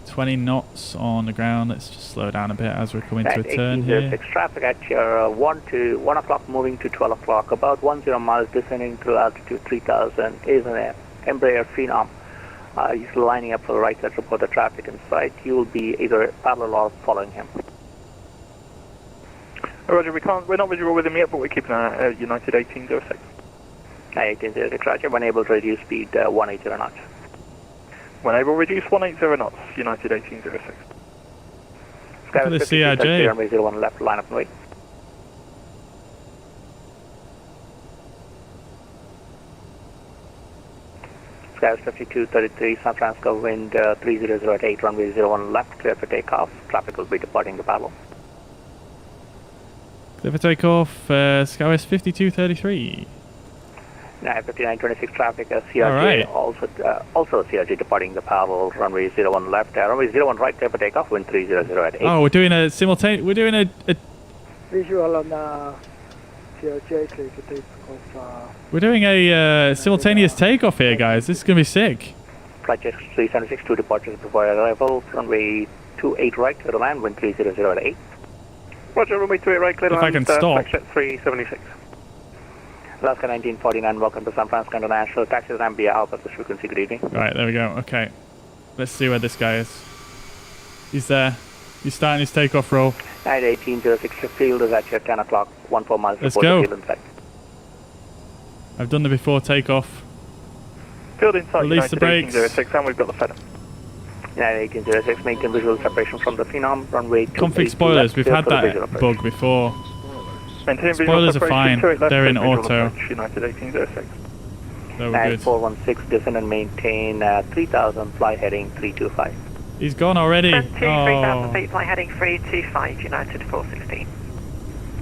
.20 knots on the ground. Let's just slow down a bit as we're coming to a turn here.
Traffic at your 1 o'clock moving to 12 o'clock, about 10 miles descending to altitude 3000 is an Embraer Phenom. He's lining up for the right side to report the traffic in sight. You will be either parallel or following him.
Roger, we're not visual with him yet, but we're keeping an eye at United 1806.
1806, Roger, when able to reduce speed 180 knots.
When able, reduce 180 knots, United 1806.
Look at the CRJ.
Runway 01 left, line up and wait. Skywards 5233, San Francisco, wind 3008 at 8, runway 01 left, clear for takeoff. Traffic will be departing the Pablo.
Clear for takeoff, Skywards 5233.
5926 traffic, CRJ,
right.
also CRJ departing the Pablo, runway 01 left, runway 01 right, clear for takeoff, wind 300 at 8.
Oh, we're doing a simultaneous, we're doing a
Visual on CRJ, clear to takeoff.
We're doing a simultaneous takeoff here, guys. This is going to be sick.
Flight 376, 2 departures before arrival, runway 28 right, clear to land, wind 300 at 8.
Roger, runway 28 right, clear to
If
land,
I can stop.
376.
Alaska 1949, welcome to San Francisco International. Taxis Zambia, Alpha frequency, good evening.
Right, there we go. Okay. Let's see where this guy is. He's there. He's starting his takeoff roll.
1806, your field is at your 10 o'clock, 14 miles
Let's
before
go.
the field in sight.
I've done the before takeoff.
Field in sight,
Release the
United
brakes.
1806, and we've got the FedEx.
1806, maintain visual separation from the Phenom, runway 2.
Config spoilers. We've had that bug before. Spoilers are fine. They're in auto.
United 1806.
So we're good.
416, descend and maintain 3000, fly heading 325.
He's gone already.
3,000 feet, fly heading 325, United 416.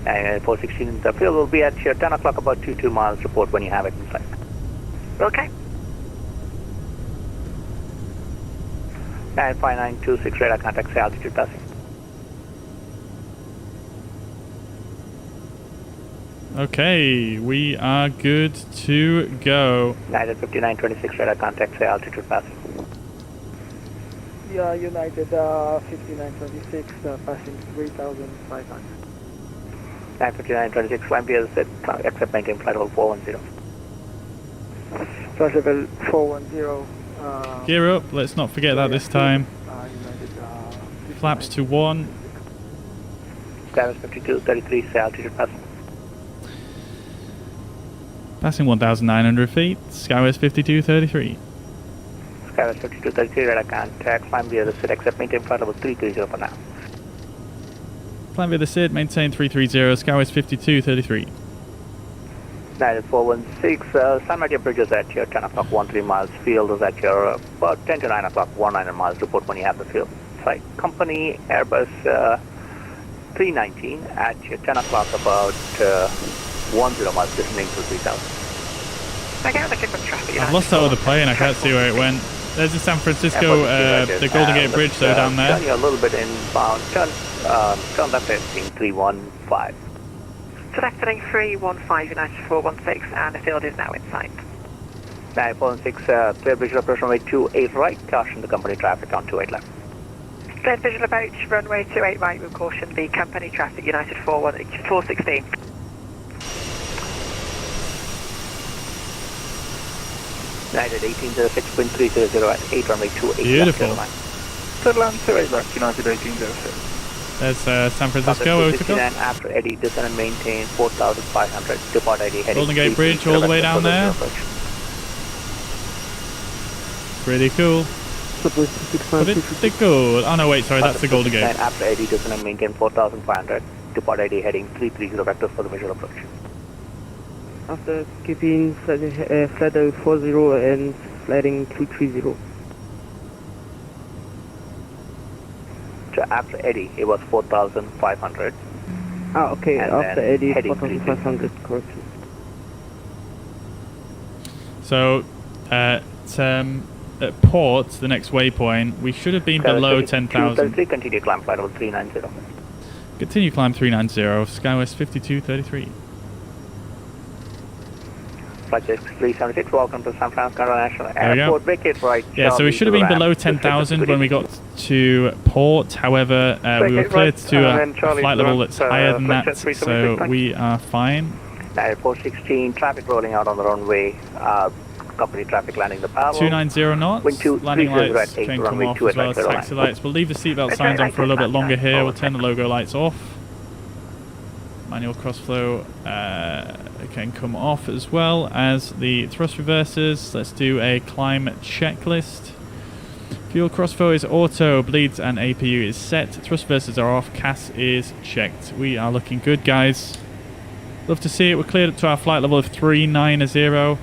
416, the field will be at your 10 o'clock, about 2 miles, report when you have it in sight.
Okay.
5926, radar contact, say altitude passing.
Okay, we are good to go.
United 5926, radar contact, say altitude passing.
Yeah, United 5926, passing 3,500.
5926, climb via the set, accept maintain flight level 410.
Flight level 410.
Gear up. Let's not forget that this time. Flaps to 1.
Skywards 5233, say altitude passing.
Passing 1,900 feet. Skywards 5233.
Skywards 5233, radar contact, climb via the set, accept maintain flight level 330 for now.
Climb via the SID, maintain 330, Skywards 5233.
United 416, San Mateo Bridge is at your 10 o'clock, 13 miles, field is at your about 10 to 9 o'clock, 19 miles, report when you have the field. Site company Airbus 319 at your 10 o'clock, about 10 miles, descending to 3000.
Okay, looking for traffic.
I've lost that other plane, I can't see where it went. There's the San Francisco, the Golden Gate Bridge, though, down there.
Turn you a little bit inbound, turn left heading 315.
Select heading 315, United 416, and the field is now in sight.
946, clear visual approach runway 28 right, caution the company traffic on 28 left.
Clear visual approach, runway 28 right, with caution the company traffic, United 416.
United 1806, wind 300 at 8, runway 28
Beautiful.
left.
Third land 28 left, United 1806.
There's San Francisco, where we took off.
After Eddie, descend and maintain 4,500, depart ID heading.
Golden Gate Bridge all the way down there. Pretty cool. Pretty cool. Oh no, wait, sorry, that's the Golden Gate.
After Eddie, descend and maintain 4,500, depart ID heading 330 vectors for the visual approach.
After keeping flat 40 and sliding 230.
So after Eddie, it was 4,500.
Okay,
And
after
then
Eddie,
heading
4,500, correct.
So, at port, the next waypoint, we should have been below 10,000.
Continue climb flight level 390.
Continue climb 390, Skywest 5233.
Flight 376, welcome to San Francisco International
There we go.
Airport. Vacate right.
Yeah, so we should have been below 10,000 when we got to port. However, we were cleared to a flight level that's higher than that, so we are fine.
Airport 16, traffic rolling out on the runway. Company traffic landing the power.
290 knots. Landing lights can come off as well as taxi lights. We'll leave the seatbelt signs on for a little bit longer here. We'll turn the logo lights off. Manual crossflow can come off as well as the thrust reversers. Let's do a climb checklist. Fuel crossflow is auto, bleeds and APU is set. Thrust reversers are off, CAS is checked. We are looking good, guys. Love to see it. We're cleared up to our flight level of 390.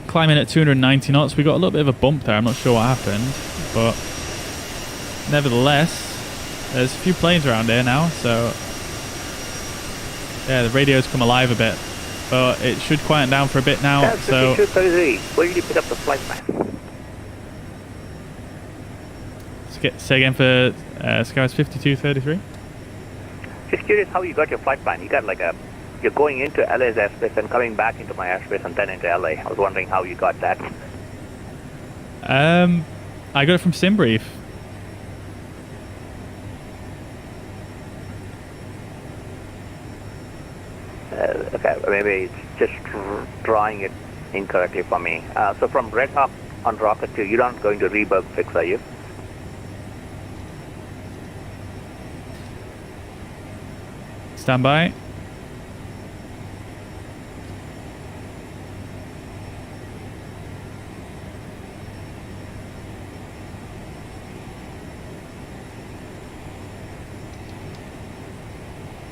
Climbing at 290 knots. We got a little bit of a bump there. I'm not sure what happened, but nevertheless, there's a few planes around here now, so yeah, the radio's come alive a bit, but it should quieten down for a bit now. So,
where did you pick up the flight plan?
Say again for Skywest 5233.
Just curious how you got your flight plan. You got like you're going into LA's airspace and coming back into my airspace and then into LA. I was wondering how you got that.
I got it from SimBrief.
Okay, maybe it's just drawing it incorrectly for me. So from Red Hawk on Rocket 2, you're not going to Reberg fix, are you?
Stand by.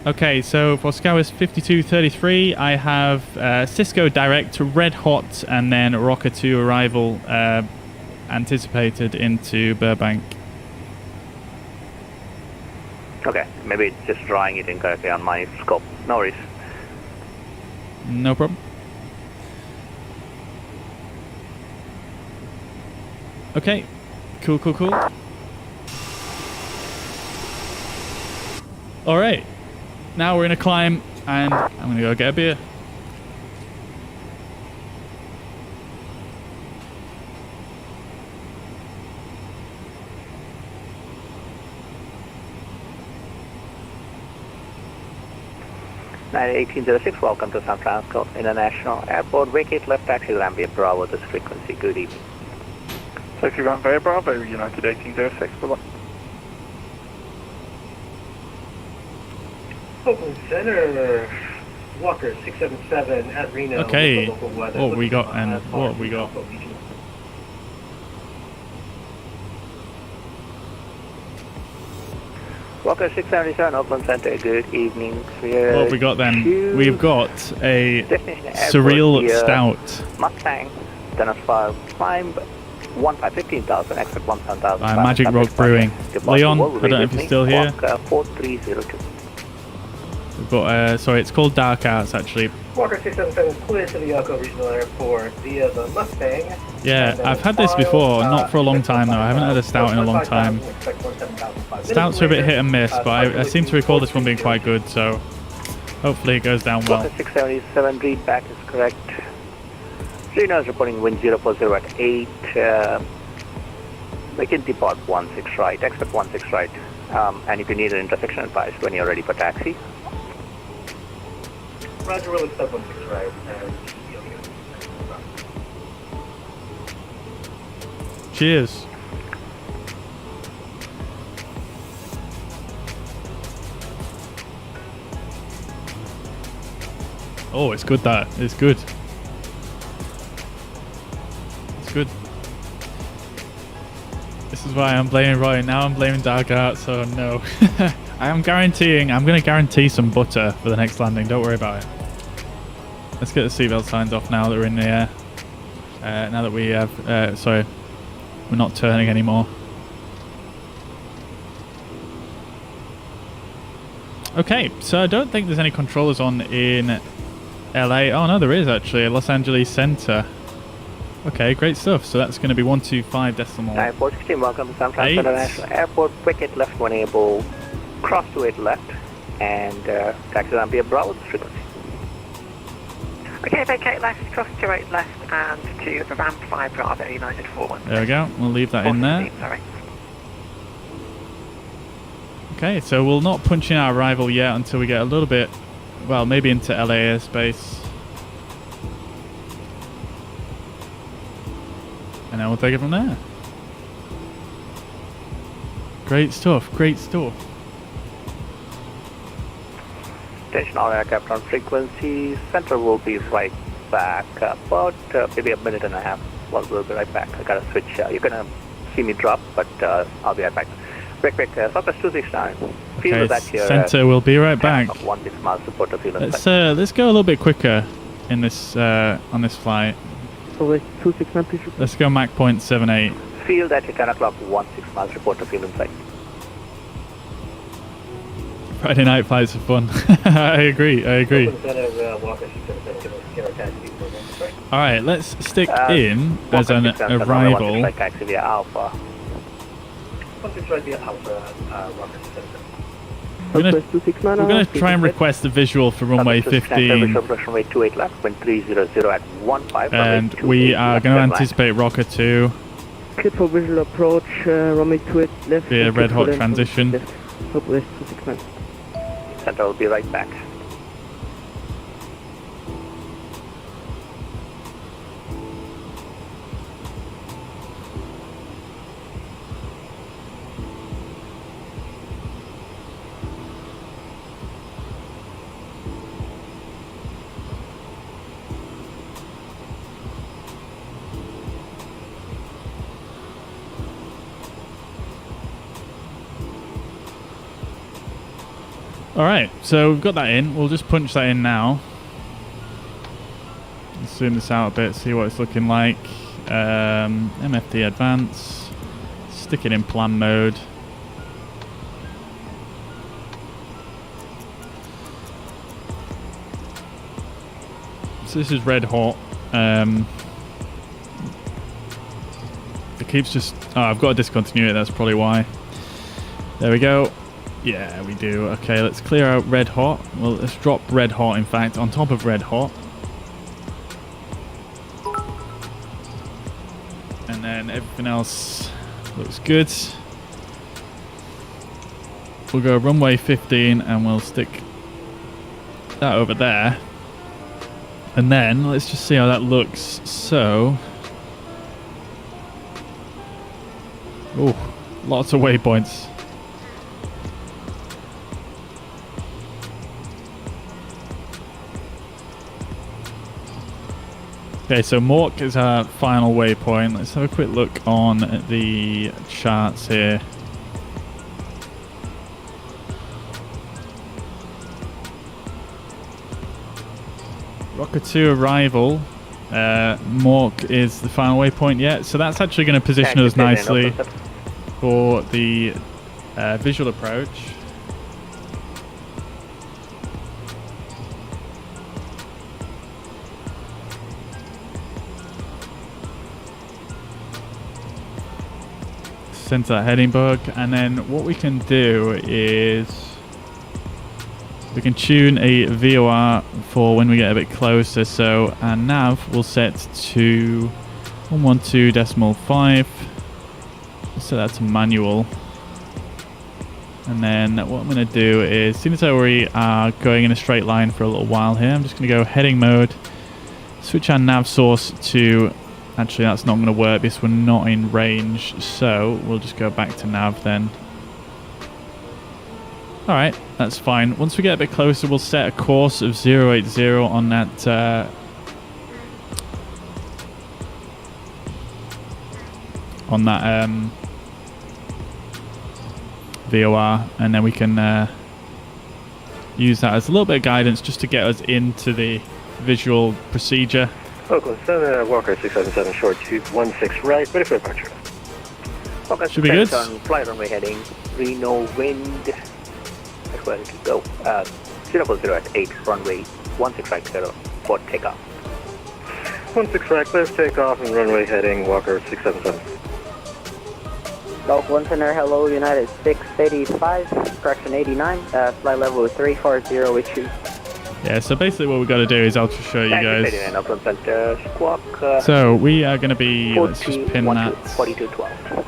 Okay, so for Skywest 5233, I have Cisco Direct to Red Hot and then Rocket 2 arrival anticipated into Burbank.
Okay, maybe it's just drawing it incorrectly on my scope. No worries.
No problem. Okay, cool. All right. Now we're going to climb, and I'm going to go get a beer.
Nine 1806, welcome to San Francisco International Airport. Vacate left taxi Lambia Bravo, this frequency. Good evening.
Taxi Lambia Bravo, United 1806, bye-bye.
Oakland Center, Walker 677 at Reno.
Okay, what have we got and what have we got?
Walker 677, Oakland Center, good evening.
What have we got then? We've got a Surreal Stout.
Mustang, Dennis 5, climb 15,000, exit 17,000.
Magic Rock Brewing. Leon, I don't know if you're still here.
4302.
We've got, sorry, it's called Dark Arts actually.
Walker 677 clear to the Yoko Regional Airport via the Mustang.
Yeah, I've had this before, not for a long time though. I haven't had a stout in a long time. Stouts are a bit hit and miss, but I seem to recall this one being quite good, so hopefully it goes down well.
Walker 677, read back is correct. Reno is reporting wind 040 at 8. We can depart 16 right, exit 16 right. And if you need an intersection advice when you're ready for taxi.
Roger, we'll accept 16 right.
Cheers. Oh, it's good that. It's good. It's good. This is why I'm blaming Roy. Now I'm blaming Dark Arts, so no. I'm going to guarantee some butter for the next landing. Don't worry about it. Let's get the seatbelt signs off now that we're in the air. Now that we have, sorry, we're not turning anymore. Okay, so I don't think there's any controllers on in LA. Oh no, there is actually, Los Angeles Center. Okay, great stuff. So that's going to be 125 decimal.
9416, welcome to San Francisco International Airport. Wicket left when able, cross to 8 left, and taxi Ampere Bravo frequency.
Okay, vacate left, cross to 8 left, and to the ramp 5 Bravo, United 41.
There we go, we'll leave that in there.
Sorry.
Okay, so we'll not punch in our arrival yet until we get a little bit, well, maybe into LA airspace. And then we'll take it from there. Great stuff, great stuff.
Station all aircraft on frequency. Center will be right back about maybe a minute and a half. Well, we'll be right back. I gotta switch. You're gonna see me drop, but I'll be right back. Quick, Southwest 269.
Okay, center will be right back.
16 miles support to field.
Let's go a little bit quicker in this on this flight.
Southwest 269, please.
Let's go Mach 0.78.
Field at 10 o'clock, 16 miles report to field in sight.
Friday night flights are fun. I agree. Alright, let's stick in as an arrival. We're going to try and request a visual for runway 15. And we are going to anticipate Rocker 2.
Clear for visual approach, runway 28 left.
Be a red hot transition.
Southwest 269.
Center will be right back.
Alright, so we've got that in. We'll just punch that in now. Let's zoom this out a bit, see what it's looking like. MFD advance. Stick it in plan mode. So this is red hot. It keeps just... Oh, I've got to discontinue it, that's probably why. There we go. Yeah, we do. Okay, let's clear out red hot. Well, let's drop red hot, in fact, on top of red hot. And then everything else looks good. We'll go runway 15 and we'll stick that over there. And then let's just see how that looks. So, oh, lots of waypoints. Okay, so Mork is our final waypoint. Let's have a quick look on the charts here. Rocker 2 arrival. Mork is the final waypoint yet. So that's actually going to position us nicely for the visual approach. Center that heading bug, and then what we can do is we can tune a VOR for when we get a bit closer. So our nav will set to 112.5. Set that to manual, and then what I'm going to do is, as soon as we are going in a straight line for a little while here, I'm just going to go heading mode, switch our nav source to... Actually, that's not going to work because we're not in range, so we'll just go back to nav then. Alright, that's fine. Once we get a bit closer, we'll set a course of 080 on that VOR, and then we can use that as a little bit of guidance just to get us into the visual procedure.
Oakland 7, Walker 677 short 216 right, ready for departure.
Walker
Should be good.
677 fly runway heading, Reno wind. That's where it could go. 040 at 8, runway 16 right, for takeoff.
16 right, clear for takeoff and runway heading, Walker 677.
Oakland Center, hello, United 685, correction 89, flight level 340 with you.
Yeah, so basically what we've got to do is I'll just show you guys.
Oakland Center, squawk.
So we are going to be, let's just pin that.
4212.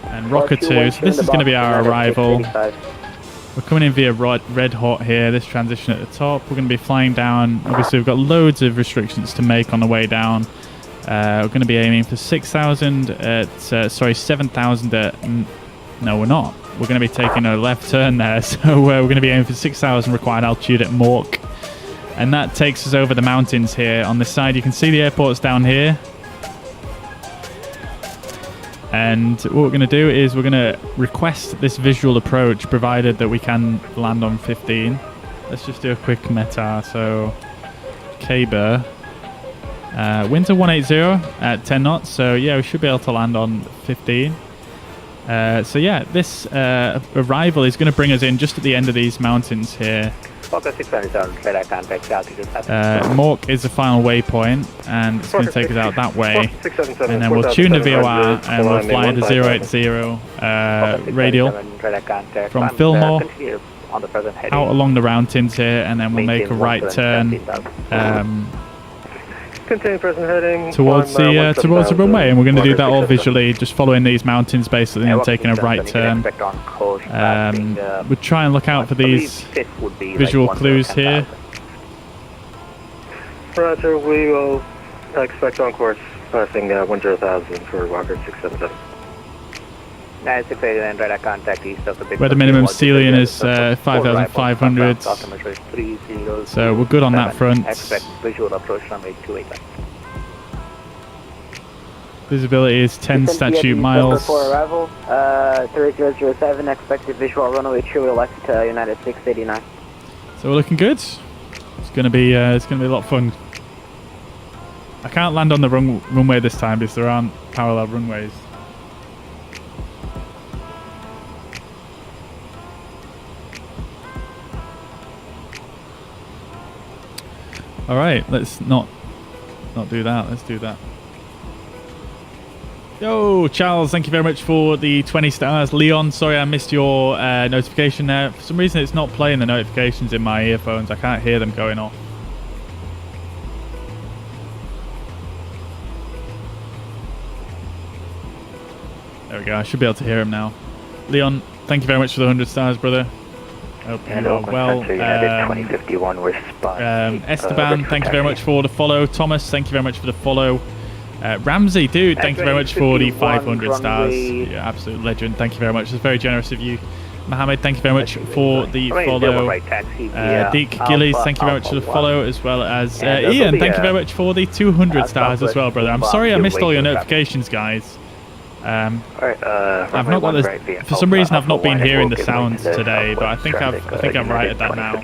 And rocker 2, so this is going to be our arrival. We're coming in via red hot here, this transition at the top. We're going to be flying down. Obviously we've got loads of restrictions to make on the way down. We're going to be aiming for 6,000 at, 7,000 at, no we're not. We're going to be taking a left turn there, so we're going to be aiming for 6,000 required altitude at Mork. And that takes us over the mountains here. On this side, you can see the airport's down here. And what we're going to do is we're going to request this visual approach, provided that we can land on 15. Let's just do a quick METAR. So, KBUR. Winds are 180 at 10 knots, so yeah, we should be able to land on 15. So yeah, this arrival is going to bring us in just at the end of these mountains here. Mork is the final waypoint, and it's going to take us out that way. And then we'll tune the VOR and we'll fly the 080 radial from Fillmore out along the mountains here, and then we'll make a right turn
Continue present heading
towards the runway, and we're going to do that all visually, just following these mountains basically and taking a right turn. We'll try and look out for these visual clues here.
Roger, we will expect on course passing 10,000 for Walker 677.
Where the minimum ceiling is 5,500, so we're good on that front. Visibility is 10 statute miles.
For arrival, 3007, expected visual runway 2, elect United 689.
So we're looking good. It's gonna be a lot of fun. I can't land on the runway this time because there aren't parallel runways. All right, let's not do that. Let's do that. Yo, Charles, thank you very much for the 20 stars. Leon, sorry I missed your notification there. For some reason, it's not playing the notifications in my earphones. I can't hear them going off. There we go. I should be able to hear him now. Leon, thank you very much for the 100 stars, brother. Hope you are well. Esteban, thank you very much for the follow. Thomas, thank you very much for the follow. Ramsey, dude, thank you very much for the 500 stars. You're absolute legend. Thank you very much. It's very generous of you. Mohammed, thank you very much for the follow. Deek Gillies, thank you very much for the follow, as well as Ian, thank you very much for the 200 stars as well, brother. I'm sorry I missed all your notifications, guys. I've not got this, for some reason I've not been hearing the sounds today, but I think I've righted that now.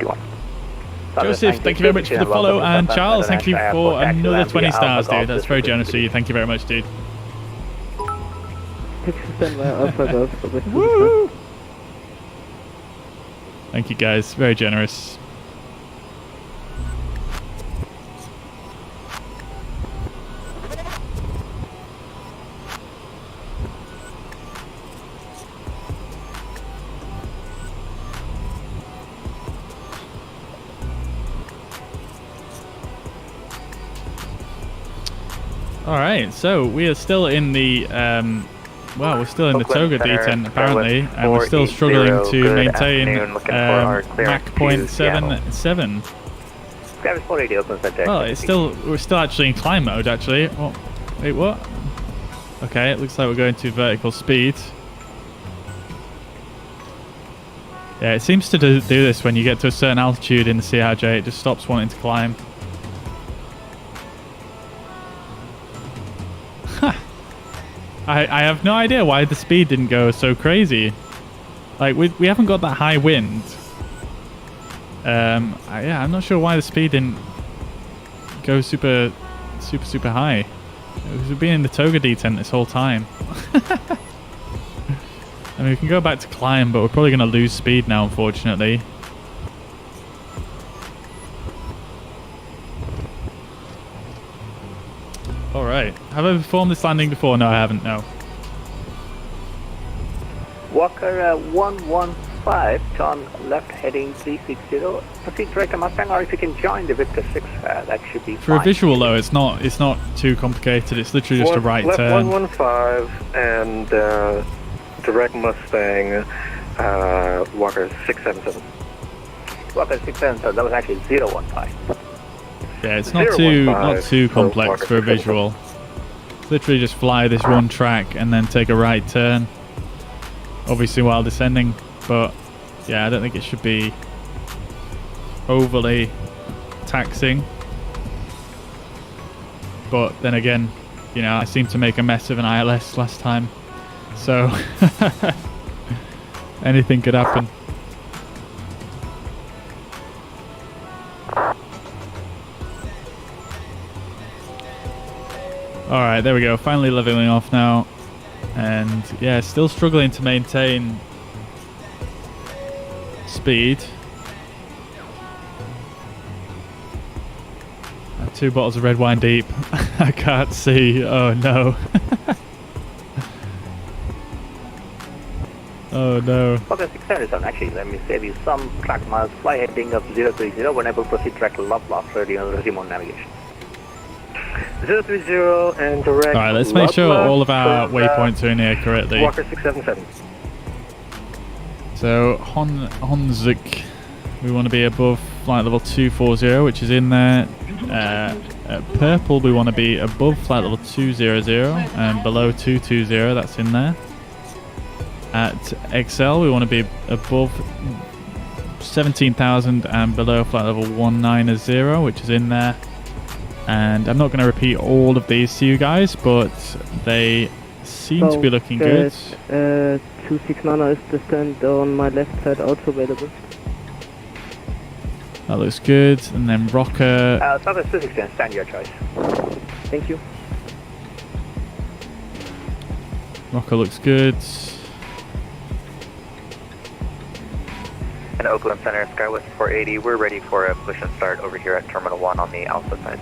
Joseph, thank you very much for the follow, and Charles, thank you for another 20 stars, dude. That's very generous of you. Thank you very much, dude. Woo! Thank you, guys. Very generous. Alright, so we are still in the, we're still in the Toga D10 apparently, and we're still struggling to maintain Mach .77. Well, we're still actually in climb mode actually. Oh, wait, what? Okay, it looks like we're going to vertical speed. Yeah, it seems to do this when you get to a certain altitude in the CRJ, it just stops wanting to climb. I have no idea why the speed didn't go so crazy. Like, we haven't got that high wind. Yeah, I'm not sure why the speed didn't go super high. We've been in the Toga detent this whole time. I mean, we can go back to climb, but we're probably going to lose speed now, unfortunately. Alright. Have I performed this landing before? No, I haven't, no.
Walker 115, turn left heading 360. Proceed direct to Mustang, or if you can join the Victor 6, that should be
For
fine.
a visual though, it's not too complicated. It's literally just a right
left
turn.
115 and direct Mustang, Walker 677.
Walker 677, that was actually 015.
Yeah, it's not too complex for a visual. It's literally just fly this one track and then take a right turn. Obviously while descending, but yeah, I don't think it should be overly taxing. But then again, you know, I seemed to make a mess of an ILS last time, so anything could happen. Alright, there we go, finally leveling off now. And yeah, still struggling to maintain speed. 2 bottles of red wine deep. I can't see. Oh no. Oh no.
Walker 677, actually, let me save you some track miles. Fly heading of 030, whenever proceed direct to Lovelock, remote navigation.
030 and direct.
Alright, let's make sure all of our waypoints are in here correctly.
Walker 677.
So, Honzik, we want to be above flight level 240, which is in there. At Purple, we want to be above flight level 200 and below 220, that's in there. At XL, we want to be above 17,000 and below flight level 190, which is in there. And I'm not going to repeat all of these to you guys, but they seem to be looking good.
269 is descent on my left side, also available.
That looks good. And then Rocker.
Southwest 269, stand your choice.
Thank you.
Rocker looks good.
And Oakland Center, Skywest 480, we're ready for a push and start over here at Terminal 1 on the Alpha side.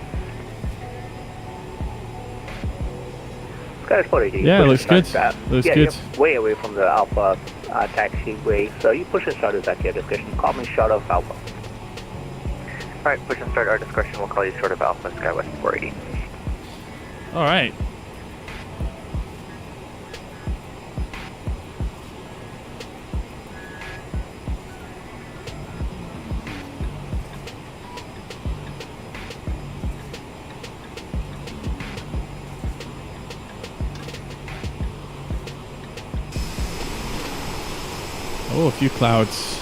Skywest 480.
Yeah, it looks good. Looks good.
You're way away from the Alpha taxiway, so you push and start is at your discretion. Call me short of Alpha.
Alright, push and start our discretion. We'll call you short of Alpha, Skywest 480.
Alright. Oh, a few clouds.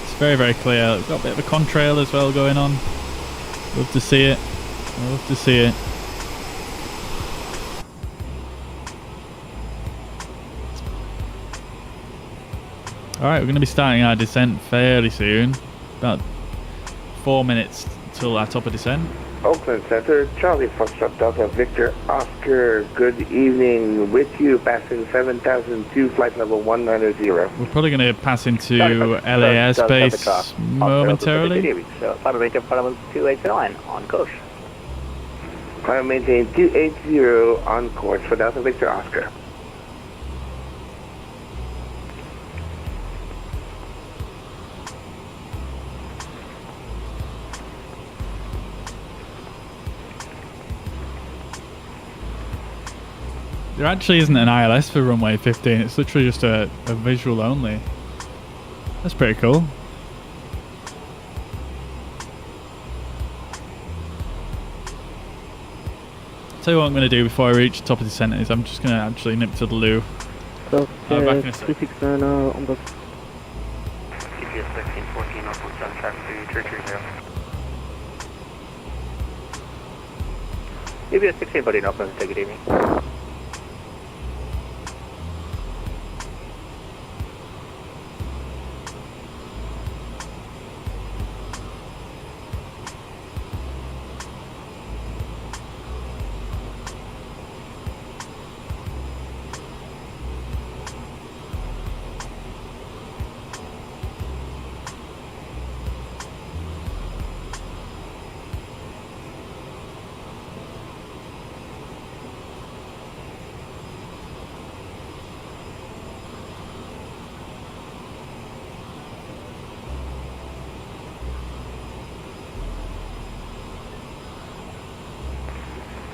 It's very, very clear. We've got a bit of a contrail as well going on. Love to see it. Love to see it. Alright, we're going to be starting our descent fairly soon. About 4 minutes till our top of descent.
Oakland Center, Charlie Foxtrot Delta Victor Oscar, good evening with you, passing 7,002, flight level 190.
We're probably going to pass into LA airspace momentarily.
So, climate maintain flight level 289 on course.
Climate maintain 280 on course for Delta Victor Oscar.
There actually isn't an ILS for runway 15, it's literally just a visual only. That's pretty cool. Tell you what I'm going to do before I reach the top of the descent is I'm just going to actually nip to the loo.
So,
I'll be back in a sec.
369 on the...
GPS 1614, Oakland Center, traffic to 330.
GPS 1614, Oakland, take it evening.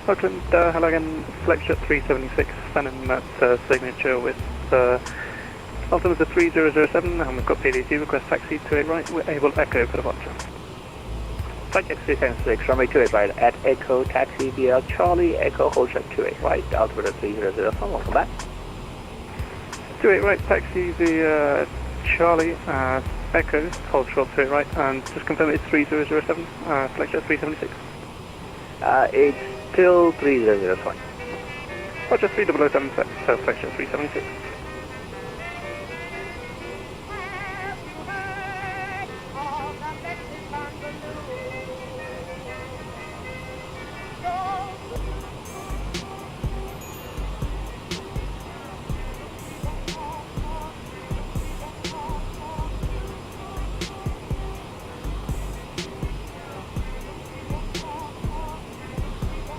Oakland, hello again, Fletcher 376, standing at signature with altimeter 3007, and we've got PDT, request taxi 28 right, we're able to echo for departure.
Flight X376, runway 28 right, at Echo, taxi via Charlie, Echo, hold short 28 right, altimeter 3007, welcome back.
28 right, taxi via Charlie, Echo, hold short 28 right, and just confirm it's 3007, Fletcher 376.
It's still 3007.
Roger, 3007, Fletcher 376.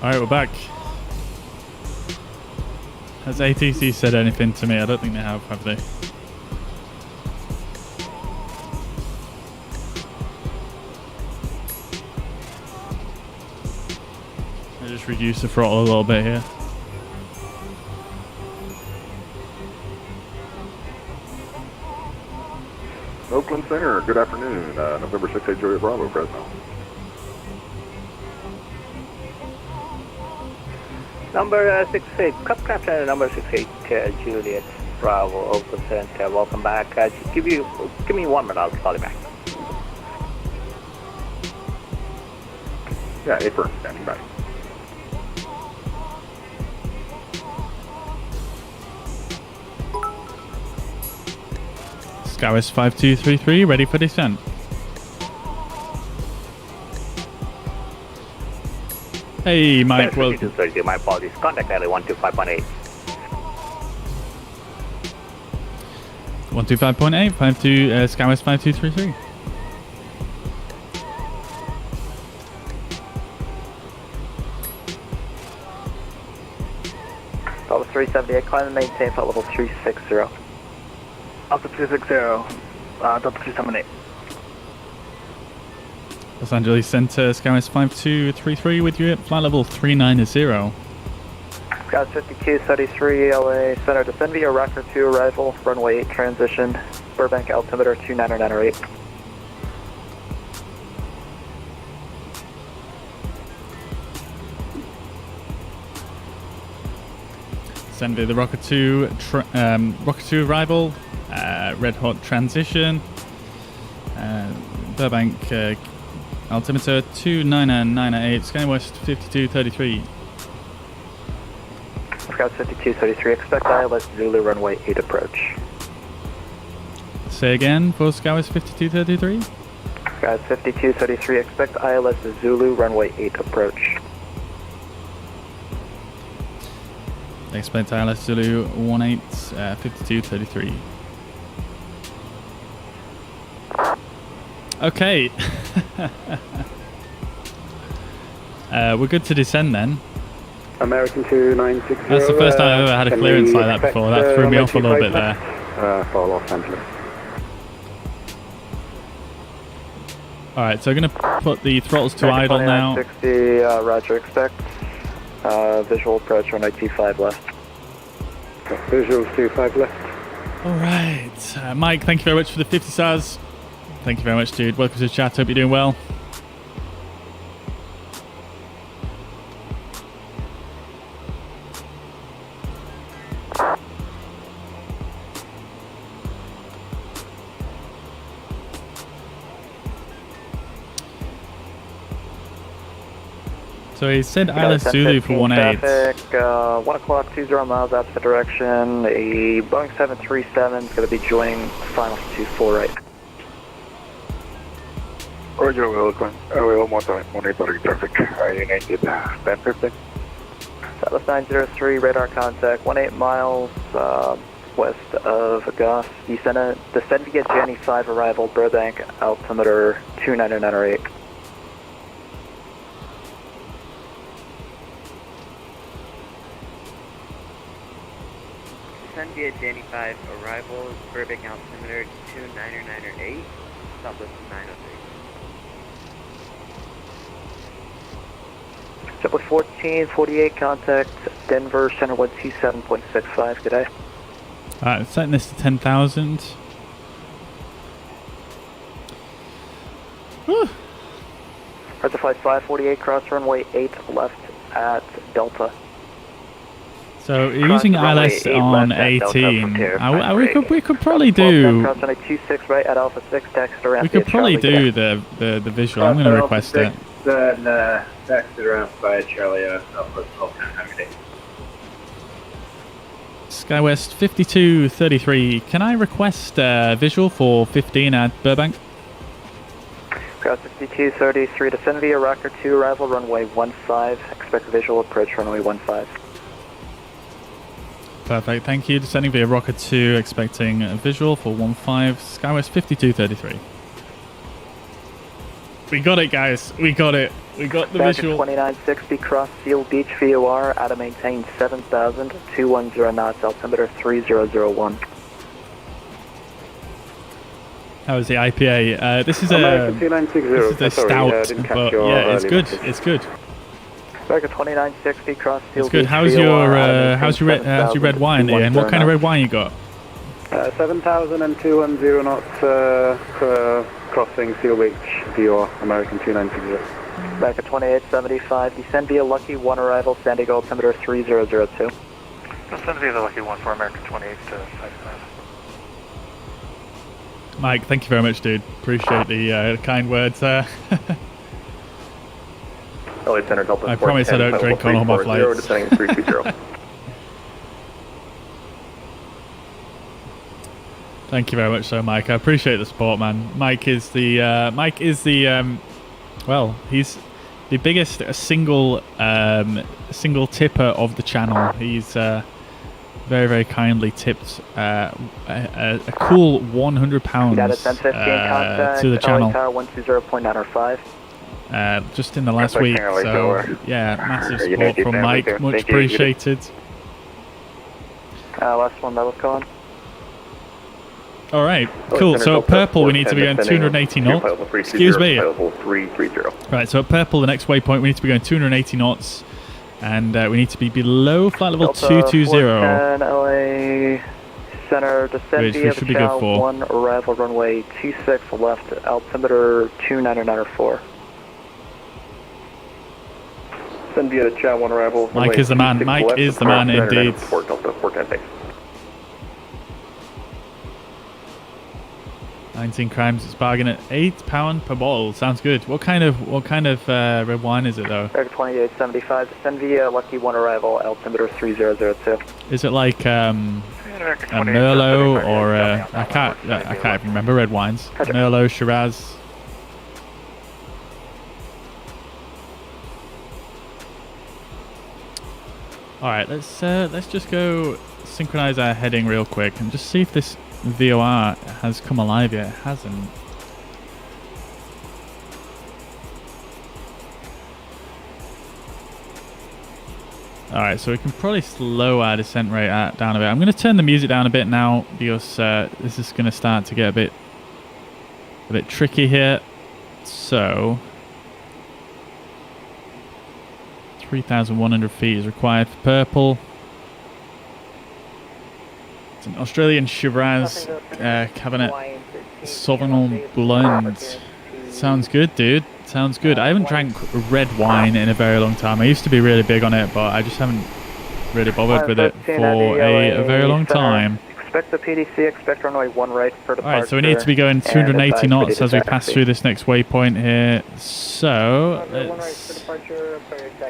Alright, we're back. Has ATC said anything to me? I don't think they have they? I just reduce the throttle a little bit here.
Oakland Center, good afternoon. November 6 Juliet Bravo, Fresno.
Number 68, Cup Captain, number 68, Juliet Bravo, Oakland Center, welcome back. Just give me 1 minute, I'll call you back.
Yeah, apron, standing by.
Skywest 5233, ready for descent. Hey, Mike, well...
My apologies. Contact LA 125.8.
125.8, 52, Skywest 5233.
Delta 378, climb and maintain flight level 360.
Delta 360, Delta 378.
Los Angeles Center, Skywest 5233 with you at flight level 390.
Skywest 5233, LA Center, descend via Rocker 2 arrival, runway 8 transition, Burbank altimeter 29908.
Descend via the Rocker 2 arrival, red hot transition, Burbank altimeter 29908, Skywest 5233.
Skywest 5233, expect ILS Zulu runway 8 approach.
Say again for Skywest 5233.
Skywest 5233, expect ILS Zulu runway 8 approach.
Expect ILS Zulu 18 5233. Okay. We're good to descend then.
American 2960.
That's the first time I've ever had a clearance like that before. That threw me off a little bit there.
For Los Angeles.
Alright, so I'm going to put the throttles to idle now.
60, roger, expect visual approach runway 25 left.
Visual 25 left.
Alright, Mike, thank you very much for the 50 stars. Thank you very much, dude. Welcome to the chat. Hope you're doing well. So he said ILS Zulu for 18.
Traffic, 1 o'clock, 20 miles opposite direction. A Boeing 737 is going to be joining final 24 right.
Roger, welcome. We'll monitoring traffic. United stand 15.
Southwest 903, radar contact, 18 miles west of Goss. Descend via Jenny 5 arrival, Burbank, altimeter 29908.
Descend via Jenny 5 arrival, Burbank, altimeter 29908, Southwest 903.
JetBlue 1448, contact Denver, center 127.65, good day.
Alright, setting this to 10,000.
Delta flight 548, cross runway 8 left at Delta.
So you're using ILS on 18. We could probably do.
Cross runway 26 right at Alpha 6, taxi around.
We could probably do the visual. I'm going to request it.
Then taxi around by Charlie Alpha 12 10.
SkyWest 5233. Can I request visual for 15 at Burbank?
Cross 5233 descend via Rocker 2, arrival runway 15. Expect visual approach runway 15.
Perfect, thank you. Descending via Rocker 2, expecting a visual for 15. SkyWest 5233. We got it, guys. We got it. We got the visual.
2960, cross Seal Beach VOR, out of maintain 7,000, 210 knots, altimeter 3001.
How was the IPA? This is a stout, but yeah, it's good. It's good.
America 2960, cross Seal
It's good.
Beach
How's
VOR,
your red wine, Ian? What kind of red wine you got?
7,210 knots crossing Seal Beach, VOR, American 2960.
America 2875, descend via Lucky 1 arrival, San Diego, altimeter 3002.
Descend via the Lucky 1 for American 2855.
Mike, thank you very much, dude. Appreciate the kind words. I promise I don't drink on all my flights.
Descending 320.
Thank you very much, so Mike. I appreciate the support, man. Mike is the well, he's the biggest single tipper of the channel. He's very, very kindly tipped a cool £100 to the channel.
120.905.
Just in the last week. So yeah, massive support from Mike. Much appreciated.
Last one that was calling.
All right, cool. So at purple, we need to be going 280 knots. Excuse me. Right, so at purple, the next waypoint, we need to be going 280 knots, and we need to be below flight level 220.
LA center, descend via
should be good for
1 arrival runway 26 left, altimeter 2994.
Send via the Chow 1 arrival.
Mike is the man. Mike is the man indeed. 19 crimes. It's bargain at £8 per bottle. Sounds good. What kind of red wine is it though?
2875. Descend via Lucky 1 arrival. Altimeter 3002.
Is it like a Merlot or I can't even remember red wines. Merlot, Shiraz. All right, let's just go synchronize our heading real quick and just see if this VOR has come alive yet. It hasn't. Alright, so we can probably slow our descent rate down a bit. I'm going to turn the music down a bit now because this is going to start to get a bit tricky here. So 3,100 feet is required for purple. It's an Australian Shiraz Cabernet Sauvignon Blend. Sounds good, dude. Sounds good. I haven't drank red wine in a very long time. I used to be really big on it, but I just haven't really bothered with it for a very long time.
Expect the PDC, expect runway 1 right for departure.
Alright, so we need to be going 280 knots as we pass through this next waypoint here. So, let's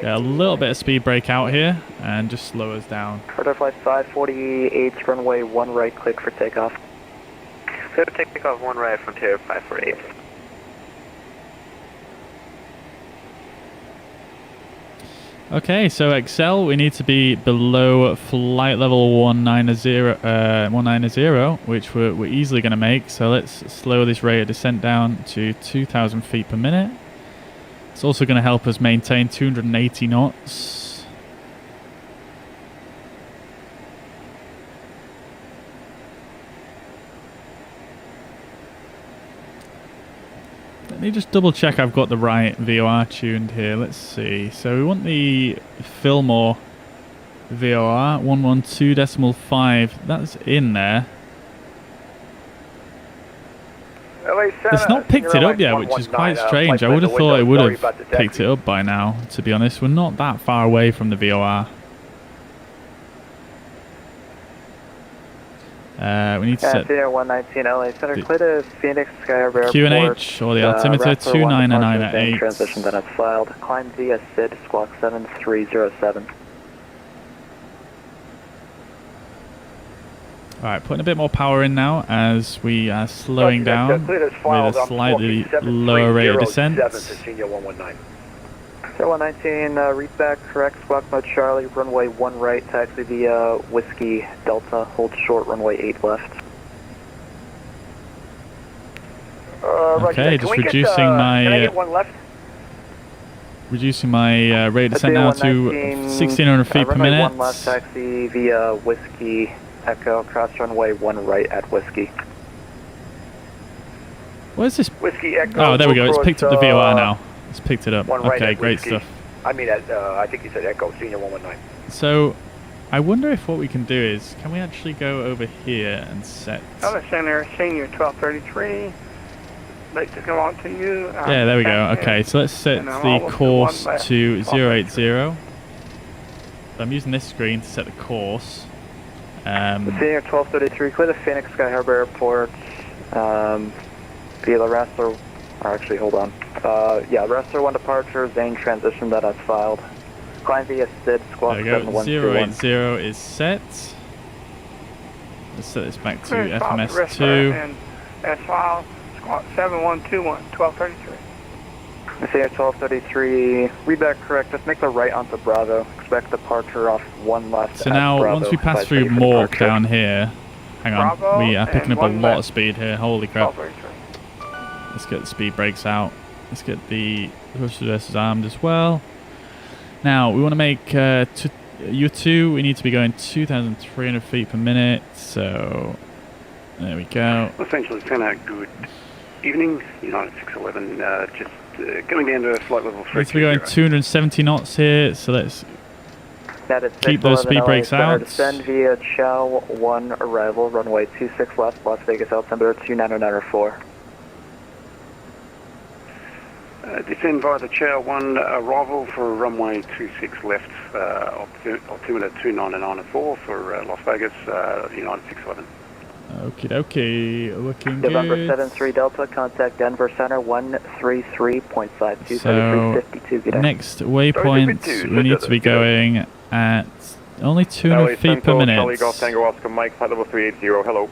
get a little bit of speed break out here and just slow us down.
Quarter flight 548, runway 1 right, click for takeoff.
So takeoff 1 right, Frontier 548.
Okay, so Excel, we need to be below flight level 190, which we're easily going to make. So let's slow this rate of descent down to 2,000 feet per minute. It's also going to help us maintain 280 knots. me just double check I've got the right VOR tuned here. Let's see. So we want the Fillmore VOR 112.5. That's in there. It's not picked it up yet, which is quite strange. I would have thought it would have picked it up by now, to be honest. We're not that far away from the VOR. We need to set
Senior 119 LA Center, clear to Phoenix Sky Harbor Airport.
QNH or the altimeter 299 at 8.
Transition that is filed. Climb via SID squawk 7307.
Alright, putting a bit more power in now as we are slowing down with a slightly lower rate of descent.
119, read back, correct, squawk mode Charlie, runway 1 right, taxi via Whiskey Delta, hold short, runway 8 left.
Okay, just reducing my rate of descent now to 1600 feet per minute.
1 left, taxi via Whiskey Echo, cross runway 1 right at Whiskey.
What is this?
Whiskey Echo.
Oh, there we go. It's picked up the VOR now. It's picked it up.
Right,
okay, great stuff.
I mean, I think you said Echo, Senior 119.
So, I wonder if what we can do is, can we actually go over here and set...
Other Center, Senior 1233. Like to come on to you.
Yeah, there we go. Okay, so let's set the course to 080. I'm using this screen to set the course.
Senior 1233, clear the Phoenix Sky Harbor Airport. Via the Raster, or actually, hold on. Yeah, Raster 1 departure, Zane transition that has filed. Climb via SID, squawk 7121.
080 is set. Let's set this back to FMS2.
And as filed, squawk 7121, 1233.
Senior 1233, read back correct, just make the right onto Bravo. Expect departure off 1 left.
So now,
Bravo,
once we pass through Mork down here, hang on,
Bravo
we are picking up a lot
left.
of speed here, holy crap. Let's get the speed brakes out. Let's get the thrusters armed as well. Now, we want to make U2, we need to be going 2,300 feet per minute, so there we go.
Essentially, good evening, United 611, just coming down to flight level 3.
Let's be going 270 knots here, so let's keep those speed brakes out.
Descend via Chow 1 arrival, runway 26 left, Las Vegas altimeter 29904.
Descend via the Chow 1 arrival for runway 26 left, altimeter 29904 for Las Vegas, United 611.
Okie dokie, looking
November
good.
73 Delta, contact Denver Center 133.52,
So,
7352.
next waypoint, we need to be going at only 200 feet per minute.
Charlie Golf Tango Oscar Mike, flight level 380, hello.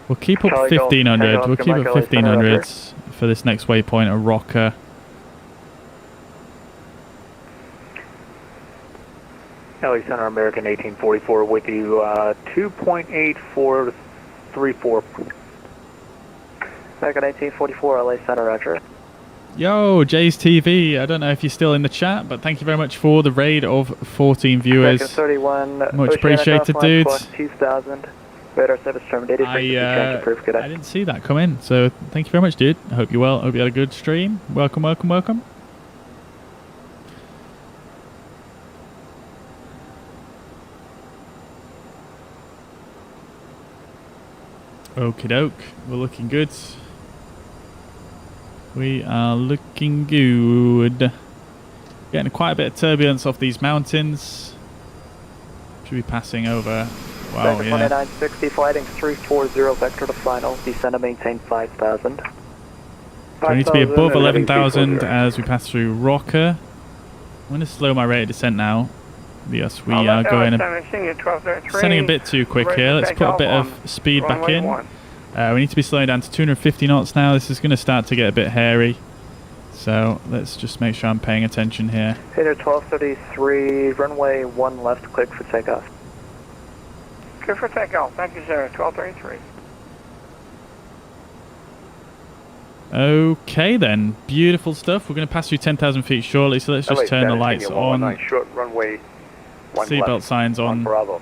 We'll keep up 1500. We'll keep up 1500 for this next waypoint, a rocker.
LA Center American 1844 with you, 2.8434.
American 1844, LA Center, roger.
Yo, Jay's TV. I don't know if you're still in the chat, but thank you very much for the raid of 14 viewers.
31,
much appreciated, dudes.
2000. Radar service terminated.
I didn't see that come in, so thank you very much, dude. I hope you're well. I hope you had a good stream. Welcome, welcome, welcome. Okie doke, we're looking good. We are looking good. Getting quite a bit of turbulence off these mountains. Should be passing over. Wow, yeah.
2960, flighting 340, vector to final. Descend to maintain 5,000.
We need to be above 11,000 as we pass through Rocker. I'm going to slow my rate of descent now. Yes, we are going descending a bit too quick here. Let's put a bit of speed back in. We need to be slowing down to 250 knots now. This is going to start to get a bit hairy. So let's just make sure I'm paying attention here.
Header 1233, runway 1 left, cleared for takeoff.
Clear for takeoff. Thank you, sir. 1233.
Okay then, beautiful stuff. We're going to pass through 10,000 feet shortly, so let's just turn the lights on.
Short runway
Seatbelt signs on.
Bravo.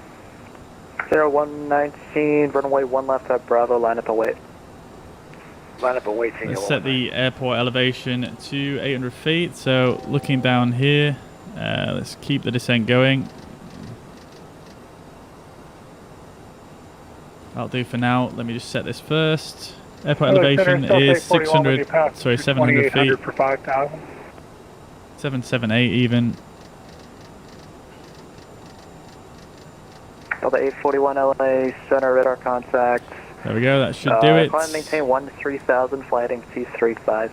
0119, runway 1 left at Bravo, line up await.
Line up and wait.
Let's set the airport elevation to 800 feet. So looking down here, let's keep the descent going. That'll do for now. Let me just set this first. Airport elevation is 700 feet.
For 5,000.
778 even.
Delta 841 LA, center radar contact.
There we go, that should do it.
Climb maintain 1-3000, flighting 235.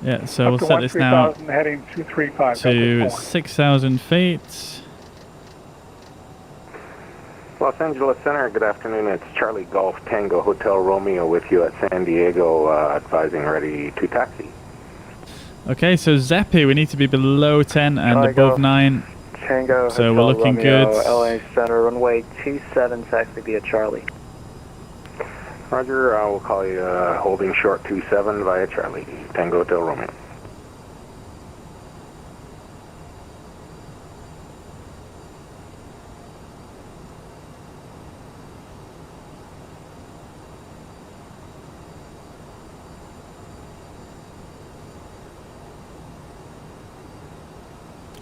Yeah, so we'll set this now
heading 235
to 6,000 feet.
Los Angeles Center, good afternoon. It's Charlie Golf Tango Hotel Romeo with you at San Diego, advising ready to taxi.
Okay, so Zeppi, we need to be below 10 and
Charlie
above
Golf
9.
Tango,
so
Hotel
we're looking
Romeo,
good.
LA Center, runway 27, taxi via Charlie.
Roger, we'll call you holding short 27 via Charlie, Tango Hotel Romeo.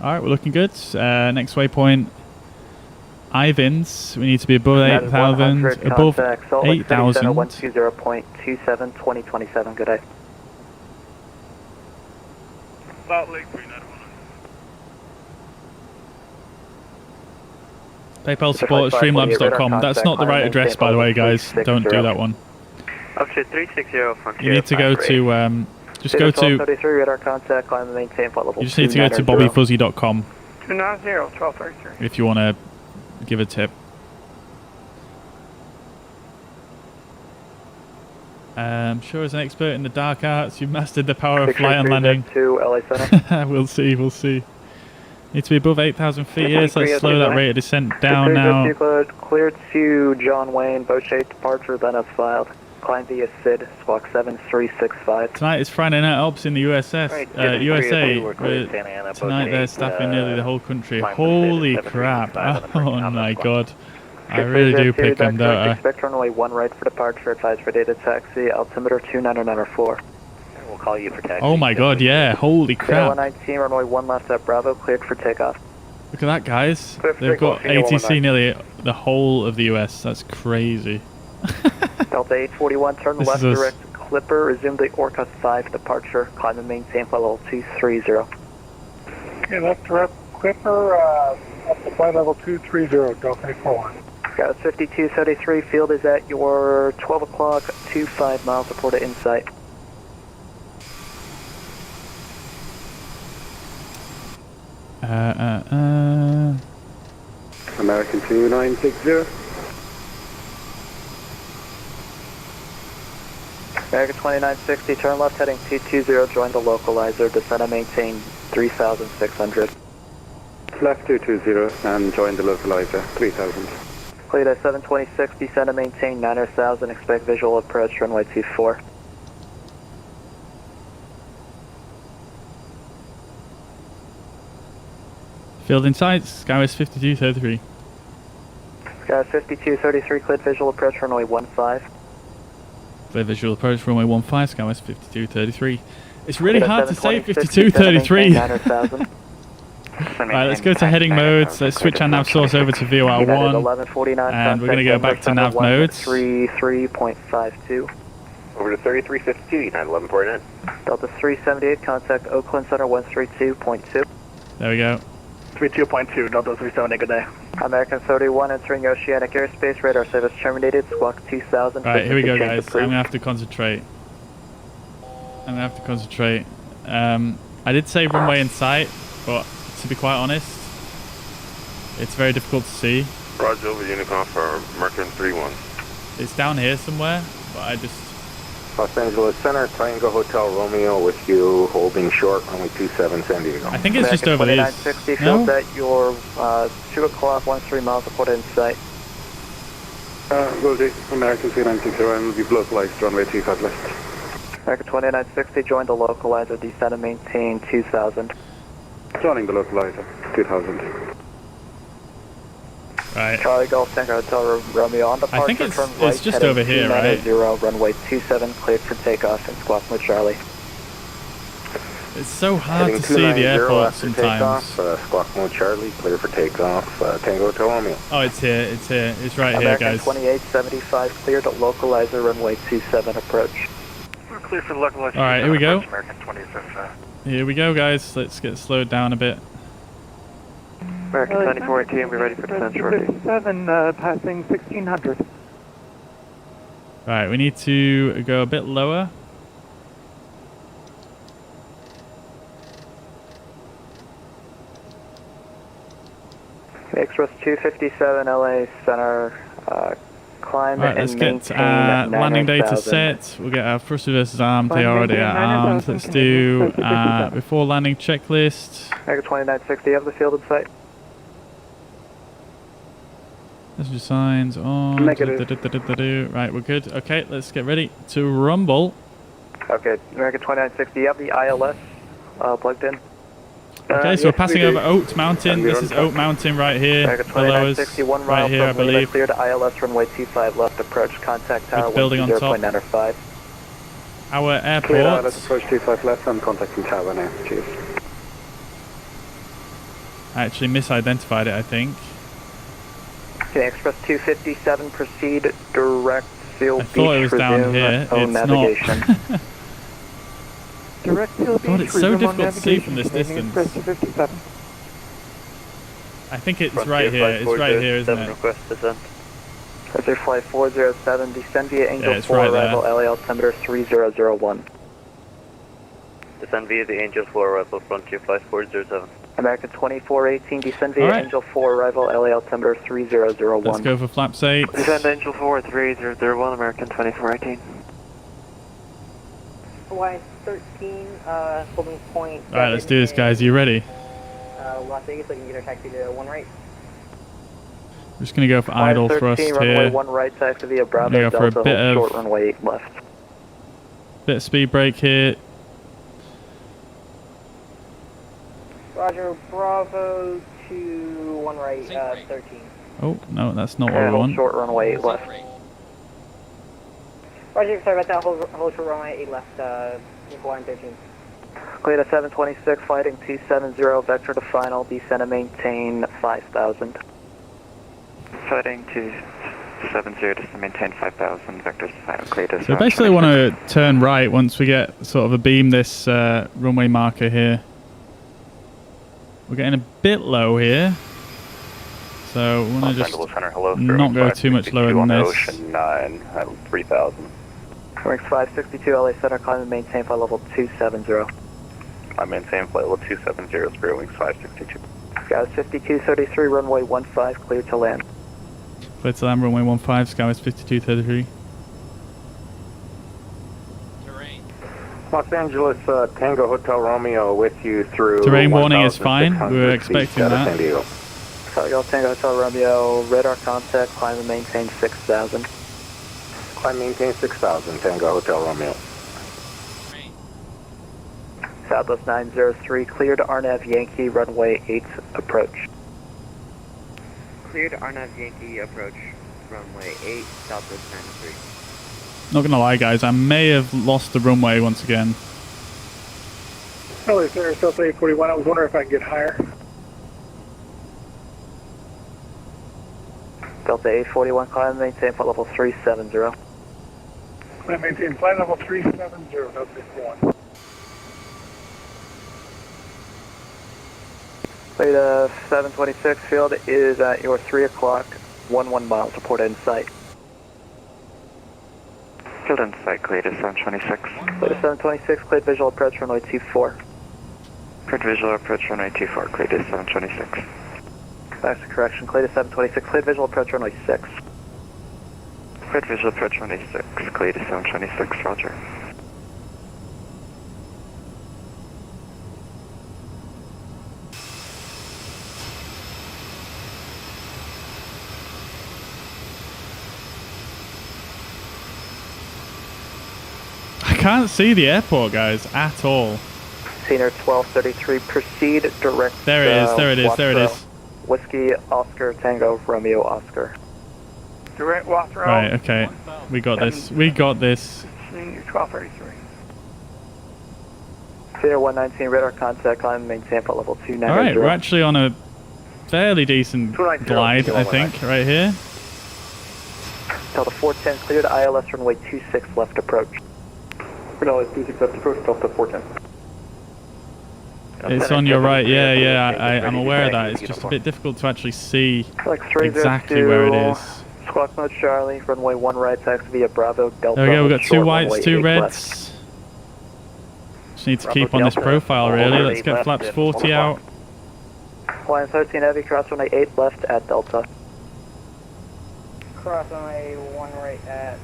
Alright, we're looking good. Next waypoint, Ivins. We need to be above 8,000. Above 8,000.
120.27, 2027, good day.
Salt Lake 391.
PayPal support at streamlabs.com. That's not the right address, by the way, guys. Don't do that one.
Option 360 Frontier.
You need to go to just go to.
Radar contact, climb and maintain flight level.
You just need to go to bobbyfuzzy.com
290, 1233.
if you want to give a tip. Sure, as an expert in the dark arts, you've mastered the power of flight and landing.
To LA Center.
We'll see. We'll see. Need to be above 8,000 feet here, so let's slow that rate of descent down now.
Cleared to John Wayne, boat shape departure, then as filed. Climb via SID, squawk 7365.
Tonight is Friday Night Ops in the USA. Tonight they're staffing nearly the whole country. Holy crap. Oh my god. I really do pick them, don't I?
Expect runway 1 right for departure, advise for data taxi, altimeter 29904.
We'll call you for taxi.
Oh my god, yeah. Holy crap.
119, runway 1 left at Bravo, cleared for takeoff.
Look at that, guys. They've got ATC nearly the whole of the US. That's crazy.
Delta 841, turn left direct Clipper, resume the Orca 5 departure, climb and maintain flight level 230.
Okay, left direct Clipper, up to flight level 230, Delta 841.
Got 5273, field is at your 12 o'clock, 25 miles, reported in sight.
American 2960.
American 2960, turn left heading 220, join the localizer, descend and maintain 3,600.
Left 220 and join the localizer, 3000.
Cleared at 726, descend and maintain 9,000, expect visual approach, runway 24.
Field in sight, Skywest 5233.
Skywest 5233, cleared visual approach, runway 15.
Clear visual approach, runway 15, Skywest 5233. It's really hard to say 5233. Right, let's go to heading modes. Let's switch our nav source over to VOR 1. And we're going to go back to nav modes.
33.52.
Over to 3352, United 1149.
Delta 378, contact Oakland Center 132.2.
There we go.
32.2, Delta 378, good day.
American 31 entering oceanic airspace, radar service terminated, squawk 2000.
Alright, here we go, guys. I'm going to have to concentrate. I did say runway in sight, but to be quite honest, it's very difficult to see.
Roger, over Unicom for Mercury 31.
It's down here somewhere, but I just...
Los Angeles Center, Triangle Hotel Romeo with you, holding short, runway 27, San Diego.
I think it's just over these.
2960, field at your 2 o'clock, 13 miles, reported in sight.
Will do. American 3960, and will be localized, runway 25 left.
American 2960, join the localizer, descend and maintain 2000.
Joining the localizer, 2000.
Right.
Charlie Golf Tango Hotel Romeo on departure.
I think it's
from right,
just over here, right?
0, runway 27, cleared for takeoff and squawk with Charlie.
It's so hard to see the airport sometimes.
Squawk mode Charlie, clear for takeoff. Tango Hotel Romeo.
Oh, it's here. It's here. It's right
American
here, guys.
2875, cleared at localizer, runway 27, approach.
We're clear for localizer.
All right, here we go.
American 25.
Here we go, guys. Let's get slowed down a bit.
American 2418, be ready for descent shortly.
7, passing 1600.
Right, we need to go a bit lower.
Express 257, LA Center, climb
Right, let's
and
get
maintain
landing data
9000.
set. We'll get our thrusters versus armed. They already are armed. Let's do before landing checklist.
American 2960, have the field in sight.
Messenger signs on.
Negative.
Right, we're good. Okay, let's get ready to rumble.
Okay, American 2960, you have the ILS plugged in?
Okay, so we're passing over Oat Mountain. This is Oat Mountain right here.
American
Below us.
2961,
Right here, I believe.
Cleared ILS runway 25 left, approach contact tower
With building on top.
10.95.
Our
Clear
airport.
ILS approach 25 left, I'm contacting tower now. Cheers.
I actually misidentified it, I think.
Okay, Express 257, proceed direct Seal
I
Beach,
thought it was down
resume
here.
own
It's
navigation.
not.
Direct Seal
God,
Beach,
it's so
resume on
difficult to see from
navigation,
this
remaining
distance.
Express 257.
I think it's right here. It's right here, isn't it?
Request descent. Frontier Flight 407, descend via Angel
it's
4,
right
arrival
there.
LA altimeter 3001.
Descend via the Angel 4, arrival Frontier Flight 407.
American 2418, descend via
Alright.
Angel 4, arrival LA altimeter 3001.
Let's go for flaps 8.
Descend Angel 4, 3001, American 2418.
Hawaii 13, holding point.
Alright, let's do this, guys. You ready?
Las Vegas, looking to get our taxi to 1 right.
We're just going to go for idle thrust
runway
here.
1 right, taxi via Bravo
Gonna go for a
Delta,
bit
hold
of-
short runway 8 left.
Bit of speed brake here.
Roger, Bravo to 1 right, 13.
Oh, no, that's not what we
Hold
want.
short runway 8 left.
Roger, sorry about that, hold short runway 8 left, Hawaiian 13.
Clear to 726, fighting 270, vector to final, descend and maintain 5000.
Fighting 270, just to maintain 5,000, vectors to final, clear to
So basically want to turn right once we get sort of a beam this runway marker here. We're getting a bit low here. So we want to just not go too much lower than this.
Ocean 9 at 3,000.
Wings 562, LA Center, climb and maintain flight level 270.
I maintain flight level 270, Spirit Wings 562.
Sky 5233, runway 15, clear to land.
Clear to land, runway 15, Skywest 5233.
Los Angeles Tango Hotel Romeo with you through.
Terrain warning is fine. We were expecting that.
San Diego.
Tango Hotel Romeo, radar contact, climb and maintain 6000.
Climb maintain 6,000, Tango Hotel Romeo.
Southwest 903, clear to RNAV Yankee, runway 8, approach.
Clear to RNAV Yankee, approach runway 8, Southwest 903.
Not gonna lie, guys, I may have lost the runway once again.
Hello, sir, Delta 841. I was wondering if I could get higher.
Delta 841, climb and maintain flight level 370.
I maintain flight level 370, Delta 841.
Clear to 726, field is at your 3 o'clock, 11 miles, report in sight.
Field in sight, clear to 726.
Clear to 726, cleared visual approach runway 24.
Cleared visual approach runway 24, clear to 726.
That's a correction, clear to 726, cleared visual approach runway 6.
Cleared visual approach runway 6, clear to 726, roger.
I can't see the airport, guys, at all.
Senior 1233, proceed direct.
There it is, there it is, there it is.
Whiskey, Oscar, Tango, Romeo, Oscar.
Direct water out.
Right, okay. We got this. We got this.
1233.
Fear 119, radar contact, climb, maintain for level 290.
Alright, we're actually on a fairly decent
290,
glide, I think, right here.
Delta 410, cleared ILS runway 26 left approach.
No, it's 26 left approach, Delta 410.
It's on your right, yeah, I'm aware of that. It's just a bit difficult to actually see exactly where it is.
Squawk mode Charlie, runway 1 right, taxi via Bravo, Delta.
There we go, we've got
short,
2 whites,
runway
2
8
reds.
left.
Just need to keep on this profile, really. Let's get flaps 40 out.
Line 13 heavy, cross runway 8 left at Delta.
Cross runway 1 right at,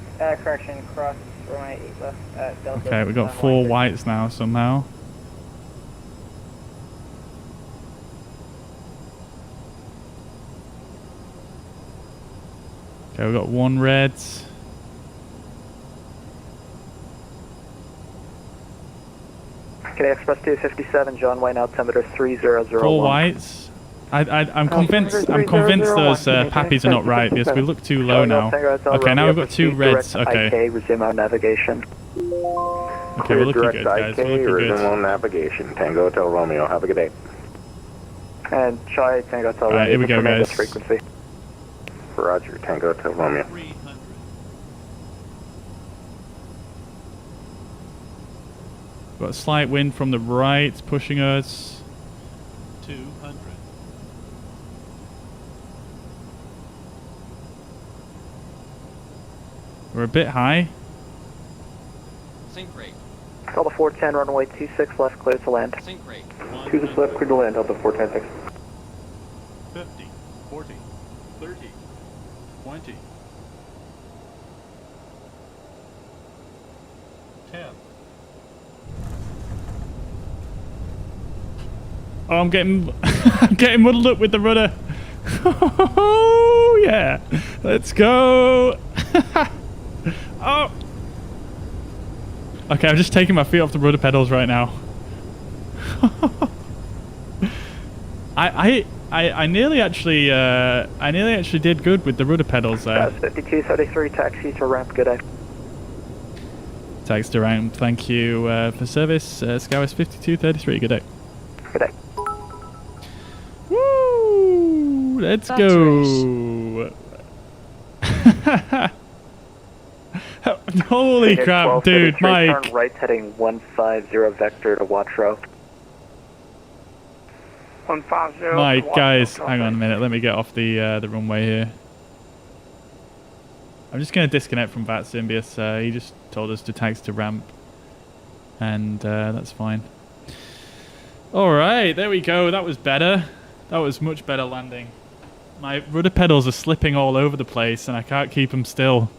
correction, cross runway 8 left at Delta.
Okay, we've got 4 whites now somehow. Okay, we've got 1 red.
Okay, Express 257, John Wayne, altimeter 3001.
4 whites. I'm convinced those pappies are not right because we look too low now. Okay, now we've got 2 reds. Okay.
Resume our navigation.
Okay, we're looking good, guys. We're looking good.
Resume navigation. Tango Hotel Romeo. Have a good day.
And Charlie, Tango Hotel Romeo.
Alright, here we go, guys.
Frequency.
Roger. Tango Hotel Romeo.
Got a slight wind from the right pushing us.
200.
We're a bit high.
Sync rate.
Delta 410, runway 26 left, clear to land.
Sync rate.
26 left, clear to land, Delta 410, thanks.
50, 40, 30, 20, 10.
Oh, I'm getting I'm getting muddled up with the rudder. Oh yeah, let's go. Oh. Okay, I'm just taking my feet off the rudder pedals right now. I nearly actually did good with the rudder pedals there.
5233, taxi to ramp, good day.
Taxi to ramp, thank you for service. Scowis 5233, good day.
Good day.
Woo! Let's go. Holy crap, dude, Mike.
Turn right heading 150 vector to Watro.
150.
Mike, guys, hang on a minute. Let me get off the runway here. I'm just going to disconnect from VATSIM because he just told us to taxi to ramp. And that's fine. Alright, there we go. That was better. That was much better landing. My rudder pedals are slipping all over the place and I can't keep them still.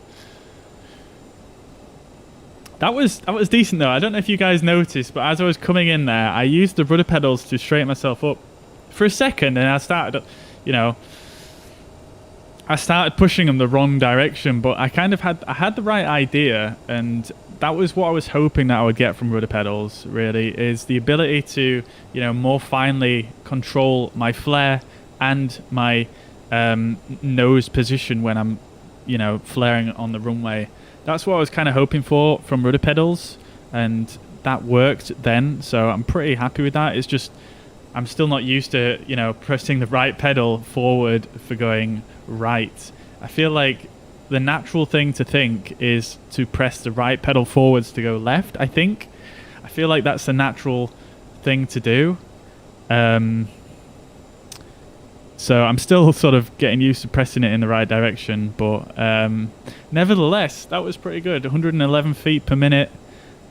That was decent though. I don't know if you guys noticed, but as I was coming in there, I used the rudder pedals to straighten myself up for a second, and I started, I started pushing them the wrong direction. But I kind of had the right idea, and that was what I was hoping that I would get from rudder pedals. Really, is the ability to more finely control my flare and my nose position when I'm flaring on the runway. That's what I was kind of hoping for from rudder pedals, and that worked then, so I'm pretty happy with that. It's just I'm still not used to pressing the right pedal forward for going right. I feel like the natural thing to think is to press the right pedal forwards to go left. I feel like that's the natural thing to do. So I'm still sort of getting used to pressing it in the right direction, but nevertheless, that was pretty good. 111 feet per minute.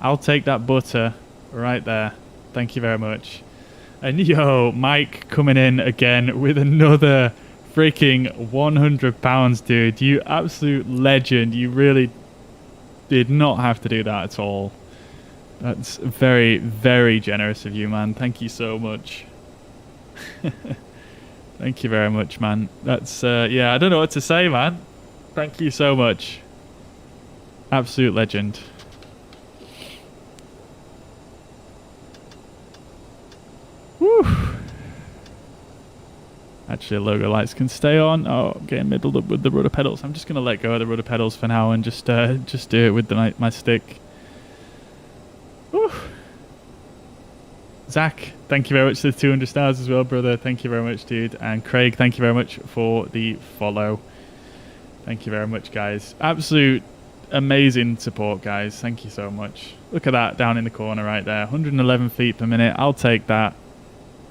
I'll take that butter right there. Thank you very much. And yo, Mike coming in again with another freaking 100 pounds, dude. You absolute legend. You really did not have to do that at all. That's very, very generous of you, man. Thank you so much. Thank you very much, man. That's, yeah, I don't know what to say, man. Thank you so much. Absolute legend. Woo! Actually, logo lights can stay on. Oh, I'm getting middled up with the rudder pedals. I'm just going to let go of the rudder pedals for now and just do it with my stick. Whew. Zach, thank you very much for the 200 stars as well, brother. Thank you very much, dude. And Craig, thank you very much for the follow. Thank you very much, guys. Absolute amazing support, guys. Thank you so much. Look at that down in the corner right there. 111 feet per minute. I'll take that.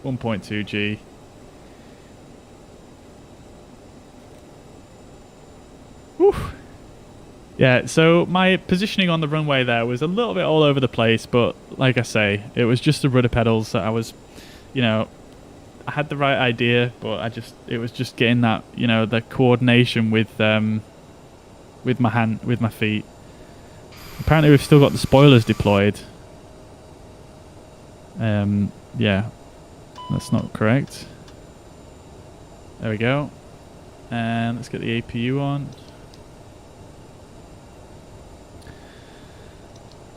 1.2 G. Whew. Yeah, so my positioning on the runway there was a little bit all over the place, but like I say, it was just the rudder pedals that I was, you know, I had the right idea, but it was just getting that, you know, the coordination with my feet. Apparently we've still got the spoilers deployed. Yeah, that's not correct. There we go. And let's get the APU on.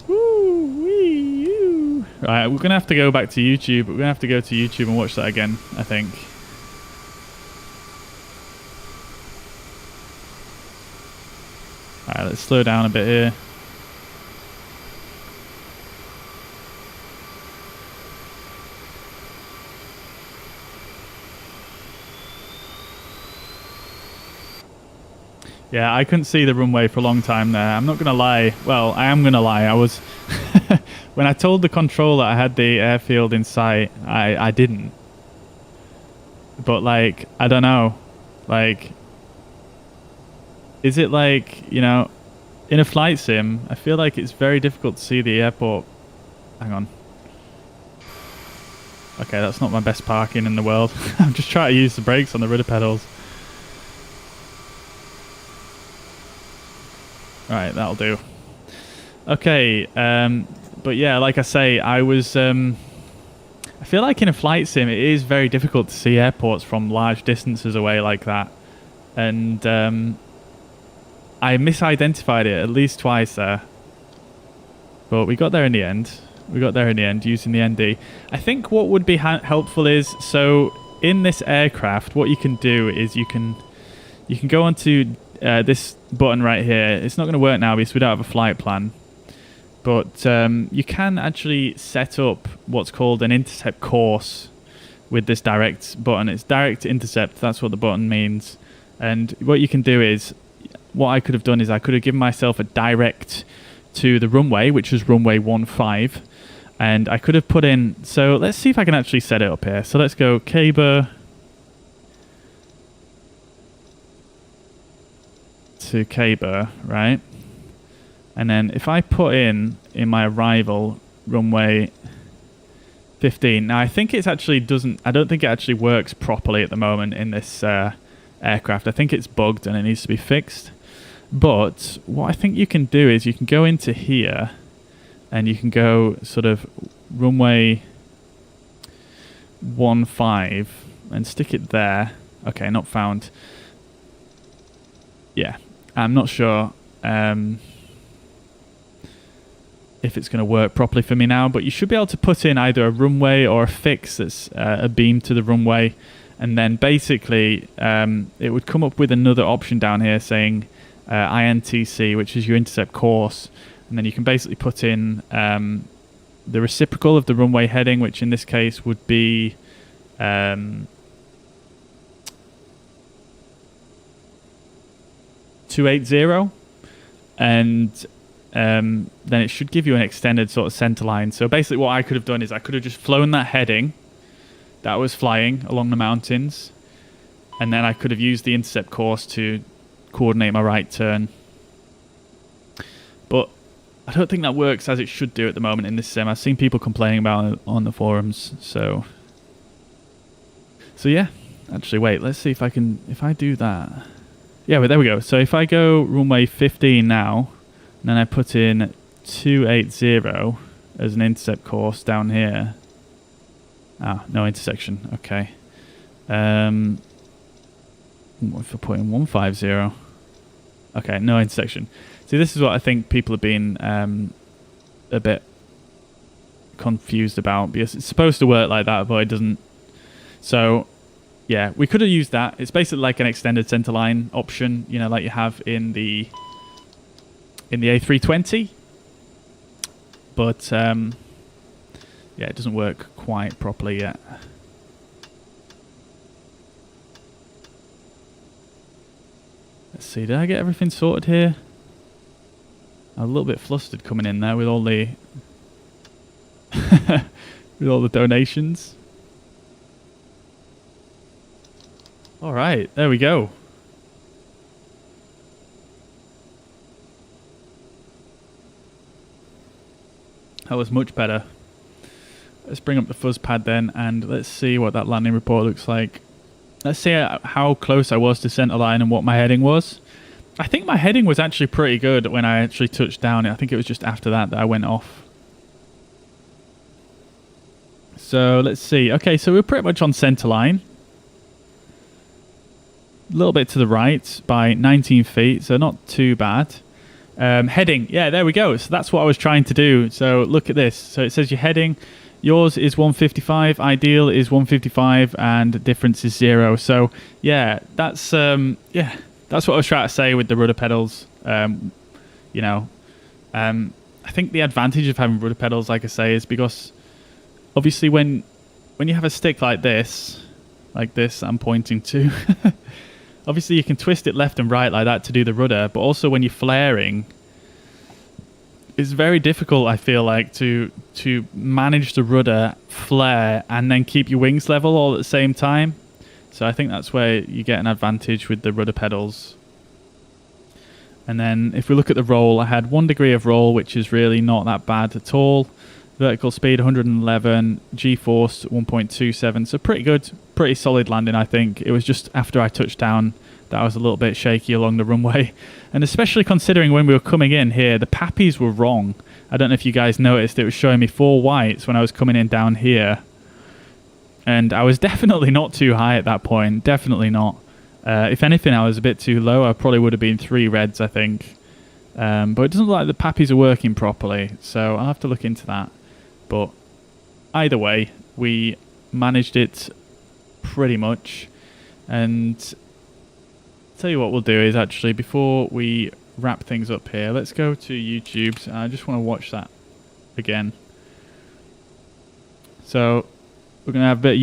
Woo-wee-oo. Right, we're going to have to go back to YouTube. We're going to have to go to YouTube and watch that again, I think. Alright, let's slow down a bit here. Yeah, I couldn't see the runway for a long time there. I'm not going to lie. Well, I am going to lie. I was... when I told the controller I had the airfield in sight, I didn't. But, like, I don't know. Like... Is it like, you know... In a flight sim, I feel like it's very difficult to see the airport. Hang on. Okay, that's not my best parking in the world. I'm just trying to use the brakes on the rudder pedals. Right, that'll do. Okay, but yeah, like I say, I was... I feel like in a flight sim, it is very difficult to see airports from large distances away like that. And I misidentified it at least twice there. But we got there in the end. We got there in the end using the ND. I think what would be helpful is, so in this aircraft, what you can do is you can go onto... this button right here. It's not going to work now because we don't have a flight plan, but you can actually set up what's called an intercept course with this direct button. It's direct intercept, that's what the button means. And what you can do is, what I could have done is I could have given myself a direct to the runway, which is runway 15, and I could have put in, so let's see if I can actually set it up here. So let's go KBUR to KBUR, right? And then if I put in my arrival runway 15, now I think it's actually I don't think it actually works properly at the moment in this aircraft. I think it's bugged and it needs to be fixed. But what I think you can do is you can go into here and you can go sort of runway 15 and stick it there. Okay, not found. Yeah, I'm not sure if it's going to work properly for me now, but you should be able to put in either a runway or a fix that's a beam to the runway, and then basically it would come up with another option down here saying INTC, which is your intercept course, and then you can basically put in the reciprocal of the runway heading, which in this case would be 280, and then it should give you an extended sort of center line. So basically what I could have done is I could have just flown that heading that was flying along the mountains, and then I could have used the intercept course to coordinate my right turn. But I don't think that works as it should do at the moment in this sim. I've seen people complaining about it on the forums. So yeah, actually wait, let's see if I do that. Yeah, well, there we go. So if I go runway 15 now, and then I put in 280 as an intercept course down here. Ah, no intersection. Okay. What if I put in 150? Okay, no intersection. See, this is what I think people have been a bit confused about, because it's supposed to work like that, but it doesn't. So yeah, we could have used that. It's basically like an extended centerline option, you know, like you have in the A320. But yeah, it doesn't work quite properly yet. Let's see, did I get everything sorted here? I'm a little bit flustered coming in there with all the with all the donations. All right, there we go. That was much better. Let's bring up the fuzz pad then, and let's see what that landing report looks like. Let's see how close I was to centerline and what my heading was. I think my heading was actually pretty good when I actually touched down. I think it was just after that I went off. So let's see. Okay, so we're pretty much on centerline. A little bit to the right by 19 feet, so not too bad. Heading, yeah, there we go. So that's what I was trying to do. So look at this. So it says your heading, yours is 155, ideal is 155, and difference is 0. So yeah, that's what I was trying to say with the rudder pedals. You know, I think the advantage of having rudder pedals, like I say, is because obviously when you have a stick like this I'm pointing to. Obviously, you can twist it left and right like that to do the rudder, but also when you're flaring, it's very difficult, I feel like, to manage the rudder, flare, and then keep your wings level all at the same time. So I think that's where you get an advantage with the rudder pedals. And then if we look at the roll, I had 1 degree of roll, which is really not that bad at all. Vertical speed 111, G-force 1.27, so pretty good, pretty solid landing, I think. It was just after I touched down that I was a little bit shaky along the runway. And especially considering when we were coming in here, the pappies were wrong. I don't know if you guys noticed, it was showing me 4 whites when I was coming in down here. And I was definitely not too high at that point, definitely not. If anything, I was a bit too low. I probably would have been 3 reds, I think. But it doesn't look like the pappies are working properly, so I'll have to look into that. But either way, we managed it pretty much. And I'll tell you what we'll do is actually, before we wrap things up here, let's go to YouTube. I just want to watch that again. So we're going to have a bit of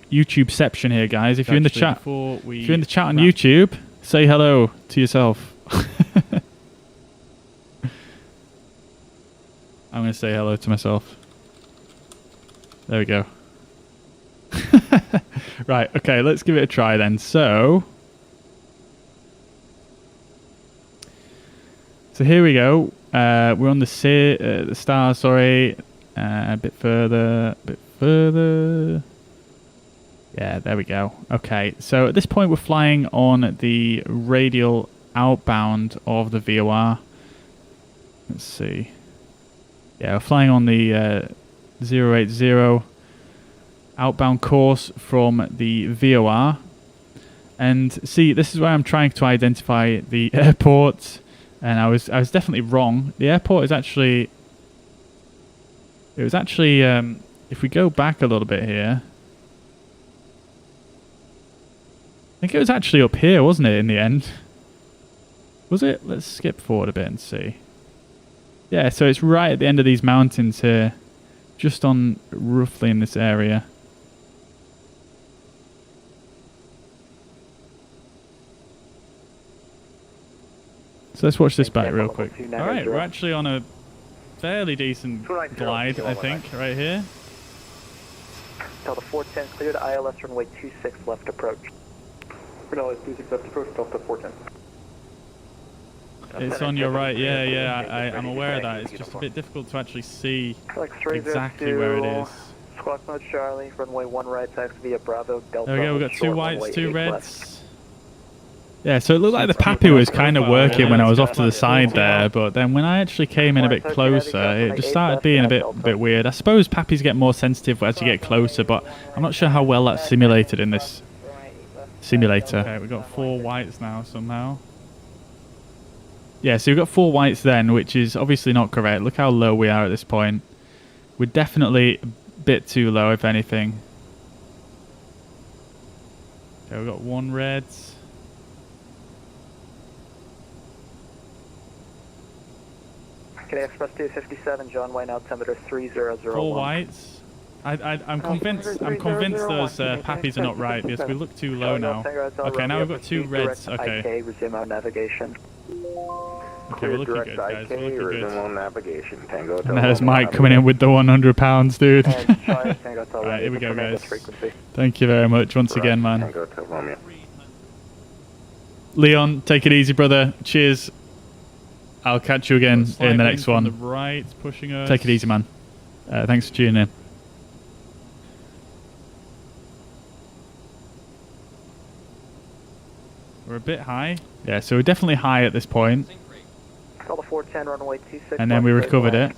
YouTubeception here, guys. If you're in the chat, on YouTube, say hello to yourself. I'm going to say hello to myself. There we go. Right, okay, let's give it a try then. So here we go. We're on the star, sorry. A bit further, Yeah, there we go. Okay, so at this point we're flying on the radial outbound of the VOR. Let's see. Yeah, we're flying on the 080 outbound course from the VOR. And see, this is where I'm trying to identify the airport, and I was definitely wrong. The airport is actually, if we go back a little bit here, I think it was actually up here, wasn't it, in the end? Was it? Let's skip forward a bit and see. Yeah, so it's right at the end of these mountains here, just on roughly in this area. So let's watch this back real quick. Alright, we're actually on a fairly decent glide, I think, right here.
Delta 410 cleared, ILS runway 26 left approach.
ILS 26 left approach, Delta 410.
It's on your right, yeah, I'm aware of that. It's just a bit difficult to actually see exactly where it is.
Squawk mode Charlie, runway 1 right, taxi via Bravo, Delta.
There we go, we've got 2 whites, 2 reds. Yeah, so it looked like the Pappy was kind of working when I was off to the side there, but then when I actually came in a bit closer, it just started being a bit weird. I suppose Pappies get more sensitive as you get closer, but I'm not sure how well that's simulated in this simulator. Okay, we've got 4 whites now somehow. Yeah, so we've got 4 whites then, which is obviously not correct. Look how low we are at this point. We're definitely a bit too low, if anything. Okay, we've got one red.
Okay, Express 257, John Wayne, altimeter 3001.
4 whites. I'm convinced those pappies are not right because we look too low now. Okay, now we've got 2 reds. Okay.
Resume our navigation.
Okay, we're looking good, guys. We're looking good.
Resume navigation. Tango
And there's Mike coming in with the 100 pounds, dude. Alright, here we go, guys. Thank you very much once again, man.
Tango to Romeo.
Leon, take it easy, brother. Cheers. I'll catch you again in the next one.
The right, pushing us.
Take it easy, man. Thanks for tuning in.
We're a bit high.
Yeah, so we're definitely high at this point.
Delta 410, runway 26.
And then we recovered it.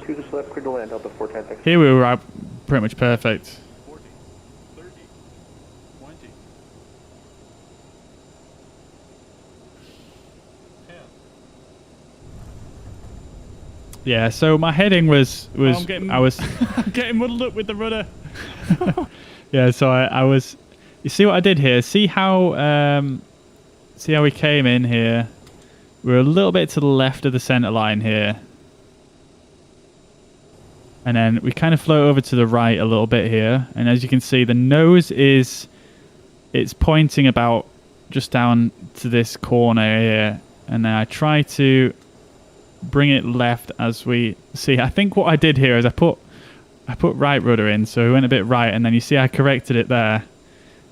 To the left, clear to land, Delta 410.
Here we were out pretty much perfect.
40, 30, 20, 10.
Yeah, so my heading was
I'm getting,
I was
I'm getting muddled up with the rudder.
yeah, so I was. You see what I did here? See how we came in here? We're a little bit to the left of the center line here. And then we kind of float over to the right a little bit here. And as you can see, the nose it's pointing about just down to this corner here. And then I try to bring it left as we see. I think what I did here is I put right rudder in, so we went a bit right, and then you see I corrected it there.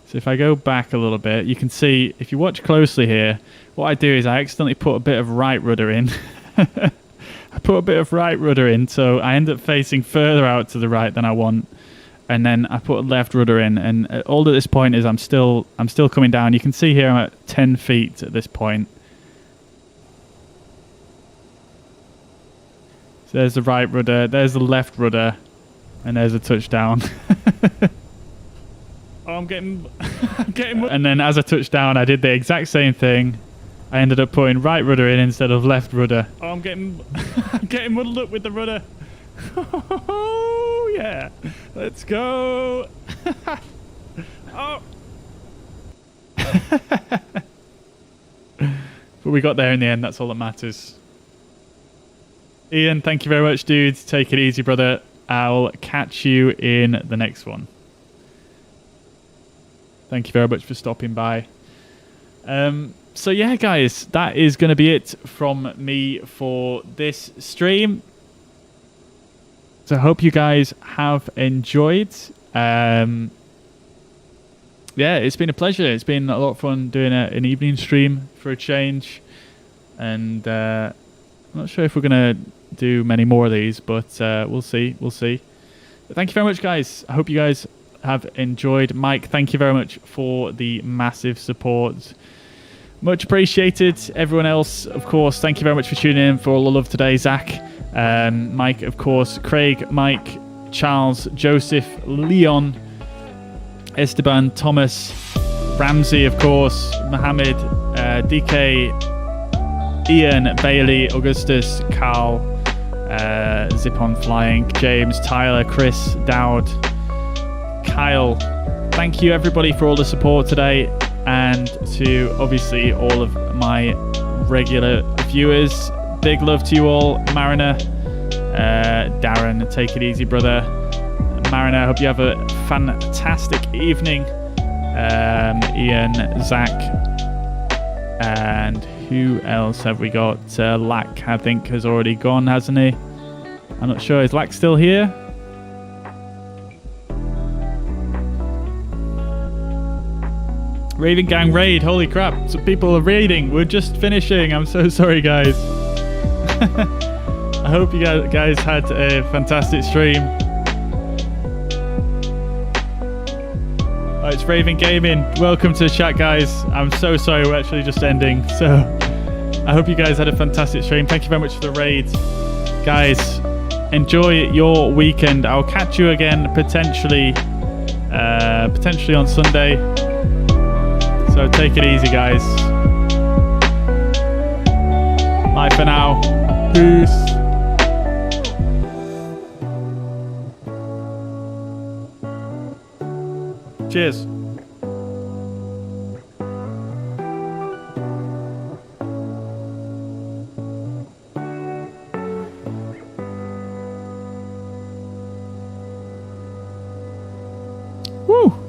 So if I go back a little bit, you can see, if you watch closely here, what I do is I accidentally put a bit of right rudder in. I put a bit of right rudder in, so I end up facing further out to the right than I want. And then I put a left rudder in, and all at this point is I'm still coming down. You can see here I'm at 10 feet at this point. So there's the right rudder, there's the left rudder, and there's a touchdown.
Oh, I'm getting
and then as I touched down, I did the exact same thing. I ended up putting right rudder in instead of left rudder.
Oh, I'm getting muddled up with the rudder. Oh, yeah. Let's go. Oh.
But we got there in the end. That's all that matters. Ian, thank you very much, dude. Take it easy, brother. I'll catch you in the next one. Thank you very much for stopping by. So yeah, guys, that is going to be it from me for this stream. So I hope you guys have enjoyed. Yeah, it's been a pleasure. It's been a lot of fun doing an evening stream for a change. And I'm not sure if we're going to do many more of these, but we'll see. We'll see. But thank you very much, guys. I hope you guys have enjoyed. Mike, thank you very much for the massive support. Much appreciated. Everyone else, of course, thank you very much for tuning in for all the love today. Zach, Mike, of course, Craig, Mike, Charles, Joseph, Leon, Esteban, Thomas, Ramsey, of course, Mohammed, DK, Ian, Bailey, Augustus, Carl, Zip on Flying, James, Tyler, Chris, Dowd, Kyle. Thank you everybody for all the support today, and to obviously all of my regular viewers. Big love to you all. Mariner, Darren, take it easy, brother. Mariner, I hope you have a fantastic evening. Ian, Zach, and who else have we got? Lack, I think, has already gone, hasn't he? I'm not sure. Is Lack still here? Raven Gang raid. Holy crap. Some people are raiding. We're just finishing. I'm so sorry, guys. I hope you guys had a fantastic stream. Oh, it's Raven Gaming. Welcome to the chat, guys. I'm so sorry. We're actually just ending. So I hope you guys had a fantastic stream. Thank you very much for the raid. Guys, enjoy your weekend. I'll catch you again potentially on Sunday. So take it easy, guys. Bye for now. Peace. Cheers. Woo!